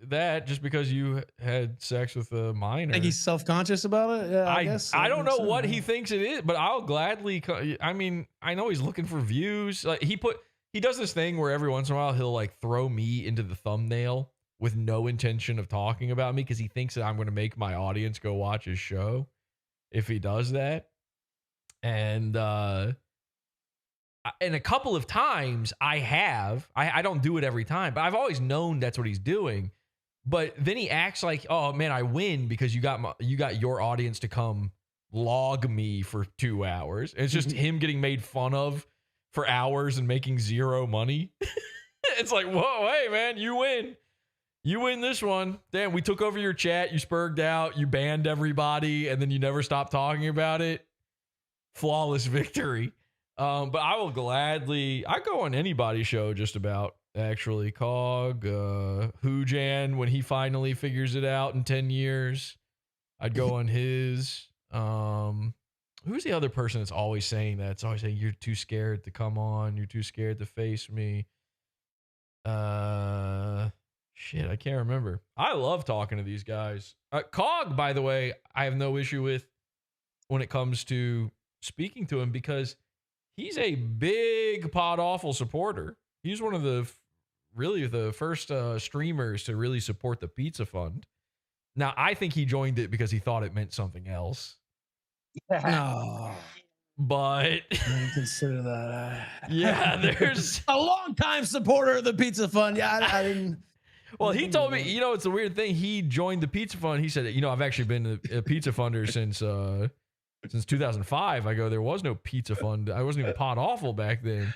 that just because you had sex with a minor, I think he's self-conscious about it. Yeah, I guess. I don't know what he thinks it is, but I'll gladly. I mean, I know he's looking for views. Like he does this thing where every once in a while he'll like throw me into the thumbnail with no intention of talking about me because he thinks that I'm going to make my audience go watch his show if he does that. And a couple of times I don't do it every time, but I've always known that's what he's doing. But then he acts like, oh man, I win because you got your audience to come log me for 2 hours. It's just him getting made fun of for hours and making zero money. It's like, whoa, hey man, you win. You win this one. Damn, we took over your chat. You spurged out. You banned everybody, and then you never stopped talking about it. Flawless victory. But I will gladly. I go on anybody's show just about. Actually, Cog, Hoojan, when he finally figures it out in 10 years, I'd go on his. Who's the other person that's always saying that? It's always saying, you're too scared to come on. You're too scared to face me. Shit, I can't remember. I love talking to these guys. Cog, by the way, I have no issue with when it comes to speaking to him because he's a big PodAwful supporter. He's one of the first streamers to really support the Pizza Fund. Now, I think he joined it because he thought it meant something else. No. But consider that. Yeah, there's a long-time supporter of the Pizza Fund. Yeah, I didn't. Well, he told me, it's a weird thing. He joined the Pizza Fund. He said, I've actually been a Pizza Funder since 2005. I go, there was no Pizza Fund. I wasn't even PodAwful back then.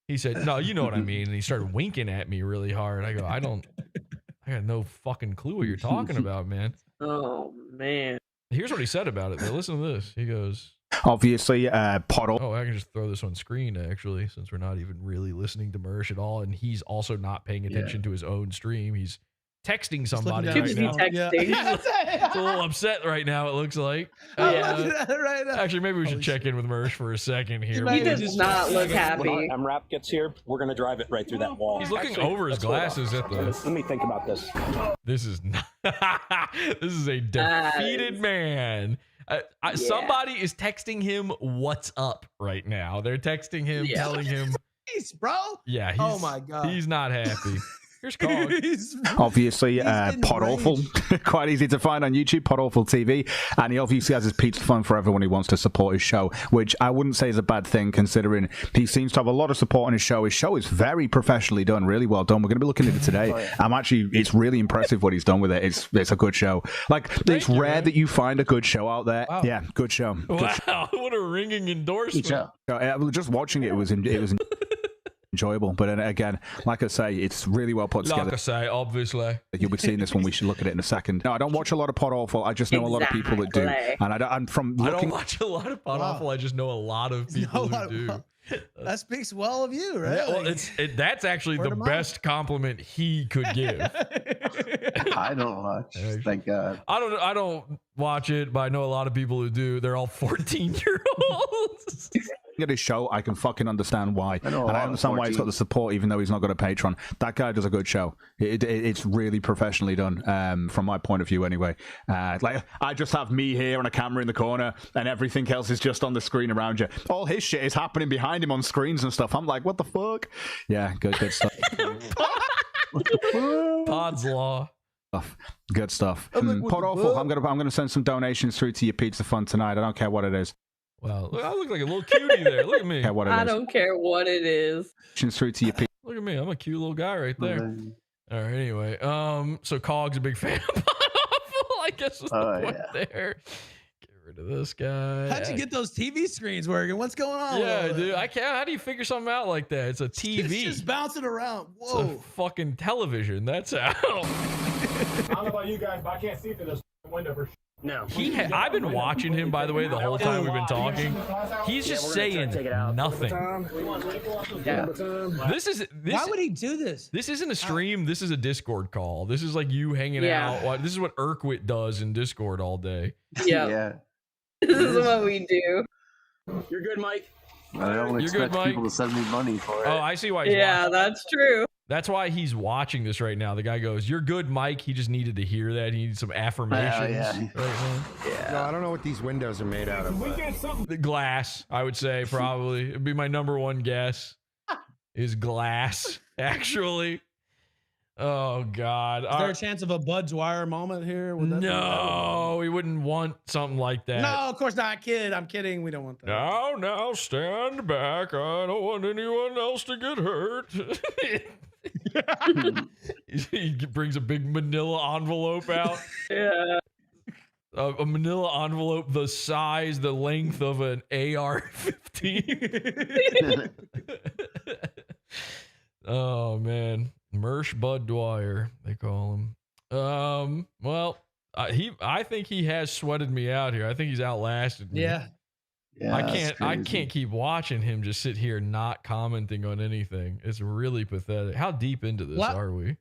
He said, no, you know what I mean. And he started winking at me really hard. I go, I got no fucking clue what you're talking about, man. Oh, man. Here's what he said about it, though. Listen to this. He goes, obviously, PodAwful. Oh, I can just throw this on screen, actually, since we're not even really listening to Mersh at all. And he's also not paying attention to his own stream. He's texting somebody right now. Texting. He's a little upset right now, it looks like. Right now. Actually, maybe we should check in with Mersh for a second here. He does not look happy. When MRAP gets here, we're going to drive it right through that wall. He's looking over his glasses at the... Let me think about this. This is not... This is a defeated man. Somebody is texting him what's up right now. They're texting him, telling him... Peace, bro. Yeah. Oh, my God. He's not happy. Here's Cog. Obviously, PodAwful. Quite easy to find on YouTube, PodAwful TV. And he obviously has his Pizza Fund for everyone who wants to support his show, which I wouldn't say is a bad thing considering he seems to have a lot of support on his show. His show is very professionally done, really well done. We're going to be looking at it today. It's really impressive what he's done with it. It's a good show. It's rare that you find a good show out there. Wow. Yeah, good show. Wow, what a ringing endorsement. Just watching it was enjoyable, but again, like I say, it's really well put together. Like I say, obviously. You'll be seeing this when we should look at it in a second. No, I don't watch a lot of PodAwful. I just know a lot of people that do. And I don't watch a lot of PodAwful. I just know a lot of people who do. That speaks well of you, right? Yeah, well, that's actually the best compliment he could give. I don't watch. Thank God. I don't watch it, but I know a lot of people who do. They're all 14-year-olds. At his show, I can fucking understand why, and I understand why he's got the support, even though he's not got a Patreon. That guy does a good show. It's really professionally done, from my point of view, anyway. I just have me here on a camera in the corner, and everything else is just on the screen around you. All his shit is happening behind him on screens and stuff. I'm like, what the fuck? Yeah, good stuff. Pod's Law. Good stuff. PodAwful. I'm gonna send some donations through to your Pizza Fund tonight. I don't care what it is. Wow, I look like a little cutie there. Look at me. I don't care what it is. Through to your Look at me. I'm a cute little guy right there. All right. Anyway, so Cog's a big fan of PodAwful. I guess was the point there. Get rid of this guy. How'd you get those TV screens working? What's going on? Yeah, dude. I can't. How do you figure something out like that? It's a TV. It's just bouncing around. Whoa. It's a fucking television. That's how. I don't know about you guys, but I can't see through this window for sure. No. I've been watching him, by the way, the whole time we've been talking. He's just saying nothing. Yeah. Why would he do this? This isn't a stream. This is a Discord call. This is like you hanging out. This is what Urquit does in Discord all day. Yeah. This is what we do. You're good, Mike. I don't expect people to send me money for it. Oh, I see why he's watching. That's true. That's why he's watching this right now. The guy goes, "You're good, Mike." He just needed to hear that. He needed some affirmations. Right now. No, I don't know what these windows are made out of. The glass, I would say, probably. It'd be my number one guess. Is glass, actually. Oh, God. Is there a chance of a Bud Dwyer moment here? No, we wouldn't want something like that. No, of course not, kid. I'm kidding. We don't want that. Now, stand back. I don't want anyone else to get hurt. He brings a big manila envelope out. Yeah. A manila envelope the size, the length of an AR-15. Oh, man. Mersh Bud Dwyer, they call him. Well, I think he has sweated me out here. I think he's outlasted me. Yeah. I can't keep watching him just sit here not commenting on anything. It's really pathetic. How deep into this are we?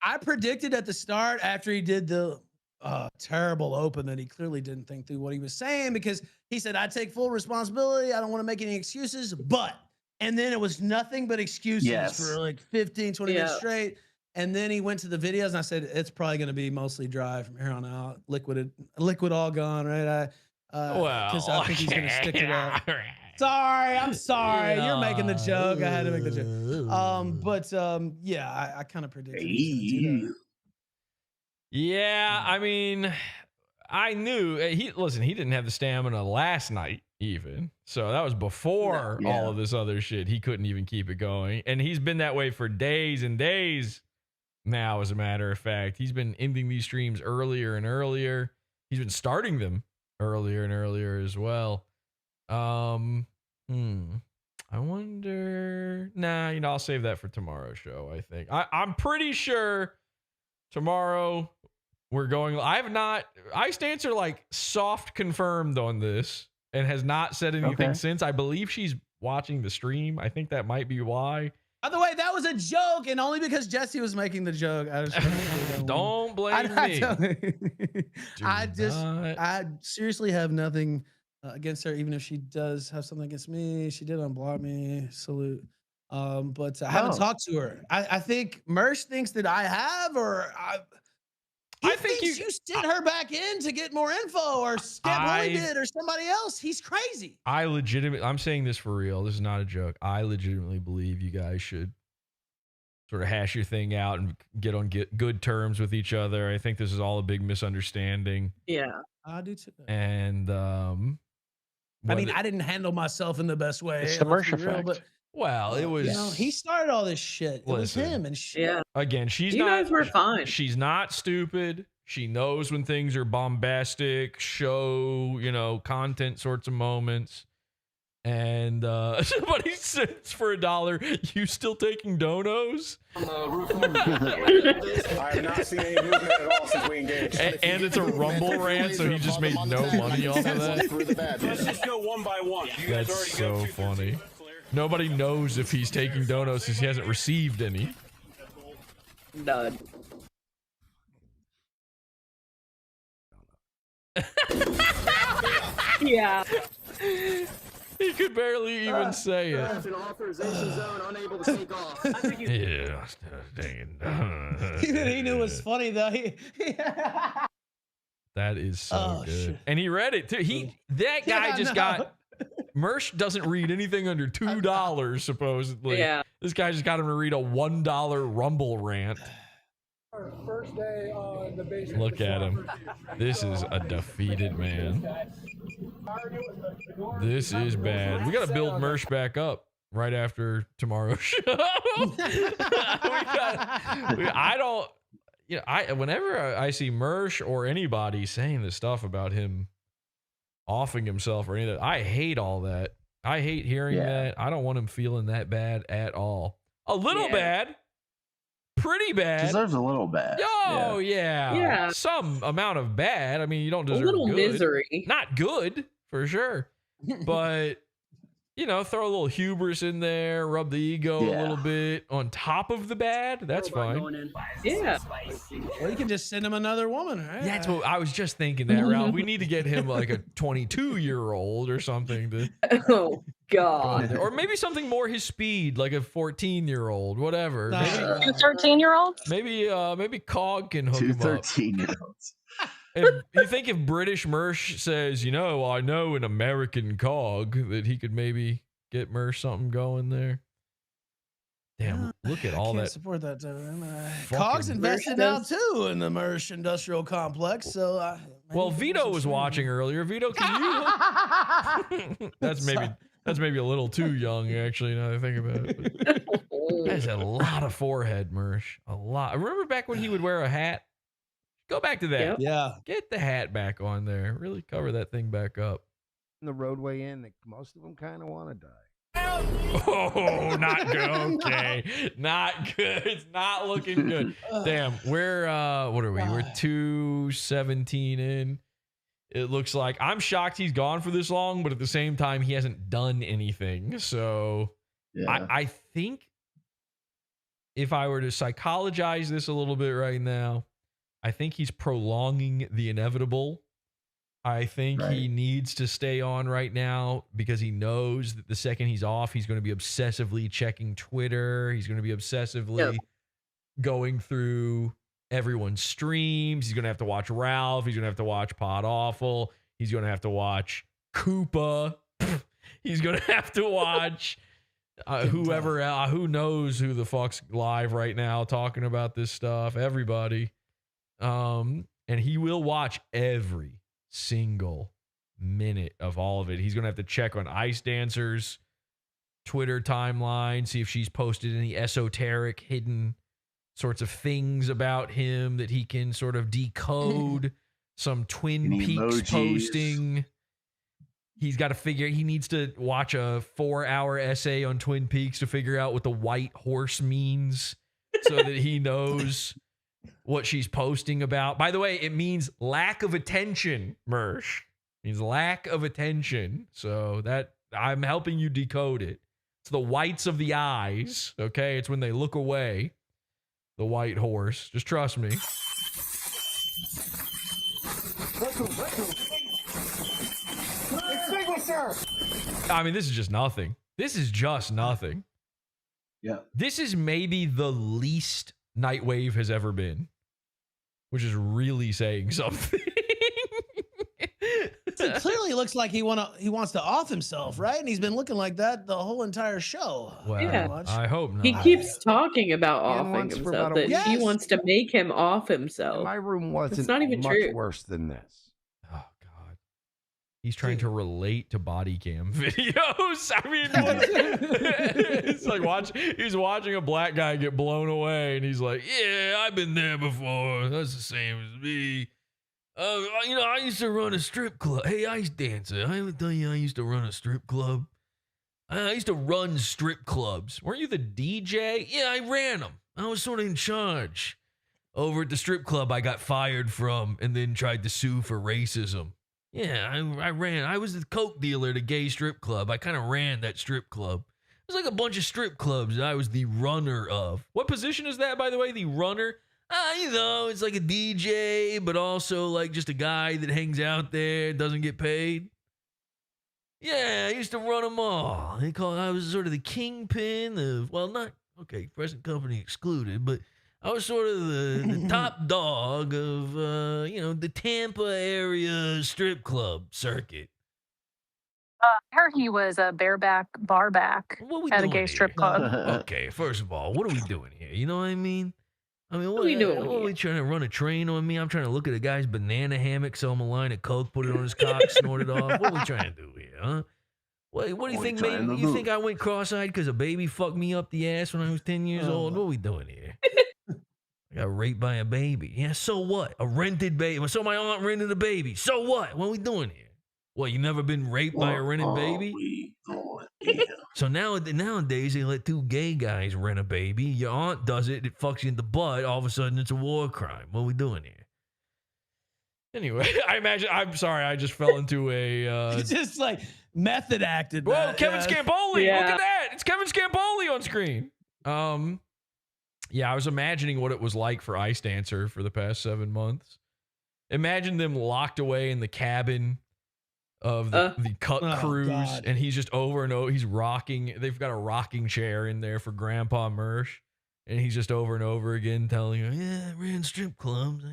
I predicted at the start after he did the terrible open that he clearly didn't think through what he was saying, because he said, I take full responsibility. I don't want to make any excuses, and then it was nothing but excuses for like 15, 20 minutes straight. And then he went to the videos and I said, it's probably going to be mostly dry from here on out. Liquid all gone, right? Because I think he's going to stick to that. I'm sorry. You're making the joke. I had to make the joke. I kind of predicted he was gonna do that. Yeah, I mean, I knew he didn't have the stamina last night even. So that was before all of this other shit. He couldn't even keep it going. And he's been that way for days and days now, as a matter of fact. He's been ending these streams earlier and earlier. He's been starting them earlier and earlier as well. I wonder. Nah, I'll save that for tomorrow's show, I think. I'm pretty sure tomorrow we're going. Ice Dancer like soft confirmed on this and has not said anything since. I believe she's watching the stream. I think that might be why. By the way, that was a joke, and only because Jesse was making the joke. Don't blame me. I seriously have nothing against her, even if she does have something against me. She did unblock me. Salute. But I haven't talked to her. I think Mersh thinks that I have, or I think you sent her back in to get more info, or Scaboli did, or somebody else. He's crazy. I'm saying this for real. This is not a joke. I legitimately believe you guys should sort of hash your thing out and get on good terms with each other. I think this is all a big misunderstanding. Yeah, I do too. And I didn't handle myself in the best way. It's the Mersh effect. But well, it was. He started all this shit. It was him and shit. Yeah. Again, you guys were fine. She's not stupid. She knows when things are bombastic, show, content sorts of moments. And somebody says for $1, you still taking donos? I have not seen any movement at all since we engaged. And it's a Rumble rant, so he just made no money off of that. Let's just go one by one. That's so funny. Nobody knows if he's taking donos since he hasn't received any. None. Yeah. He could barely even say it. An authorization zone, unable to take off. Yeah, dang it. Even he knew it was funny though. That is so good. Shit. And he read it too. That guy got. Mersh doesn't read anything under $2, supposedly. Yeah. This guy just got him to read a $1 Rumble rant. First day on the basement. Look at him. This is a defeated man. This is bad. We got to build Mersh back up right after tomorrow's show. Whenever I see Mersh or anybody saying this stuff about him offing himself or anything, I hate all that. I hate hearing that. I don't want him feeling that bad at all. A little bad. pretty bad. Deserves a little bad. Oh yeah. Yeah. Some amount of bad. I mean, you don't deserve A little good. misery. Not good for sure, but you know, throw a little hubris in there, rub the ego a little bit on top of the bad. That's fine. Yeah. Well, you can just send him another woman, right? That's what I was just thinking. That Ralph, we need to get him like a 22-year-old or something to. Oh God. Or maybe something more his speed, like a 14-year-old, whatever. No. Maybe, Two 13-year-olds? maybe Cog can hook Two him up. 13-year-olds. If you think if British Mersh says, you know, I know an American Cog, that he could maybe get Mersh something going there. Damn, look at all Can't that. support that. fucking Cog's invested Mersh now does- too in the Mersh industrial complex. So, Well, Vito was watching earlier. Vito, can you? That's maybe a little too young, actually. Now that I think about it. But that's a lot of forehead, Mersh. A lot. Remember back when he would wear a hat? Go back to that. Yep. Yeah. Get the hat back on there. Really cover that thing back up. In the roadway in, that most of them kind of want to die. Oh, not good. Okay, not good. It's not looking good. Damn, we're what are we? We're 2:17 in. It looks like I'm shocked he's gone for this long, but at the same time, he hasn't done anything. So I think if I were to psychologize this a little bit right now, I think he's prolonging the inevitable. I think he needs to stay on right now because he knows that the second he's off, he's going to be obsessively checking Twitter. He's going to be obsessively going through everyone's streams. He's going to have to watch Ralph. He's going to have to watch PodAwful. He's going to have to watch Koopa. He's going to have to watch whoever, who knows who the fuck's live right now talking about this stuff. Everybody. And he will watch every single minute of all of it. He's going to have to check on Ice Dancer's Twitter timeline, see if she's posted any esoteric, hidden sorts of things about him that he can sort of decode. Some Twin Any Peaks emojis. posting. He's got to figure, he needs to watch a 4-hour essay on Twin Peaks to figure out what the white horse means so that he knows what she's posting about. By the way, it means lack of attention, Mersh. It means lack of attention. So that I'm helping you decode it. It's the whites of the eyes, okay? It's when they look away. The white horse. Just trust me. Extinguisher! I mean, this is just nothing. This is just nothing. Yeah. This is maybe the least Nightwave has ever been, which is really saying something. It clearly looks like he wants to off himself, right? And he's been looking like that the whole entire show. Well, Yeah. I hope not. He keeps talking about Ian offing wants for himself. about a That she week. wants to make him off himself. My room wasn't It's not even much true. worse than this. Oh God, he's trying to relate to body cam videos. I mean, it's like he's watching a black guy get blown away, and he's like, "Yeah, I've been there before. That's the same as me." You know, I used to run a strip club. Hey, Ice Dancer, I ever tell you I used to run a strip club? I used to run strip clubs. Weren't you the DJ? Yeah, I ran them. I was sort of in charge. Over at the strip club I got fired from and then tried to sue for racism. Yeah, I ran. I was the coke dealer at a gay strip club. I kind of ran that strip club. It was like a bunch of strip clubs that I was the runner of. What position is that, by the way? The runner? You know, it's like a DJ, but also like just a guy that hangs out there, doesn't get paid. Yeah, I used to run them all. I was sort of the kingpin of, well, not, okay, present company excluded, but I was sort of the top dog of, you know, the Tampa area strip club circuit. I heard he was a barback at a gay strip club. Okay, first of all, what are we doing here? You know what I mean? I mean, What are we doing What are we trying to run a train on me? I'm trying to look at a guy's banana hammock, sell him a line of coke, put it on his cock, snort it off. What are we trying to do here, huh? What do you think? Maybe you think I went cross-eyed because a baby fucked me up the ass when I was 10 years old? What are we doing here? I got raped by a baby. Yeah, so what? A rented baby. So my aunt rented a baby. So what? What are we doing here? What, you never been raped by a rented baby? So nowadays they let two gay guys rent a baby. Your aunt does it. It fucks you in the butt. All of a sudden it's a war crime. What are we doing here? Anyway, I'm sorry. I just fell into a... just like method acted. Whoa, Kevin Scampoli. Yeah. Look at that. It's Kevin Scampoli on screen. Yeah, I was imagining what it was like for Ice Dancer for the past 7 months. Imagine them locked away in the cabin of the cut cruise, God. and he's just over and over. He's rocking. They've got a rocking chair in there for Grandpa Mersh, and he's just over and over again telling her, "Yeah, I ran strip clubs.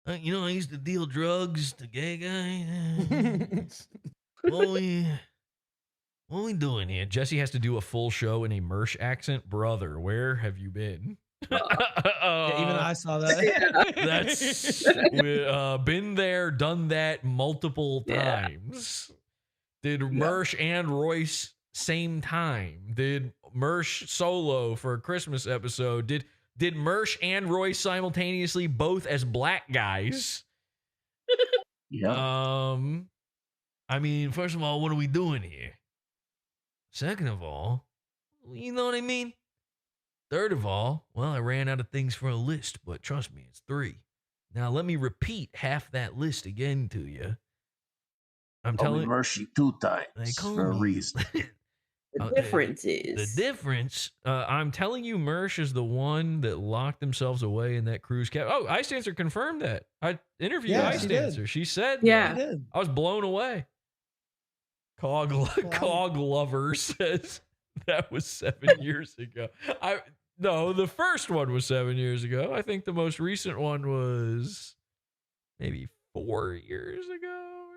I used to deal drugs to gay guys. What we doing here?" Jesse has to do a full show in a Mersh accent. Brother, where have you been? Yeah, even I saw that. That's been there, done that multiple times. Did Mersh and Royce same time? Did Mersh solo for a Christmas episode? Did Mersh and Royce simultaneously both as black guys? Yeah. I mean, first of all, what are we doing here? Second of all, you know what I mean? Third of all, well, I ran out of things for a list, but trust me, it's 3. Now, let me repeat half that list again to you. I'm telling you. Mercy 2 times for a reason. The difference is. The difference, I'm telling you, Mersh is the one that locked themselves away in that cruise cabin. Oh, Ice Dancer confirmed that. I interviewed Ice Dancer. She said that. I was blown away. Cog Lover says that was 7 years ago. No, the first one was 7 years ago. I think the most recent one was maybe 4 years ago.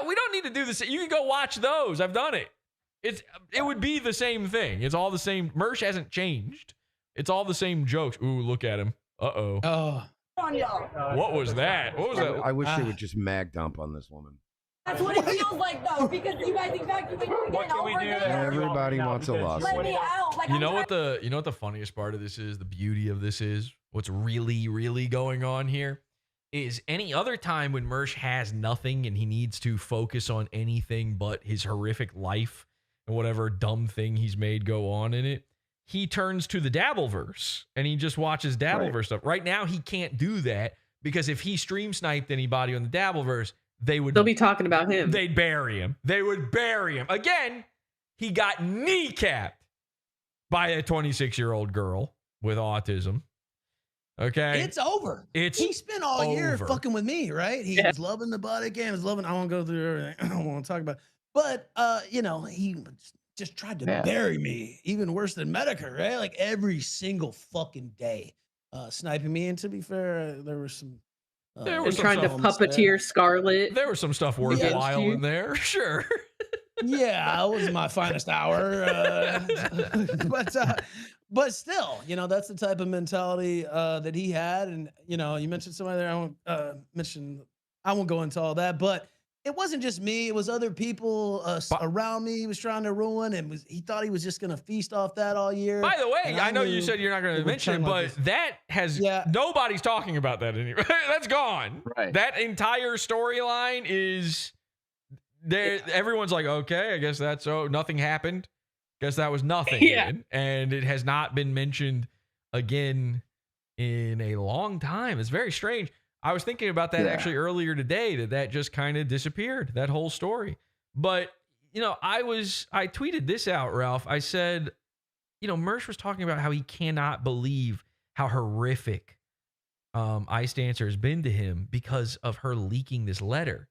We don't need to do this. You can go watch those. I've done it. It would be the same thing. It's all the same. Mersh hasn't changed. It's all the same jokes. Ooh, look at him. Uh-oh. Oh. What was that? What was that? I wish they would just mag dump on this woman. That's what it feels like, though, because you guys exactly think we're getting over there. Everybody wants a lawsuit. Let me out. Like, You know what the funniest part of this is? The beauty of this is what's really, really going on here is any other time when Mersh has nothing and he needs to focus on anything but his horrific life and whatever dumb thing he's made go on in it, he turns to the Dabbleverse and he just watches Dabbleverse stuff. Right now, he can't do that because if he stream sniped anybody on the Dabbleverse, they'll be talking about him. They'd bury him. They would bury him. Again, he got kneecapped by a 26-year-old girl with autism. Okay? It's over. He spent all year fucking with me, right? He was loving the body cam. He was loving. I won't go through everything. I don't want to talk about it. But, he just tried to bury me. Even worse than Medicare, right? Like every single fucking day. Sniping me. And to be fair, there was some... and trying to puppeteer Scarlet. There was some stuff worthwhile in there, sure. Yeah, it was my finest hour. But still, that's the type of mentality that he had. And, you mentioned somebody there. I won't go into all that, but it wasn't just me. It was other people around me he was trying to ruin. And he thought he was just going to feast off that all year. By the way, I know you said you're not going to mention it, but that has nobody's talking about that anymore. That's gone. Right. That entire storyline is there. Everyone's like, okay, I guess that's nothing happened. Guess that was nothing. And it has not been mentioned again in a long time. It's very strange. I was thinking about that actually earlier today, that just kind of disappeared, that whole story. But, I tweeted this out, Ralph. I said, Mersh was talking about how he cannot believe how horrific Ice Dancer has been to him because of her leaking this letter.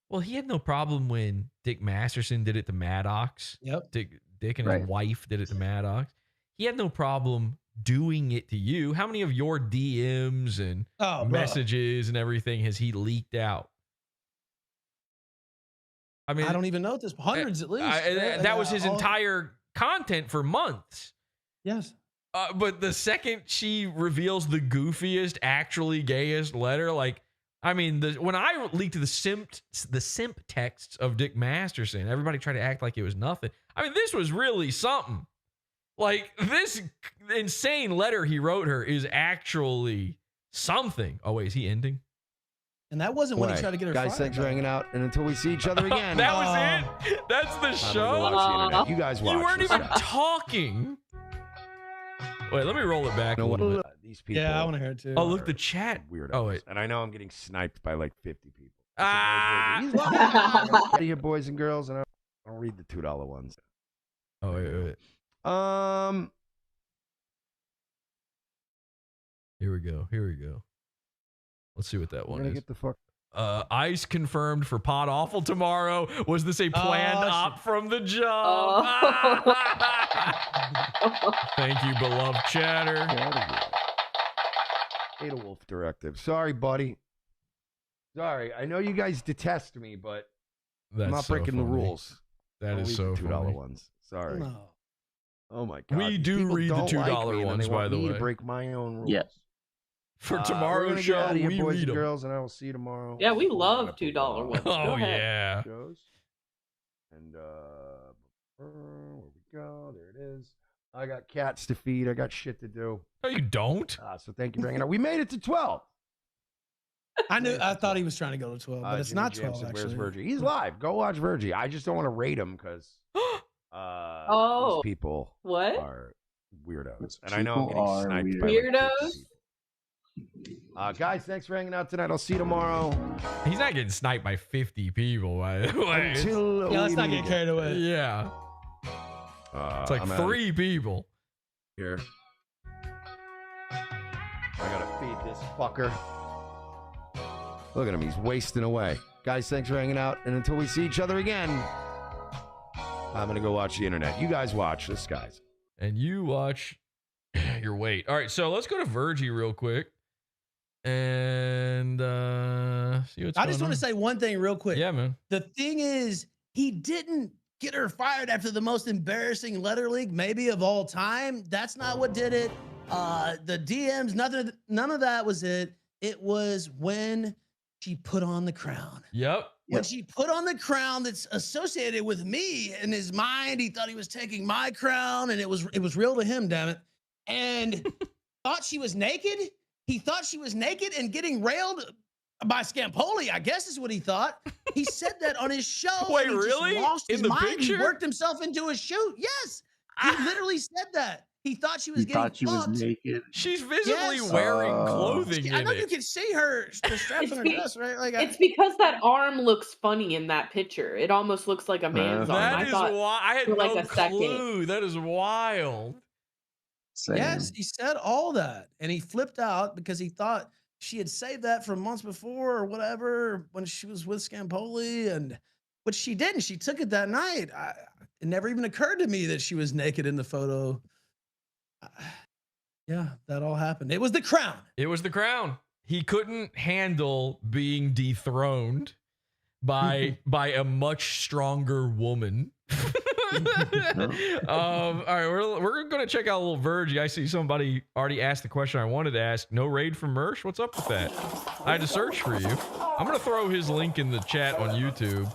Well, he had no problem when Dick Masterson did it to Maddox. Yep. Dick and his wife did it to Maddox. He had no problem doing it to you. How many of your DMs and messages and everything has he leaked out? I mean, I don't even know at this. Hundreds at least. That was his entire content for months. Yes. But the second she reveals the goofiest, actually gayest letter, when I leaked the simp texts of Dick Masterson, everybody tried to act like it was nothing. I mean, this was really something. Like, this insane letter he wrote her is actually something. Oh, wait, is he ending? And that wasn't when he tried to get her Guys, fired. thanks for hanging out. And until we see each other again. That was it? That's the I'm show? gonna go watch the internet. You guys watch. You weren't this even stuff. talking. Wait, let me roll it back a little bit. These people. Yeah, I want to hear it too. Oh, look, the chat. Weirdos. Oh, wait. And I know I'm getting sniped by like 50 people. Ah! He's out of here, boys and girls, and I'll read the $2 ones. Oh, wait. Here we go. Let's see what that one is. Get the fuck. Ice confirmed for PodAwful tomorrow. Was this a planned op from the jump? Thank you, beloved chatter. Ada Wolf directive. Sorry, buddy. Sorry. I know you guys detest me, but I'm not breaking the rules. That is so $2 funny. ones. Sorry. No. Oh my god. We These do people read the don't $2 like me, and ones, they by want the me way. to break my own rules. Yes. For We're tomorrow's gonna show, get out of here, we boys read and them. girls, and I will see you tomorrow. Yeah, we love $2 ones. Go Oh, ahead. yeah. Shows. And where we go? There it is. I got cats to feed. I got shit to do. No, you don't. So thank you for hanging out. We made it to 12. I thought he was trying to go to 12, but it's Jimmy not Jam 12 said, actually. Where's Virgie? He's live. Go watch Virgie. I just don't want to rate him because these people What? are weirdos. And I know I'm getting sniped by Weirdos? guys, thanks for hanging out tonight. I'll see you tomorrow. He's not getting sniped by 50 people, by the way. Yeah, let's not get carried away. Yeah. It's like I'm out 3 people. here. I gotta feed this fucker. Look at him, he's wasting away. Guys, thanks for hanging out. And until we see each other again, I'm gonna go watch the internet. You guys watch this, guys. And you watch your weight. All right, so let's go to Virgie real quick. And see what's I going just want on. to say one thing real quick. Yeah, man. The thing is, he didn't get her fired after the most embarrassing letter leak maybe of all time. That's not what did it. The DMs, none of that was it. It was when she put on the crown. Yep. When she put on the crown that's associated with me. In his mind, he thought he was taking my crown, and it was real to him, damn it. And thought she was naked. He thought she was naked and getting railed by Scampoli, I guess is what he thought. He said that on his show. Wait, and he just really? lost his In the mind. picture? He worked himself into a shoot. Yes. He literally said that. He thought she was He getting thought she was fucked. naked. She's visibly Yes. wearing clothing I in know you it. can see her, the straps on her dress, right? Like It's because that arm looks funny in that picture. It almost looks like a man's arm. That is why I had for like no a second. clue. That is wild. Yes, he said all that. And he flipped out because he thought she had saved that from months before or whatever when she was with Scampoli, and which she didn't. She took it that night. It never even occurred to me that she was naked in the photo. Yeah, that all happened. It was the crown. It was the crown. He couldn't handle being dethroned by a much stronger woman. All right, we're gonna check out a little Virgie. I see somebody already asked the question I wanted to ask. No raid from Mersh? What's up with that? I had to search for you. I'm gonna throw his link in the chat on YouTube.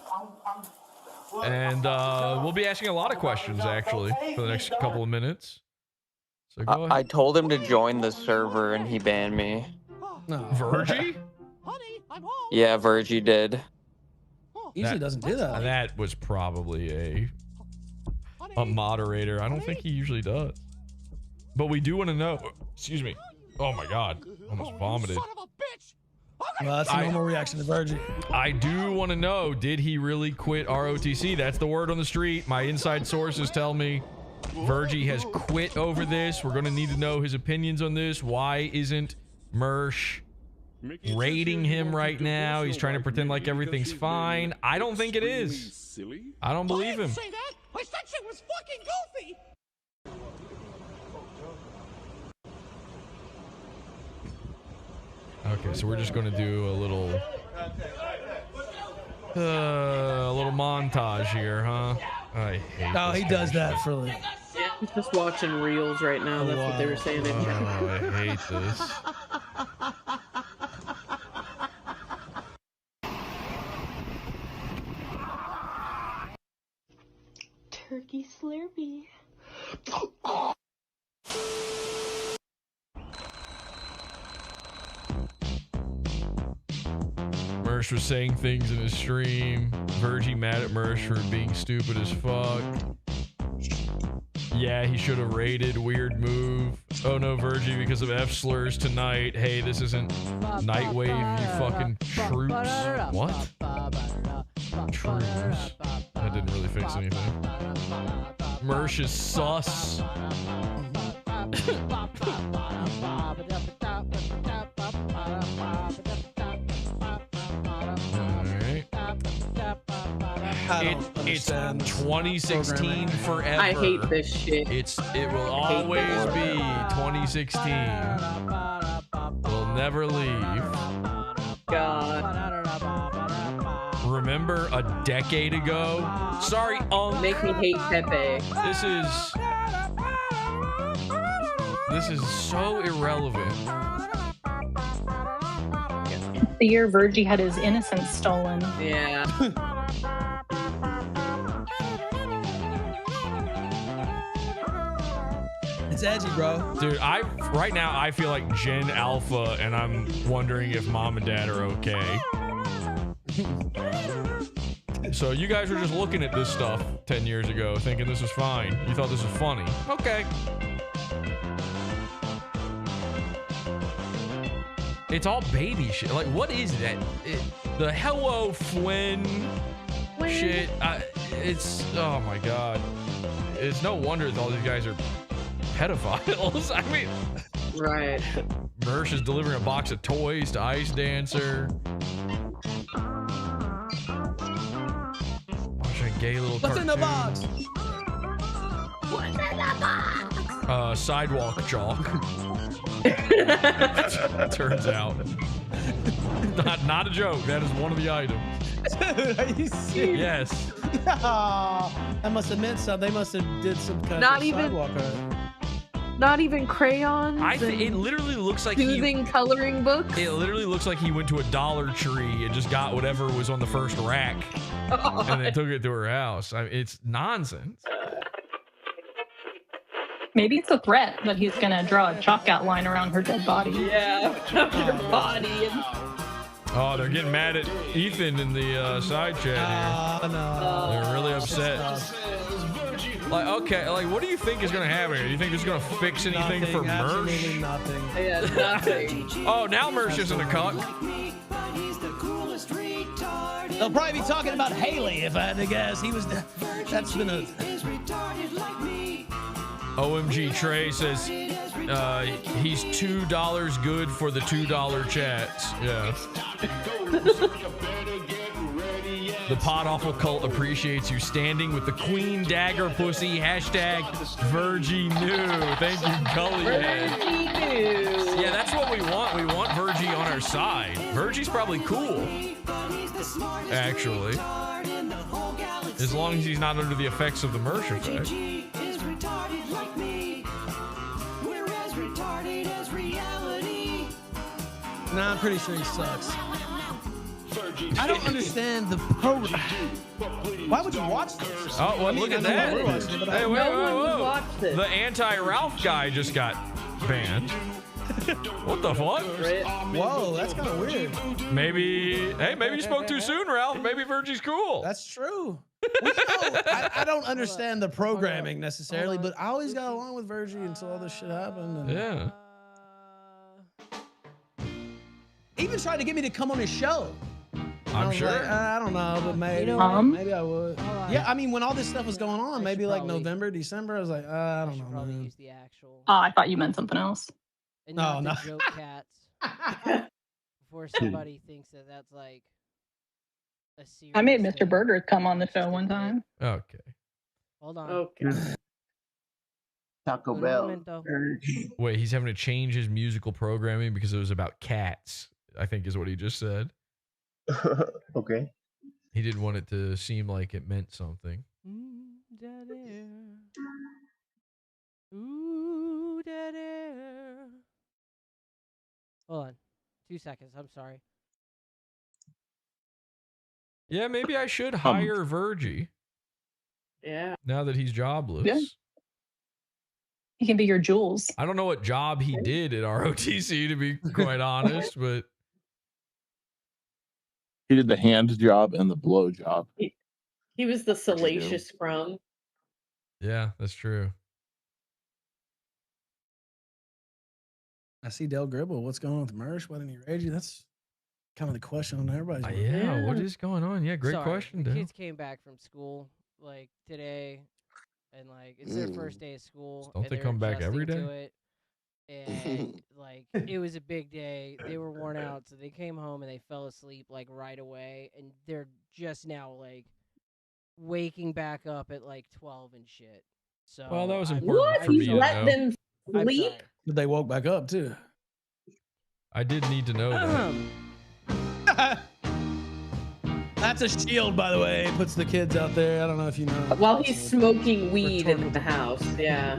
And we'll be asking a lot of questions actually for the next couple of minutes. So go ahead. I told him to join the server and he banned me. Virgie? Yeah, Virgie did. Usually doesn't do that. That was probably a moderator. I don't think he usually does. But we do want to know. Excuse me. Oh my god. Almost vomited. Well, that's a normal reaction to Virgie. I do want to know, did he really quit ROTC? That's the word on the street. My inside sources tell me Virgie has quit over this. We're going to need to know his opinions on this. Why isn't Mersh rating him right now? He's trying to pretend like everything's fine. I don't think it is. I don't believe him. I said she was fucking goofy. Okay, so we're just going to do a little montage here, huh? I hate No, this he kind does of that shit. for like. Yeah, he's just watching reels right now. That's what they were saying in here. Oh, I hate this. Turkey Slurpee. Mersh was saying things in his stream. Virgie mad at Mersh for being stupid as fuck. Yeah, he should have rated. Weird move. Oh no, Virgie, because of F slurs tonight. Hey, this isn't Nightwave, you fucking troops. What? Troops. That didn't really fix anything. Mersh is sus. It's 2016 forever. I hate this shit. It will always be 2016. We'll never leave. God. Remember a decade ago? Sorry, Make me hate Pepe. This is so irrelevant. The year Virgie had his innocence stolen. Yeah. It's edgy, bro. Dude, right now I feel like Gen Alpha, and I'm wondering if mom and dad are okay. So you guys were just looking at this stuff 10 years ago, thinking this was fine. You thought this was funny. Okay. It's all baby shit. Like, what is that? The hello Flynn shit. It's, oh my God. It's no wonder that all these guys are pedophiles. I mean, right. Mersh is delivering a box of toys to Ice Dancer. Watching a gay little What's cartoon. in the box? What's in the box? Sidewalk chalk. Turns out. Not a joke. That is one of the items. Dude, are you serious? Yes. That must have meant something. They must have did some kind Not of even- sidewalk art. Not even crayons. It literally looks like soothing coloring books. It literally looks like he went to a Dollar Tree and just got whatever was on the first rack and then took it to her house. I mean, it's nonsense. Maybe it's a threat that he's gonna draw a chalk outline around her dead body. Yeah, her body. Oh, they're getting mad at Ethan in the side chat here. No. They're really upset. Like, okay, like, what do you think is gonna happen here? Do you think it's gonna fix anything for Mersh? Nothing. Yeah, nothing. Oh, now Mersh isn't a cuck. They'll probably be talking about Haley if I had to guess. That's been a. OMG Trey says he's $2 good for the $2 chats. Yeah. The PodAwful cult appreciates you standing with the Queen Dagger Pussy. Hashtag Virgie New. Thank you, Gullyhead. Yeah, that's what we want. We want Virgie on our side. Virgie's probably cool. Actually. As long as he's not under the effects of the Mersh effect. Nah, I'm pretty sure he sucks. I don't understand the program. Why would you watch this? Oh, well, look at that. Hey, wait, whoa. The anti-Ralph guy just got banned. What the fuck? Whoa, that's kind of weird. Maybe you spoke too soon, Ralph. Maybe Virgie's cool. That's true. Well, I don't understand the programming necessarily, but I always got along with Virgie until all this shit happened. And yeah. He even tried to get me to come on his show. I'm sure. Like, I don't know, but maybe, maybe I would. Yeah, I mean, when all this stuff was going on, maybe like November, December, I was like, I don't know. Man. Oh, I thought you meant something else. And no. Joke cats. Before somebody thinks that that's like a serious I made Mr. thing. Burgers come on the show one time. Okay. Hold on. Okay. Taco Bell. Wait, he's having to change his musical programming because it was about cats, I think is what he just said. Okay. He didn't want it to seem like it meant something. Dead air. Ooh, dead air. Hold on. 2 seconds. I'm sorry. Yeah, maybe I should hire Virgie. Yeah. Now that he's jobless. Yeah. He can be your Jules. I don't know what job he did at ROTC, to be quite honest, but He did the hand job and the blow job. He was the salacious crumb. Yeah, that's true. I see Del Gribble. What's going on with Mersh? Why didn't he raid you? That's kind of the question on everybody's mind. Yeah, what is going on? Yeah, great question, The Dale. kids came back from school like today, and like it's their first day of school. Don't and they they're come back every adjusting day? to it. And like it was a big day. They were worn out, so they came home and they fell asleep like right away. And they're just now like waking back up at like 12 and shit. So Well, that was I'm- important for me to let know. them I'm sleep? sorry. But they woke back up too. I did need to know that. That's a shield, by the way. It puts the kids out there. I don't know if you know. While he's smoking weed in the house. Yeah.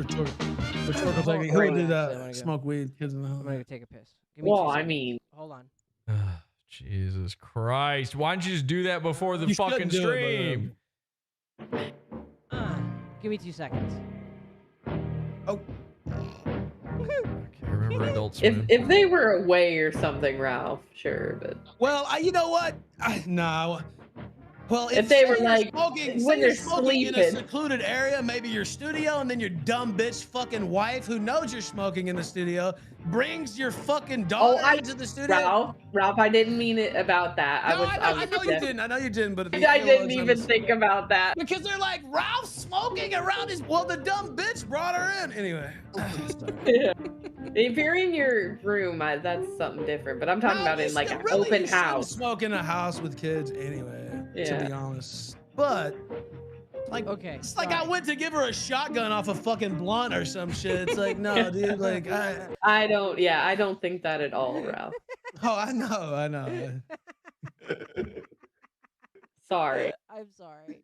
Rhetorical technique. Who would do that? Smoke weed, kids in the house. I'm gonna go take a piss. Give me Well, 2 I seconds. mean, hold on. Jesus Christ. Why don't you just do that before the You fucking shouldn't do it, stream? Give me 2 seconds. Oh. I remember Adult if Swim. if they were away or something, Ralph, sure, but Well, you know what? No. Well, If they were, you're like, smoking, when say you're they're smoking in a sleeping. secluded area, maybe your studio, and then your dumb bitch fucking wife who knows you're smoking in the studio brings your fucking daughter into the studio. Ralph, I didn't mean it about that. No, I know you didn't. I know you didn't, but I didn't even think about that. because they're like Ralph smoking around his. Well, the dumb bitch brought her in anyway. If you're in your room, that's something different. But I'm talking about in like an Really, open you shouldn't house. smoke in a house with kids anyway. To Yeah. be honest, but like, okay, it's like I went to give her a shotgun off a fucking blunt or some shit. It's like, no, dude, like I don't think that at all, Ralph. Oh, I know. Sorry. I'm sorry.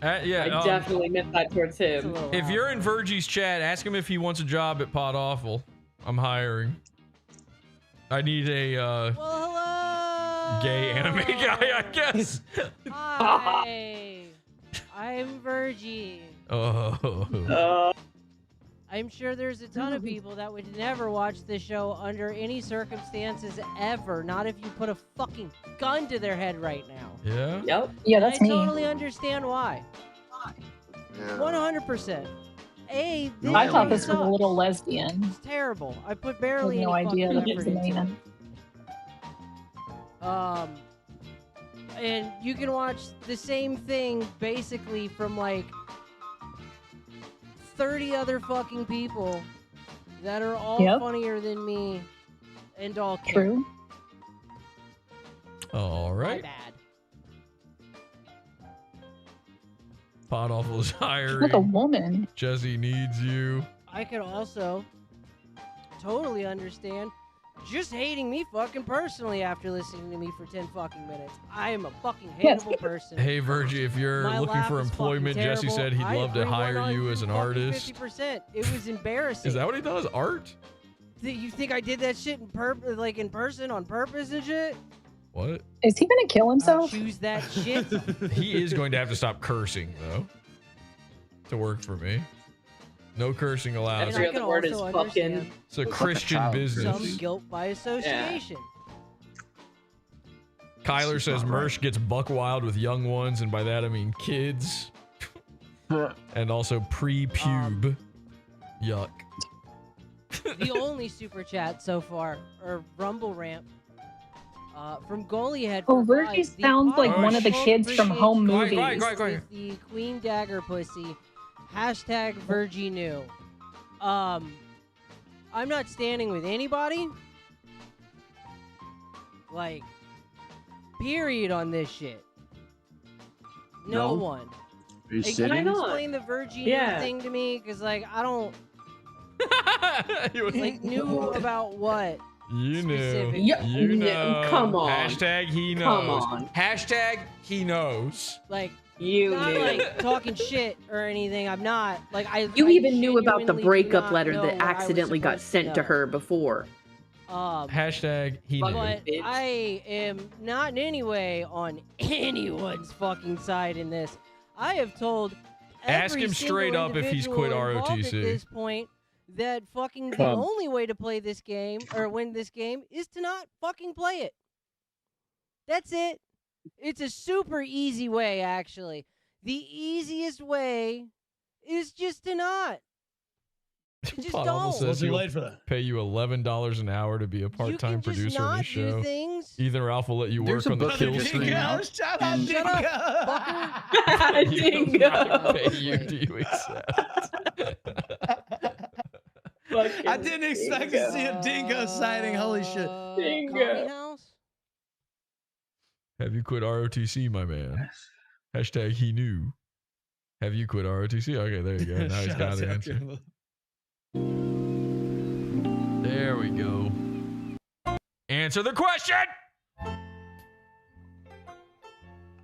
Yeah, I definitely meant that towards him. If you're in Virgie's chat, ask him if he wants a job at PodAwful. I'm hiring. I need a gay anime guy, I guess. Hi, I'm Virgie. Oh. I'm sure there's a ton of people that would never watch this show under any circumstances ever. Not if you put a fucking gun to their head right now. Yeah? Yep. Yeah, that's me. I totally understand why. 100%. I thought this was a little lesbian. It's terrible. I put barely no any idea fucking that it's a effort into man. it. And you can watch the same thing basically from like 30 other fucking people that are all funnier than me and all care. True. All right. My bad. PodAwful's hiring. She's like a woman. Jesse needs you. I could also totally understand just hating me fucking personally after listening to me for 10 fucking minutes. I am a fucking hateable person. Hey, Virgie, if you're My looking laugh for is employment, fucking Jesse terrible. said he'd I love to agree hire you as an 100 artist. fucking 50%. It was embarrassing. Is that what he does? Art? You think I did that shit in person on purpose and shit? What? Is he gonna kill himself? Choose that shit. He is going to have to stop cursing, though, to work for me. No cursing allowed. Every other word is fucking. It's a Christian business. Some guilt by association. Kyler says Mersh gets buck wild with young ones, and by that I mean kids. And also pre-pube. Yuck. The only super chat so far, or Rumble Ramp, from Goalie Head. Oh, Virgie sounds like one of the kids from Home Movies. Go ahead. The Queen Dagger Pussy. Hashtag Virgie New. I'm not standing with anybody. Like, period on this shit. No one. Are you Hey, sitting? can you explain the Virgie New thing to me? Because, like, I don't... like, knew about what? You knew. Specific. You know. Come on. Hashtag he knows. Come on. Hashtag he knows. Like, you not knew. like talking shit or anything. I'm not. Like, You I even knew about the genuinely do breakup not letter know that what I was accidentally got supposed sent to know. her before. Hashtag he knew. But I am not in any way on anyone's fucking side in this. I have told Ask every him straight single up if he's individual quit involved ROTC. At this point, that fucking the Come. only way to play this game or win this game is to not fucking play it. That's it. It's a super easy way, actually. The easiest way is just to not. Just PodAwful don't. says Too he'll late for that. pay you $11 an hour to be a part-time producer in his show. Things. Ethan Ralph will let you work on the kill stream. Shut up, Shut Dingo. up, Dingo. Pay you, do you accept? I didn't expect to see a dingo sighting. Holy shit. Coffee house? Have you quit ROTC, my man? Hashtag he knew. Have you quit ROTC? Okay, there you go. Now he's Shout got out the to answer. Kevin. There we go. Answer the question!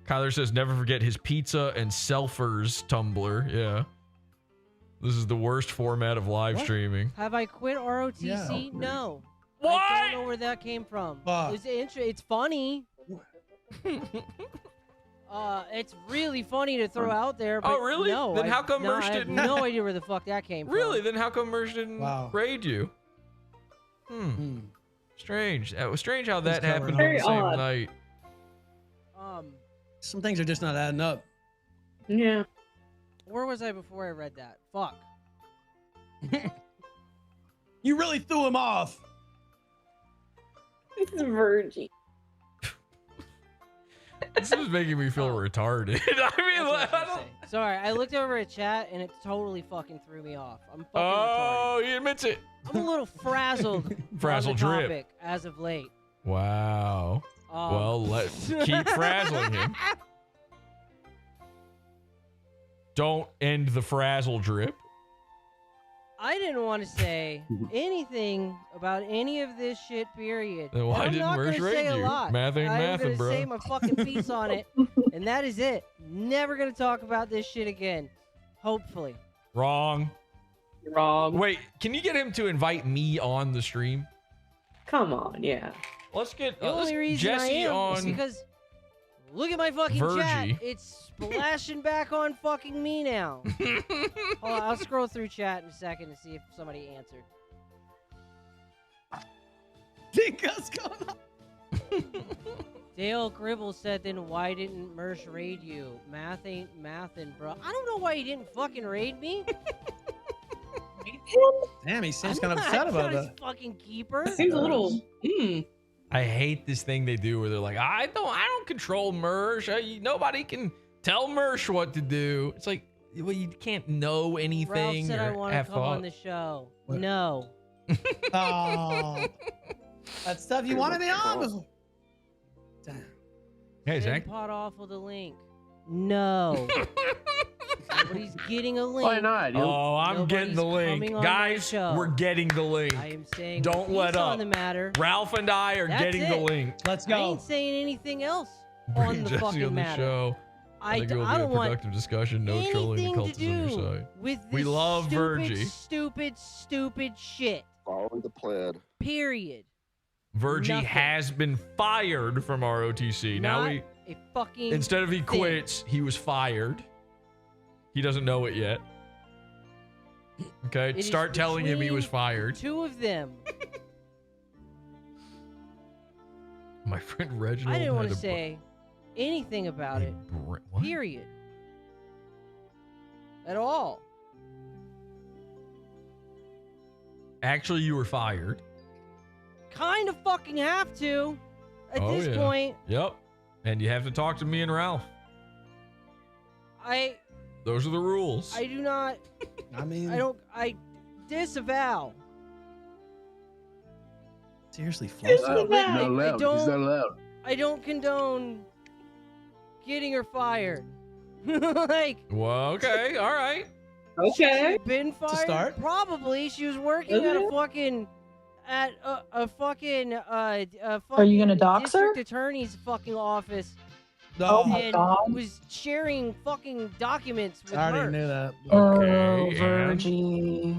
Kyler says never forget his pizza and selfers Tumblr. Yeah. This is the worst format of live streaming. Have I quit ROTC? Yeah. No. What? I don't know where that came from. Fuck. It's funny. It's really funny to throw out there. But Oh, really? No, Then how come Mersh I have didn't- no idea where the fuck that came from. Really? Then how come Mersh didn't raid you? Strange. That was strange how that happened on Very the same odd. night. Some things are just not adding up. Yeah. Where was I before I read that? Fuck. You really threw him off. It's Virgie. This is making me feel retarded. I mean, like, I don't. Sorry, I looked over at chat and it totally fucking threw me off. I'm fucking Oh, he admits it. retarded. I'm a little frazzled. Frazzle on the drip. topic as of late. Wow. Well, let's keep frazzling him. Don't end the frazzle drip. I didn't want to say anything about any of this shit, period. Then why And didn't I'm not Mersh gonna say rate a you? lot. Math ain't I'm mathin', gonna bro. say my fucking piece on it, and that is it. Never gonna talk about this shit again. Hopefully. Wrong. Wrong. Wait, can you get him to invite me on the stream? Come on, yeah. The Let's get only reason I Jesse am is on. because look at my fucking Virgie. chat. It's splashing back on fucking me now. Hold on, I'll scroll through chat in a second to see if somebody answered. Dingo's going on. Dale Gribble said, then why didn't Mersh raid you? Math ain't mathin', bro. I don't know why he didn't fucking raid me. Damn, he seems kind of I'm upset not about his that. fucking keeper. Seems a little. I hate this thing they do where they're like, I don't control Mersh. Nobody can tell Mersh what to do. It's like, well, you can't know Ralph anything said I or want to have come on thought. the show. What? No. Oh, that stuff you wanted me on before. Damn. Hey, Zach. Send PodAwful the link. No. Nobody's getting a link. Why not? Oh, I'm getting the Nobody's link. coming on Guys, my show. we're getting the link. I am saying Don't my let piece up. on the matter. Ralph and I are That's getting the it. link. Let's I go. ain't saying anything else Bring on the Jesse fucking on the matter. show. I think it will I be a don't want productive discussion. No trolling anything the to cultists on your do side. with We this love stupid, Virgie. stupid shit. Following the plan. Period. Virgie Nothing. has been fired from ROTC. Now Not we a fucking instead of he thing. quits, he was fired. He doesn't know it yet. Okay, It is start telling him he was between fired. Two of them. My friend Reginald I didn't want had to say anything about it. What? Period. At all. Actually, you were fired. Kind of fucking have to. At Oh, this yeah. point, Yep. And you have to talk to me and Ralph. I Those are the rules. do not. I mean, I disavow. seriously, He's Fluff. not I allowed. He's don't- not allowed. I don't condone getting her fired. Like, Well, okay, all right. Okay. she's been fired. start? Probably she was working at a fucking a fucking Are you gonna dox her? district attorney's fucking office Oh my and God. was sharing fucking documents with I already her. knew that. Okay, Oh, and Virgie.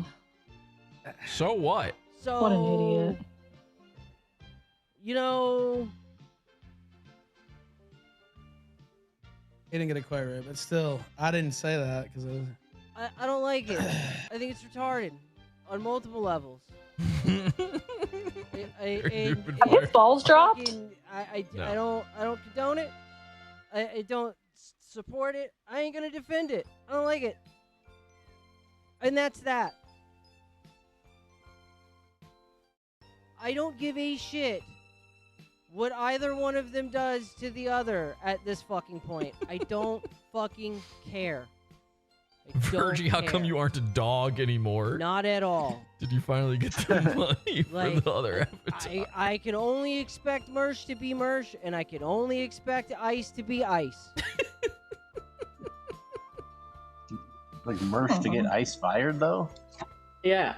so what? So What an idiot. You know, He didn't get it quite right, but still, I didn't say that because I don't like it. I think it's retarded. on multiple levels. Have his balls dropped? I don't condone it. I don't support it. I ain't gonna defend it. I don't like it. And that's that. I don't give a shit what either one of them does to the other at this fucking point. I don't fucking care. Virgie, how come you aren't a dog anymore? Not at all. Did you finally get the money for the other avatar? I can only expect Mersh to be Mersh, and I can only expect Ice to be Ice. Like Mersh to get Ice fired though? Yeah.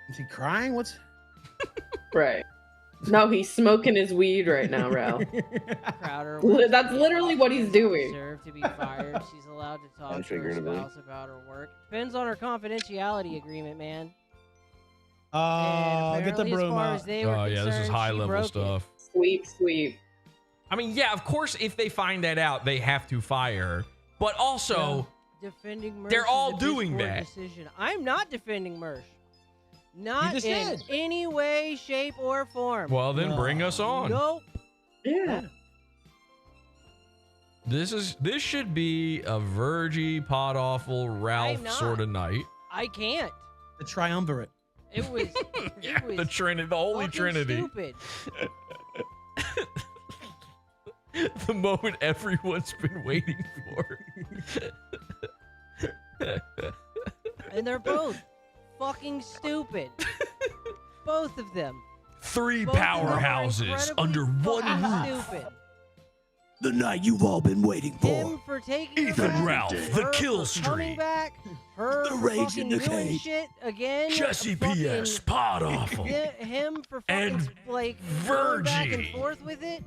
Is he crying? What's right? No, he's smoking his weed right now, Ralph. Crowder. That's literally what he's doing. Deserve to be fired. She's allowed to talk to her spouse about her work. Depends on her confidentiality agreement, man. Get the broom out. Oh yeah, this is high level stuff. Sweep. I mean, yeah, of course, if they find that out, they have to fire. But also, defending Mersh they're all is a doing piss-poor that. Decision. I'm not defending Mersh. Not just in did. any way, shape, or form. Well, then bring us on. Nope. Yeah. This should be a Virgie, PodAwful, Ralph sort of night. I can't. The triumvirate. It was. Yeah, it was the Trinity, the Holy fucking Trinity. Stupid. The moment everyone's been waiting for. And they're both fucking stupid. Both of them. Three Both of them are powerhouses incredibly under one fucking roof. Stupid. The night you've all been waiting for. Him for taking Ethan her back, Ralph, her the kill for streak. coming back, her The for rage fucking in the doing cage. shit again. Jesse fucking P.S. PodAwful. Him for fucking And like going back and Virgie. forth with it.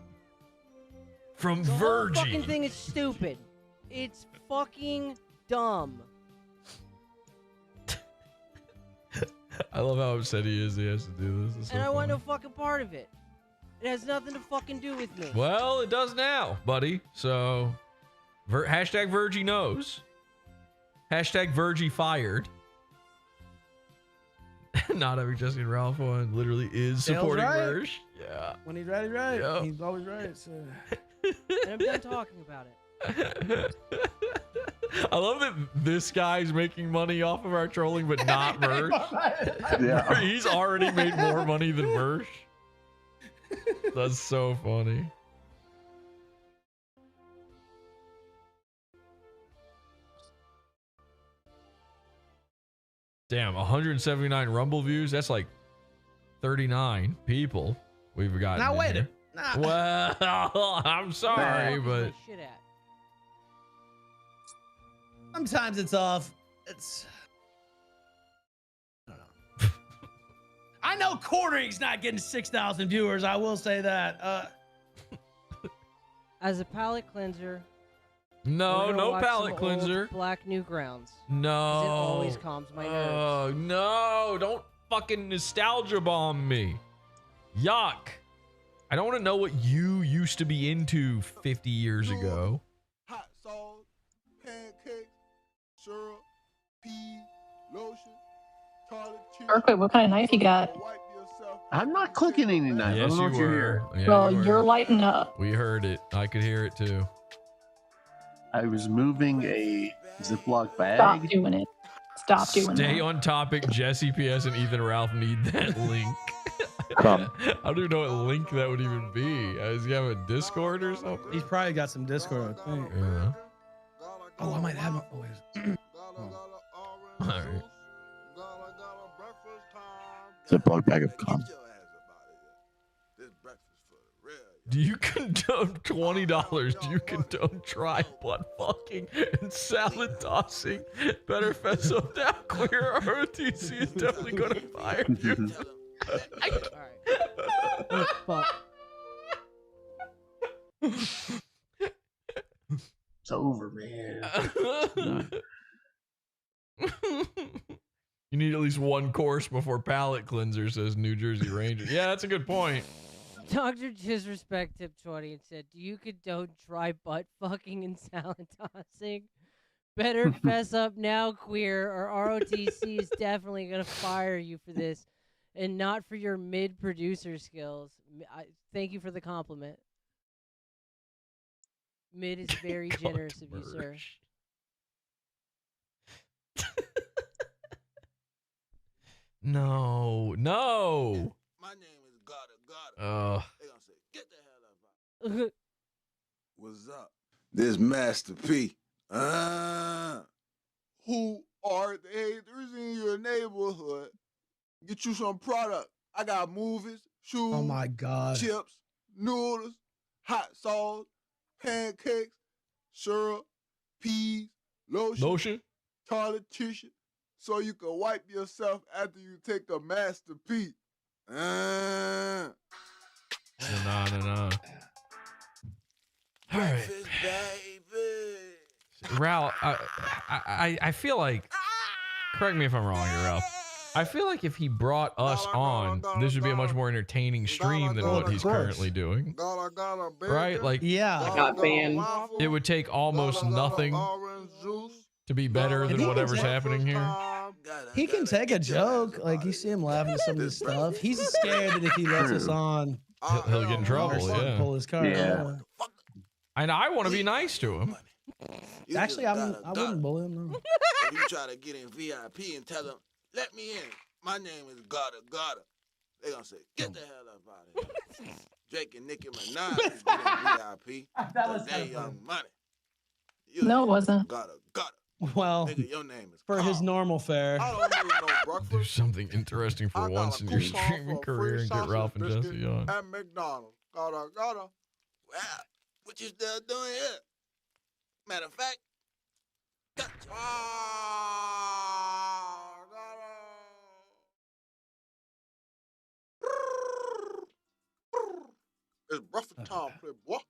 From The whole fucking Virgie. thing is stupid. It's fucking dumb. I love how upset he is. He has to do this. It's so And I want no funny. fucking part of it. It has nothing to fucking do with me. Well, it does now, buddy. So, hashtag Virgie knows. Hashtag Virgie fired. Not having Jesse and Ralph on literally is Dale's supporting right. Mersh. Yeah. When he's right, he's right. Yep. He's always right. So. And I'm done talking about it. I love that this guy's making money off of our trolling, but not Mersh. Yeah. He's already made more money than Mersh. That's so funny. Damn, 179 Rumble views. That's like 39 people we've got. Now wait a Well, I'm sorry, but Shit at. Sometimes it's off. It's. I don't know. I know Quartering's not getting 6,000 viewers. I will say that. As a palate cleanser. no, we're gonna no watch palate some cleanser. old Black Newgrounds. No. 'Cause it always calms my nerves. Oh, no. Don't fucking nostalgia bomb me. Yuck. I don't want to know what you used to be into 50 years ago. Hot sauce, pancakes, syrup, pea, lotion, toilet tissue. Berkeley, what kind of knife you got? I'm not clicking any knife. I Yes, don't know you what you're were. hearing. Yeah, Well, you were. you're lighting up. We heard it. I could hear it too. I was moving a Ziploc bag. Stop doing it. Stop doing Stay that. on topic. Jesse PS and Ethan Ralph need that link. Come. I don't even know what link that would even be. Does he have a Discord or something? He's probably got some Discord, I think. Yeah. Oh, I might have him. Oh, wait. All right. It's a bug bag of cum. Do you condone $20? Do you condone dry butt fucking and salad tossing? Better fess up now. Clear ROTC is definitely going to fire you. Fuck. It's over, man. You need at least one course before palate cleanser, says New Jersey Ranger. Yeah, that's a good point. Dr. Disrespect tip 20 and said, "Do you condone dry butt fucking and salad tossing? Better fess up now, queer, or ROTC is definitely gonna fire you for this, and not for your mid-producer skills." Thank you for the compliment. Mid is very generous of you, sir. No. My name is Gotta. They gonna say, get the hell out of here. What's up? This Master P. Who are the haters in your neighborhood? Get you some product. I got movies, shoes, Oh my God. chips, noodles, hot sauce, pancakes, syrup, peas, lotion, toilet tissue, so you can wipe yourself after you take a Master P. No. All right. Ralph, I feel like, correct me if I'm wrong here, Ralph. I feel like if he brought us on, this would be a much more entertaining stream than what he's currently doing. Right? Like, yeah. I got banned. It would take almost nothing to be better than whatever's happening here. He can take a joke. Like, you see him laughing at some of this stuff. He's scared that if he lets us on, he'll get in trouble. Yeah. Pull his card. Yeah. And I want to be nice to him. Actually, I wouldn't bully him. No. If you try to get in VIP and tell them, let me in. My name is Gotta. They gonna say, get the hell up out of here. Drake and Nicki Minaj is getting VIP. Because they Young Money. No, it wasn't. Gotta. Well, Nigga, your name is for his normal fare. I don't need no breakfast. Do something interesting for once in your streaming career and get Ralph and Jesse on. At McDonald's. Gotta. Well, what you still doing here? Matter of fact, it's breakfast time, playboy.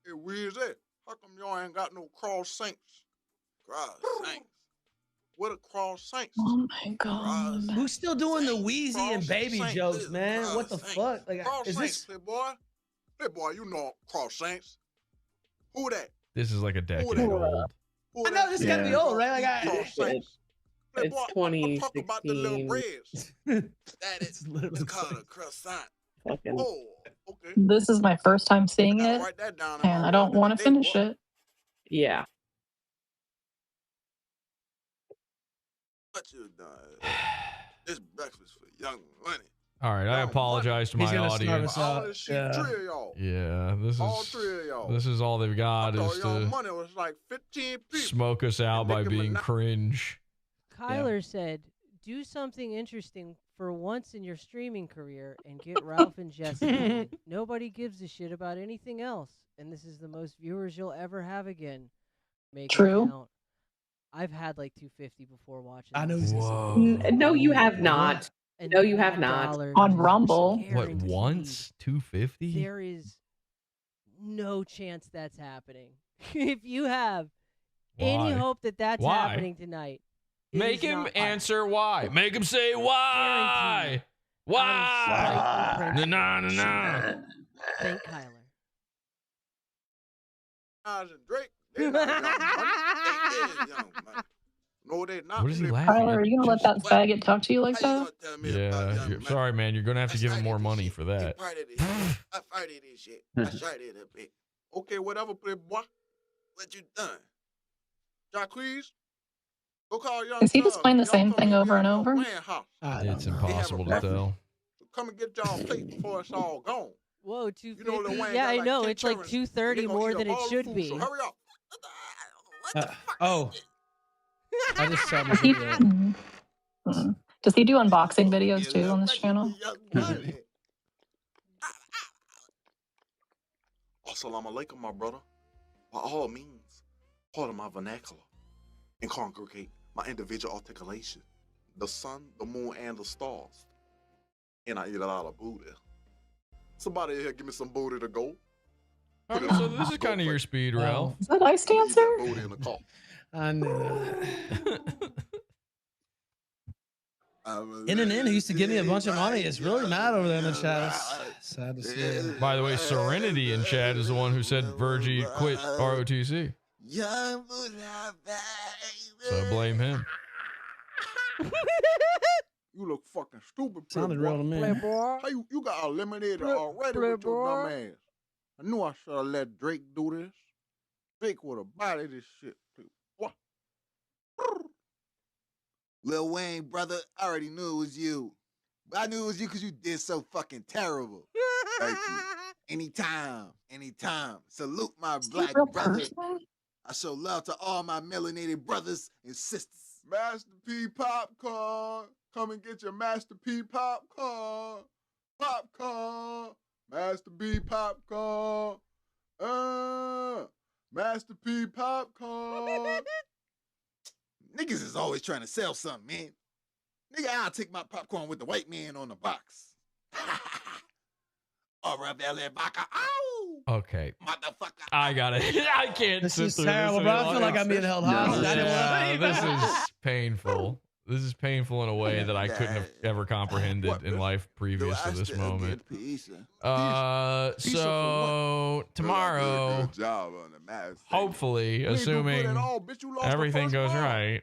Hey, where's that? How come y'all ain't got no cross saints? Cross saints? What a cross saints? Oh my God. Who's still doing the Wheezy and Baby jokes, man? What the fuck? Like, cross is saints, this? playboy? Playboy, you know cross saints. Who that? This is like a decade old. I know this gotta be old, right? Like, it's 2016. That is called a croissant. Oh, okay. This is my first time seeing it, and I don't want to finish it. Yeah. What you done? This breakfast for young money. All right, I apologize to my audience. Yeah, this is all they've got is to money was like 15 people. smoke us out by being cringe. Kyler said, "Do something interesting for once in your streaming career and get Ralph and Jesse. Nobody gives a shit about anything else, and this is the most viewers you'll ever have again. Make True. it count." I've had like 250 before watching. I know. No, you have not. No, you have not. On Rumble. What, once? 250? There is no chance that's happening. If you have any hope that that's happening tonight, make him answer why. Make him say why. Why? No. Thank Kyler. Drake, they're not young money. They is young money. No, they're not. What is he laughing Tyler, are you gonna let that faggot talk to you like that? Yeah, sorry, man. You're gonna have to give him more money for that. I farted this shit. I sharded a bit. Okay, whatever, playboy. What you done? Jacquees? Go call young. Is he just playing the same thing over and over? It's impossible to tell. Come and get y'all plate before it's all gone. Whoa, 250. You know Lil Wayne Yeah, got I like know. 10 It's like children, 230 and they gonna more eat than up it all the should food, be. So hurry up. I just saw the Does he, video. does he do unboxing videos too on this channel? Assalamu alaikum, my brother. By all means, part of my vernacular and congregate my individual articulation, the sun, the moon, and the stars. And I eat a lot of booty. Somebody here give me some booty to go. All right, so this is kind of your speed, Ralph. Is that Ice Dancer? Booty in the car. I knew that. NNN, who used to give me a bunch of money, is really mad over there in the chat. It's sad to see. By the way, Serenity in chat is the one who said Virgie quit ROTC. So blame him. You look fucking stupid. Sounded real to me. How you got eliminated already with your dumb ass? I knew I should have let Drake do this. Drake would have bodied this shit. What? Lil Wayne, brother, I already knew it was you. But I knew it was you because you did so fucking terrible. Thank you. Anytime. Salute my black brother. I show love to all my melanated brothers and sisters. Master P popcorn. Come and get your Master P popcorn. Popcorn. Master P popcorn. Master P popcorn. Niggas is always trying to sell something, man. Nigga, I'll take my popcorn with the white man on the box. Okay. I got it. I can't This sit is through terrible, this bro. I anymore. feel like I'm being held hostage. I didn't want to leave. This is painful. This is painful in a way that I couldn't have ever comprehended in life previous to this moment. So tomorrow, hopefully, assuming everything goes right,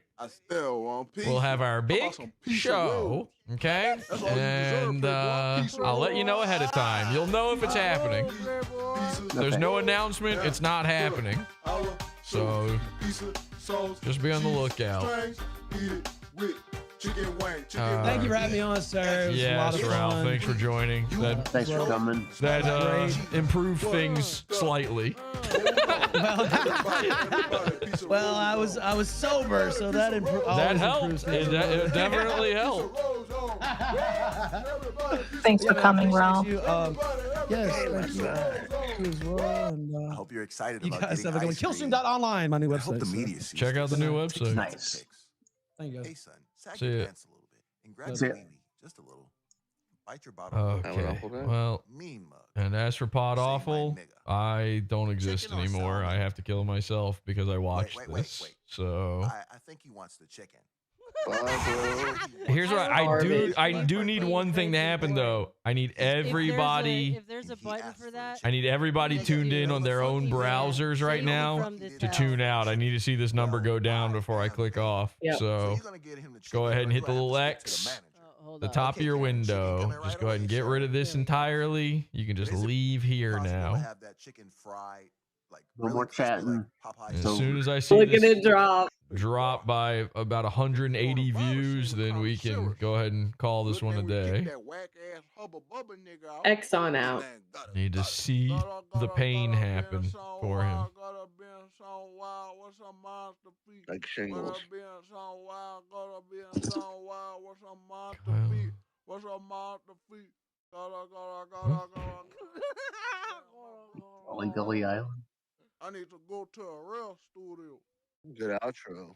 we'll have our big show, okay? And I'll let you know ahead of time. You'll know if it's happening. There's no announcement. It's not happening. So just be on the lookout. Thank you for having me on, sir. It was a lot Yes, of Ralph. fun. Thanks for joining. Thanks for coming. That improved things slightly. Well, I was sober, so that improved. That helped. It definitely helped. Thanks for coming, Ralph. Yes, thank you. As well. And, I hope you're excited you about guys getting have a good one. ice cream. Killstream.online, my new website. I hope the media sees Check out the new website. Nice. Thank you. Hey, son, sag See your ya. pants a little bit and grab your wee just a little. Bite your bottom. Okay. Well, Mean mug. and as for PodAwful, nigga. I don't exist Chicken or anymore. salmon? I have to kill myself because I watched this. So I think he wants the chicken. here's what I do need one thing to happen though. I need everybody. If there's a button for that, I need everybody tuned in on their own browsers right now to tune out. I need to see this number go down before I click off. Yep. So go ahead and hit the little X, the top of your window. Just go ahead and get rid of this entirely. You can just leave here now. Have that chicken fried, like No more chatting. As soon as I see Look at this it drop. by about 180 views, then we can go ahead and call this one a day. X on out. Need to see the pain happen for him. Like shingles. Gully Gully Island. I need to go to a real studio. Good outro.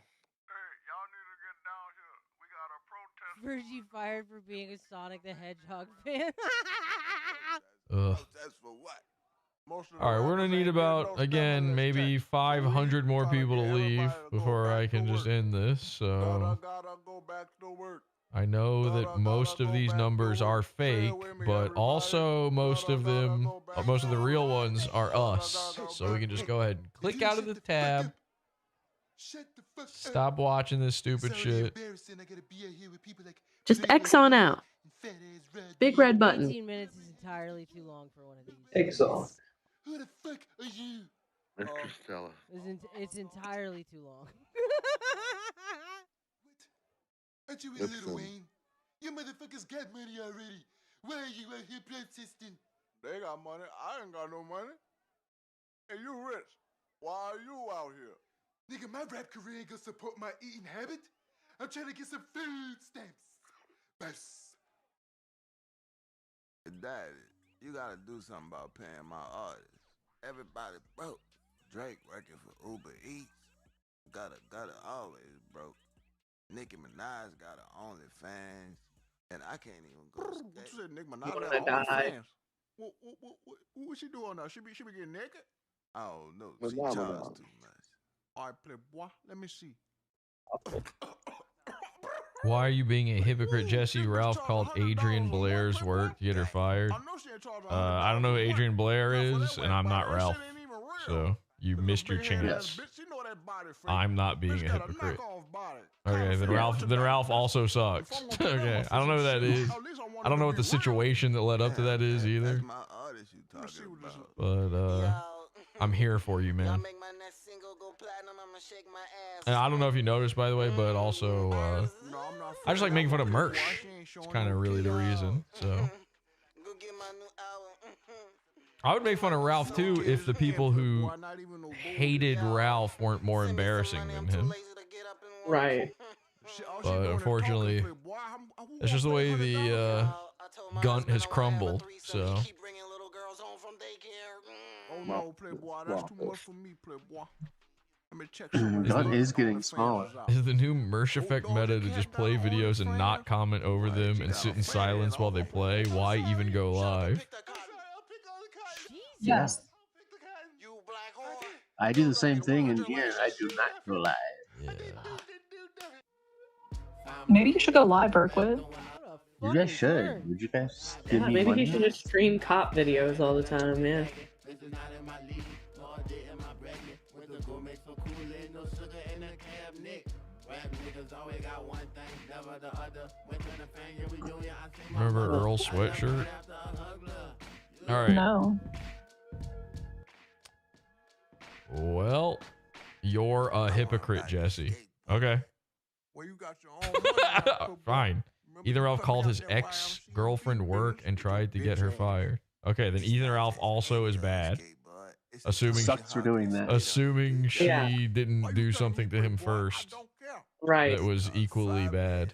Virgie fired for being a Sonic the Hedgehog fan. Ugh. All right, we're gonna need about, again, maybe 500 more people to leave before I can just end this. So I know that most of these numbers are fake, but also most of the real ones are us. So we can just go ahead and click out of the tab. Stop watching this stupid shit. Just X on out. Big red button. 18 minutes is entirely too long for one of these. X on. Who the fuck are you? Mr. Stella. It's entirely too long. Aren't you a little Wayne? You motherfuckers got money already. Why are you out here protesting? They got money. I ain't got no money. Hey, you rich. Why are you out here? Nigga, my rap career ain't gonna support my eating habit. I'm trying to get some food stamps. Boss. Daddy, you gotta do something about paying my artists. Everybody broke. Drake working for Uber Eats. Gotta always broke. Nicki Minaj got her OnlyFans. And I can't even go skate. What you said, Nicki Minaj got OnlyFans? What she doing now? She be getting naked? Oh no, Well, she no, no, charged no. too much. All right, play boy. Let me see. Why are you being a hypocrite, Jesse? Ralph called Adrian Blair's work to get her fired. I don't know who Adrian Blair is, and I'm not Ralph. So you missed your chance. I'm not being a hypocrite. Okay, then Ralph also sucks. Okay, I don't know who that is. I don't know what the situation that led up to that is either. But I'm here for you, man. And I don't know if you noticed, by the way, but also I just like making fun of Mersh. It's kind of really the reason. So I would make fun of Ralph too if the people who hated Ralph weren't more embarrassing than him. Right. But unfortunately, it's just the way the Gunt has crumbled. So. Gunt is getting smaller. Is the new Mersh effect meta to just play videos and not comment over them and sit in silence while they play? Why even go live? Yes. I do the same thing in here. I do not go live. Yeah. Maybe you should go live, Berkwood. You guys should. Would you guys give me maybe money? he should just stream cop videos all the time, yeah. Remember Earl Sweatshirt? All right. No. Well, you're a hypocrite, Jesse. Okay. Fine. Ethan Ralph called his ex-girlfriend work and tried to get her fired. Okay, then Ethan Ralph also is bad. Assuming sucks for doing that. Assuming she didn't do something to him first. Right. That was equally bad.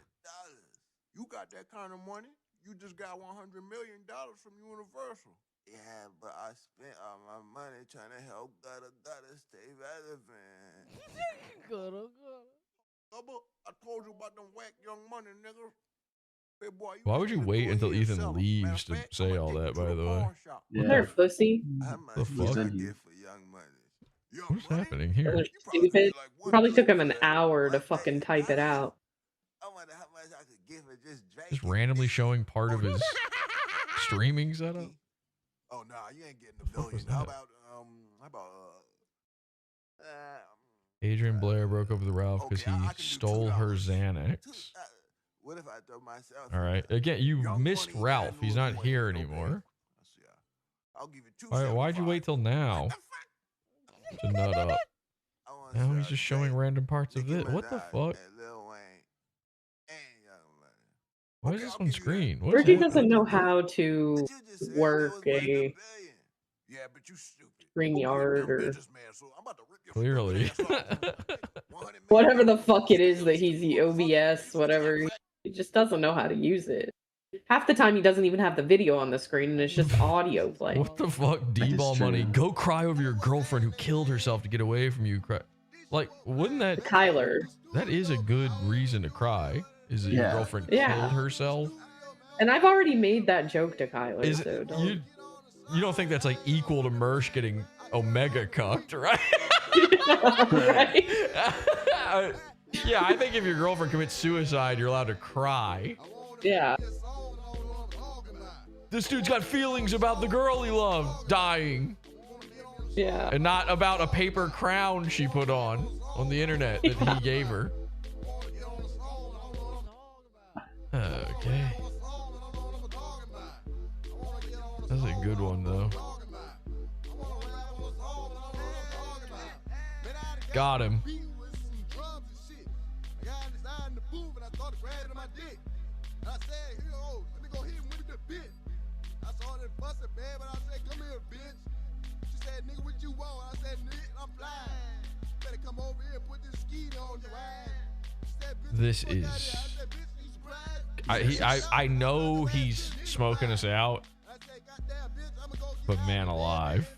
You got that kind of money? You just got $100 million from Universal. Yeah, but I spent all my money trying to help gotta stay relevant. I told you about them whack young money, nigga. Hey, boy, Why would you wait until Ethan leaves to say all that, by the way? Yeah. They're pussy. The fuck? What's happening here? Stupid. Probably took him an hour to fucking type it out. Just randomly showing part of his streaming setup. Oh nah, you ain't getting the billion. How about Adrian Blair broke up with Ralph because he stole her Xanax. What if I throw myself? All right. Again, you missed Ralph. He's not here anymore. I'll give you Why'd you wait till now to nut up? Now he's just showing random parts of it. What the fuck? Why is this on screen? Ricky doesn't know how to work a StreamYard or clearly whatever the fuck it is that he's the OBS, whatever. He just doesn't know how to use it. Half the time he doesn't even have the video on the screen and it's just audio playing. What the fuck? D-ball money. Go cry over your girlfriend who killed herself to get away from you. Like, wouldn't that... Kyler. That is a good reason to cry. Is that your girlfriend killed herself? And I've already made that joke to Kyler. You don't think that's like equal to Mersh getting Omega cucked, right? Right. Yeah, I think if your girlfriend commits suicide, you're allowed to cry. Yeah. This dude's got feelings about the girl he loved dying. Yeah. And not about a paper crown she put on the internet that he gave her. Okay. That's a good one, though. Got him. This is... I know he's smoking us out, but man alive,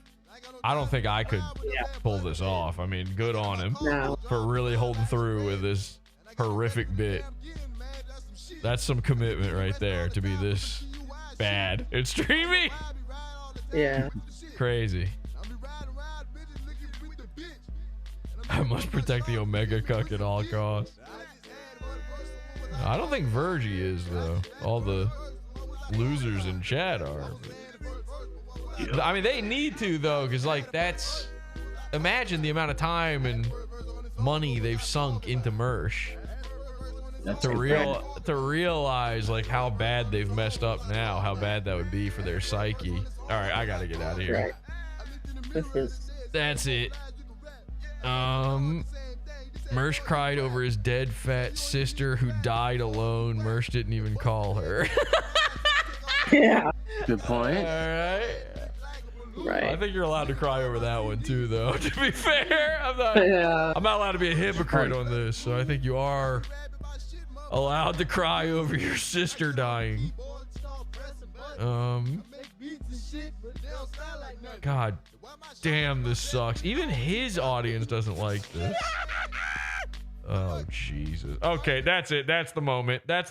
I don't think I could pull this off. I mean, good on him for really holding through with this horrific bit. That's some commitment right there to be this bad. It's streaming. Yeah. Crazy. I must protect the Omega cuck at all costs. I don't think Virgie is though. All the losers in chat are. I mean, they need to though, because like that's. Imagine the amount of time and money they've sunk into Mersh to realize like how bad they've messed up now, how bad that would be for their psyche. All right, I gotta get out of here. Right. That's it. Mersh cried over his dead fat sister who died alone. Mersh didn't even call her. Yeah. Good point. All right. Right. I think you're allowed to cry over that one too, though. To be fair, I'm not allowed to be a hypocrite on this, so I think you are allowed to cry over your sister dying. God damn, this sucks. Even his audience doesn't like this. Oh Jesus. Okay, that's it. That's the moment. That's